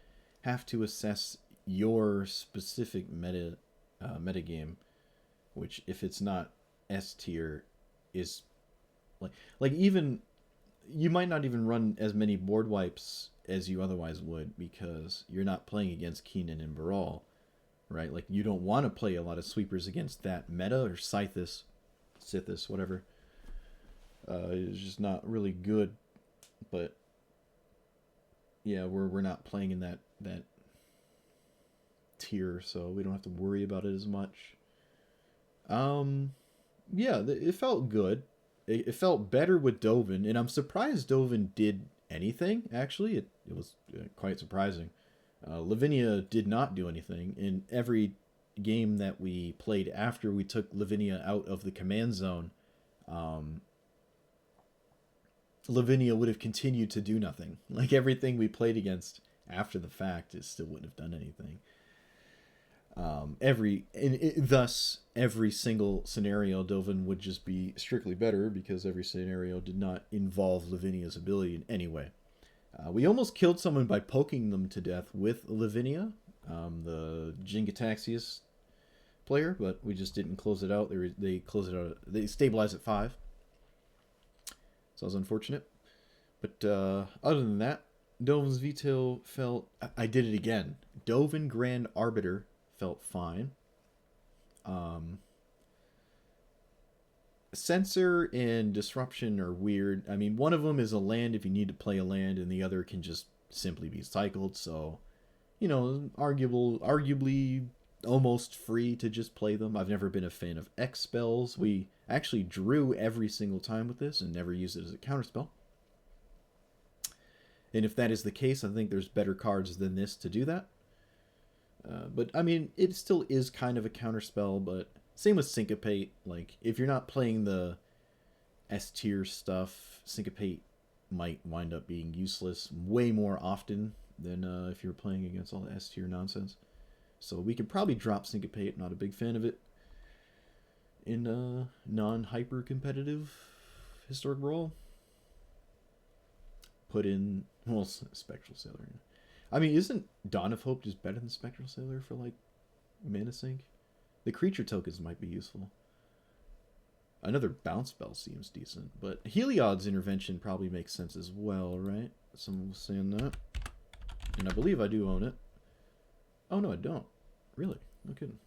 have to assess your specific metagame, which if it's not S tier is like even you might not even run as many board wipes as you otherwise would, because you're not playing against Keenan and Brawl, right? Like you don't want to play a lot of sweepers against that meta, or Scythus, whatever. It's just not really good. But yeah, we're not playing in that tier, so we don't have to worry about it as much. Yeah, it felt good. It felt better with Dovin, and I'm surprised Dovin did anything, actually. It was quite surprising. Lavinia did not do anything. In every game that we played after we took Lavinia out of the command zone, Lavinia would have continued to do nothing. Like everything we played against after the fact, it still wouldn't have done anything. Thus, every single scenario, Dovin would just be strictly better because every scenario did not involve Lavinia's ability in any way. We almost killed someone by poking them to death with Lavinia, the Jingataxius player, but we just didn't close it out. They closed it out. They stabilized at 5. So it was unfortunate. But other than that, Dovin's veto felt... I did it again. Dovin Grand Arbiter felt fine. Censor and Disruption are weird. I mean, one of them is a land if you need to play a land, and the other can just simply be cycled. So, you know, arguably almost free to just play them. I've never been a fan of X spells. We actually drew every single time with this and never used it as a counterspell. And if that is the case, I think there's better cards than this to do that. But, I mean, it still is kind of a counterspell, but same with Syncopate. Like, if you're not playing the S-tier stuff, Syncopate might wind up being useless way more often than if you're playing against all the S-tier nonsense. So we could probably drop Syncopate. Not a big fan of it in non-hyper competitive Historic Brawl. Put in, well, Spectral Sailor. I mean, isn't Dawn of Hope just better than Spectral Sailor for, like, mana sync? The creature tokens might be useful. Another bounce spell seems decent, but Heliod's Intervention probably makes sense as well, right? Someone was saying that. And I believe I do own it. Oh, no, I don't. Really? No kidding.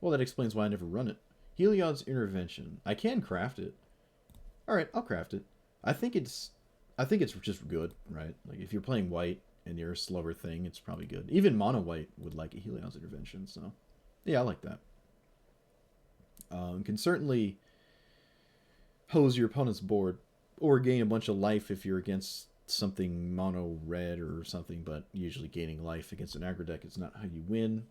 Well, that explains why I never run it. Heliod's Intervention. I can craft it. Alright, I'll craft it. I think it's just good, right? Like, if you're playing white and you're a slower thing, it's probably good. Even mono white would like a Heliod's Intervention, so... yeah, I like that. Can certainly hose your opponent's board or gain a bunch of life if you're against something mono red or something, but usually gaining life against an aggro deck is not how you win.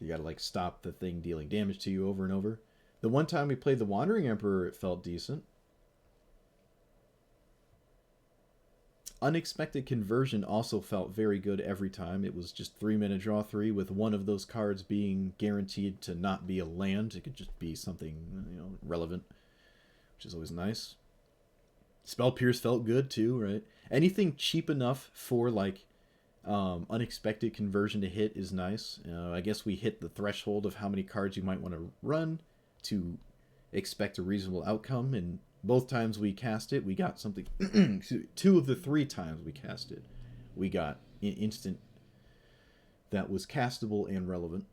You gotta, like, stop the thing dealing damage to you over and over. The one time we played the Wandering Emperor, it felt decent. Unexpected Conversion also felt very good every time. It was just 3-mana draw 3 with one of those cards being guaranteed to not be a land. It could just be something, you know, relevant, which is always nice. Spell Pierce felt good too, right? Anything cheap enough for, like, Unexpected Conversion to hit is nice. I guess we hit the threshold of how many cards you might want to run to expect a reasonable outcome, and both times we cast it, we got something. 2 of the 3 times we cast it, we got an instant that was castable and relevant.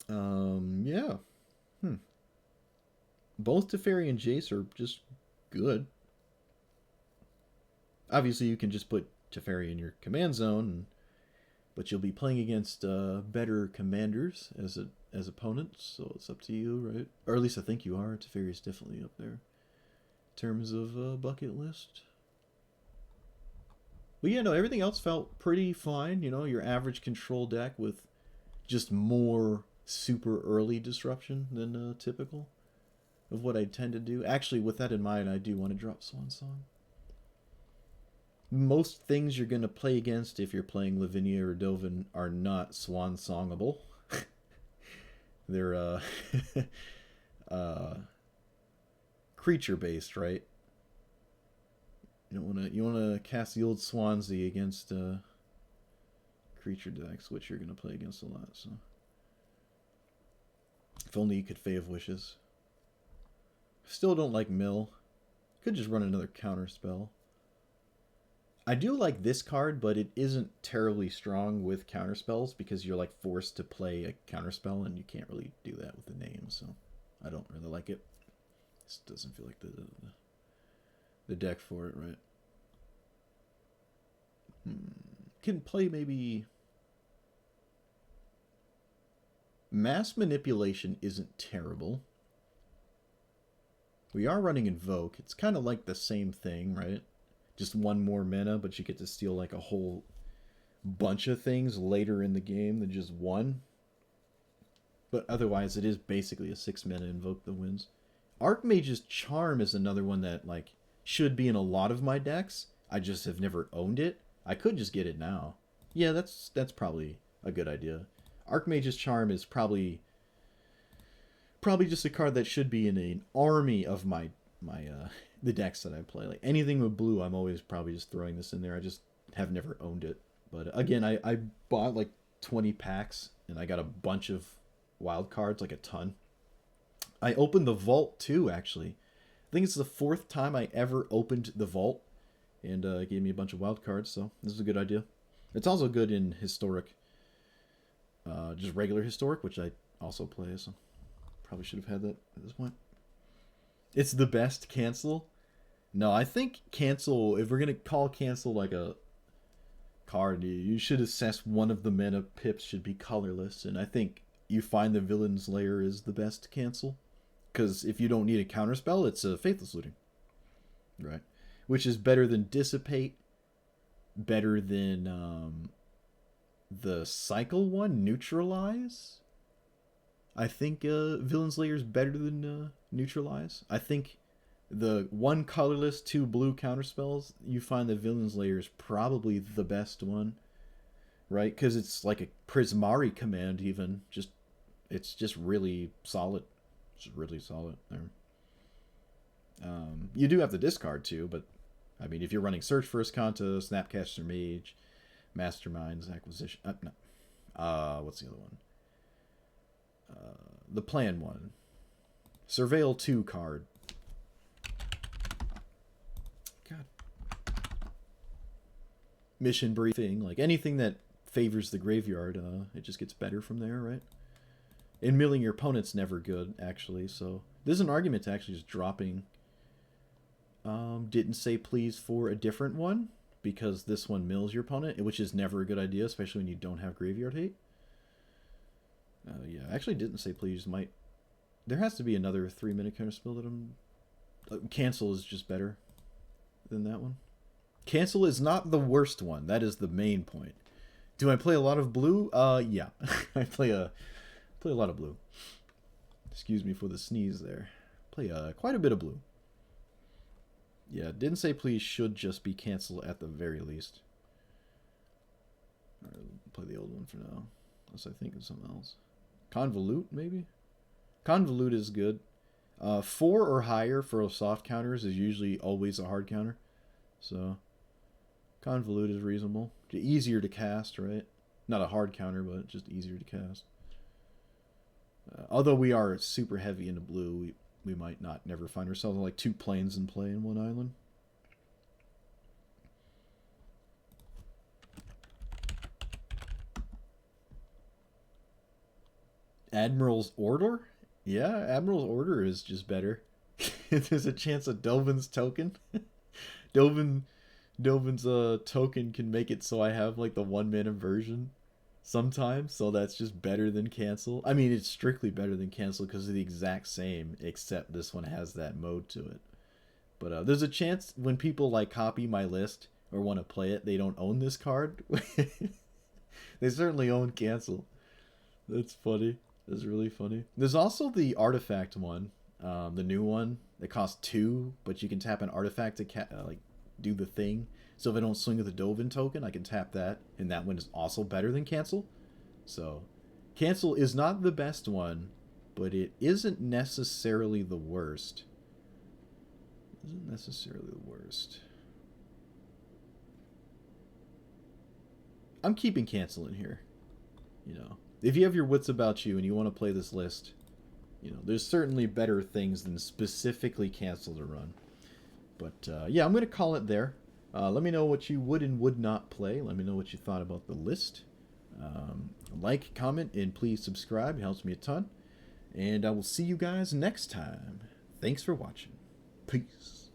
Yeah. Both Teferi and Jace are just good. Obviously, you can just put Teferi in your command zone, but you'll be playing against better commanders as opponents, so it's up to you, right? Or at least I think you are. Teferi is definitely up there in terms of bucket list. But yeah, no, everything else felt pretty fine. You know, your average control deck with just more super early disruption than typical of what I tend to do. Actually, with that in mind, I do want to drop Swan Song. Most things you're going to play against if you're playing Lavinia or Dovin are not Swan Songable. They're creature based, right? You want to cast the old Swansea against creature decks, which you're going to play against a lot. So if only you could Fae of Wishes. Still don't like Mill. Could just run another Counterspell. I do like this card, but it isn't terribly strong with counterspells because you're, like, forced to play a counterspell, and you can't really do that with the name, so I don't really like it. This doesn't feel like the deck for it, right? Can play maybe... Mass Manipulation isn't terrible. We are running Invoke. It's kind of like the same thing, right? Just 1 more mana, but you get to steal, like, a whole bunch of things later in the game than just 1. But otherwise, it is basically a 6 mana Invoke that wins. Archmage's Charm is another one that, like, should be in a lot of my decks. I just have never owned it. I could just get it now. Yeah, that's probably a good idea. Archmage's Charm is probably just a card that should be in an army of my the decks that I play. Like anything with blue, I'm always probably just throwing this in there. I just have never owned it. But again, I bought like 20 packs and I got a bunch of wild cards, like a ton. I opened the vault too, actually. I think it's the 4th time I ever opened the vault, and it gave me a bunch of wild cards. So this is a good idea. It's also good in historic, just regular historic, which I also play. So probably should have had that at this point. It's the best cancel. No, I think cancel. If we're gonna call cancel like a card, you should assess one of the mana pips should be colorless, and I think you find the Villain's Lair is the best cancel. Because if you don't need a counterspell, it's a Faithless Looting. Right? Which is better than Dissipate, better than the Cycle one, Neutralize. I think Villain's Lair is better than Neutralize. I think the 1 colorless, 2 blue counterspells, you find the Villain's Lair is probably the best one. Right? Because it's like a Prismari command even. It's just really solid. It's really solid there. You do have to discard too, but I mean, if you're running Search for Azcanta, Snapcaster Mage, Mastermind's Acquisition, no. What's the other one? The plan one, Surveil 2 card. God. Mission Briefing, like anything that favors the graveyard, it just gets better from there, right? And milling your opponent's never good, actually. So there's an argument to actually just dropping Didn't Say Please for a different one, because this one mills your opponent, which is never a good idea, especially when you don't have graveyard hate. Yeah, actually Didn't Say Please might... There has to be another 3-minute counterspell that I'm... Cancel is just better than that one. Cancel is not the worst one. That is the main point. Do I play a lot of blue? Yeah. I play a lot of blue. Excuse me for the sneeze there. Play quite a bit of blue. Yeah, Didn't Say Please should just be canceled at the very least. Alright, play the old one for now. Unless I think of something else. Convolute, maybe? Convolute is good. 4 or higher for soft counters is usually always a hard counter. So, Convolute is reasonable. Easier to cast, right? Not a hard counter, but just easier to cast. Although we are super heavy into blue, we might not never find ourselves like 2 planes in play in 1 island. Admiral's Order? Yeah, Admiral's Order is just better. There's a chance of Dovin's token. Dovin's token can make it so I have like the 1-mana version sometimes, so that's just better than cancel. I mean, it's strictly better than cancel because of the exact same, except this one has that mode to it. But there's a chance when people like copy my list or want to play it, they don't own this card. They certainly own cancel. That's funny. That's really funny. There's also the artifact one, the new one that costs 2, but you can tap an artifact to like do the thing. So if I don't swing with a Dovin token, I can tap that, and that one is also better than cancel. So cancel is not the best one, but it isn't necessarily the worst. Isn't necessarily the worst. I'm keeping cancel in here. You know, if you have your wits about you and you want to play this list, you know, there's certainly better things than specifically cancel to run. But yeah, I'm going to call it there. Let me know what you would and would not play. Let me know what you thought about the list. Like, comment, and please subscribe. It helps me a ton. And I will see you guys next time. Thanks for watching. Peace.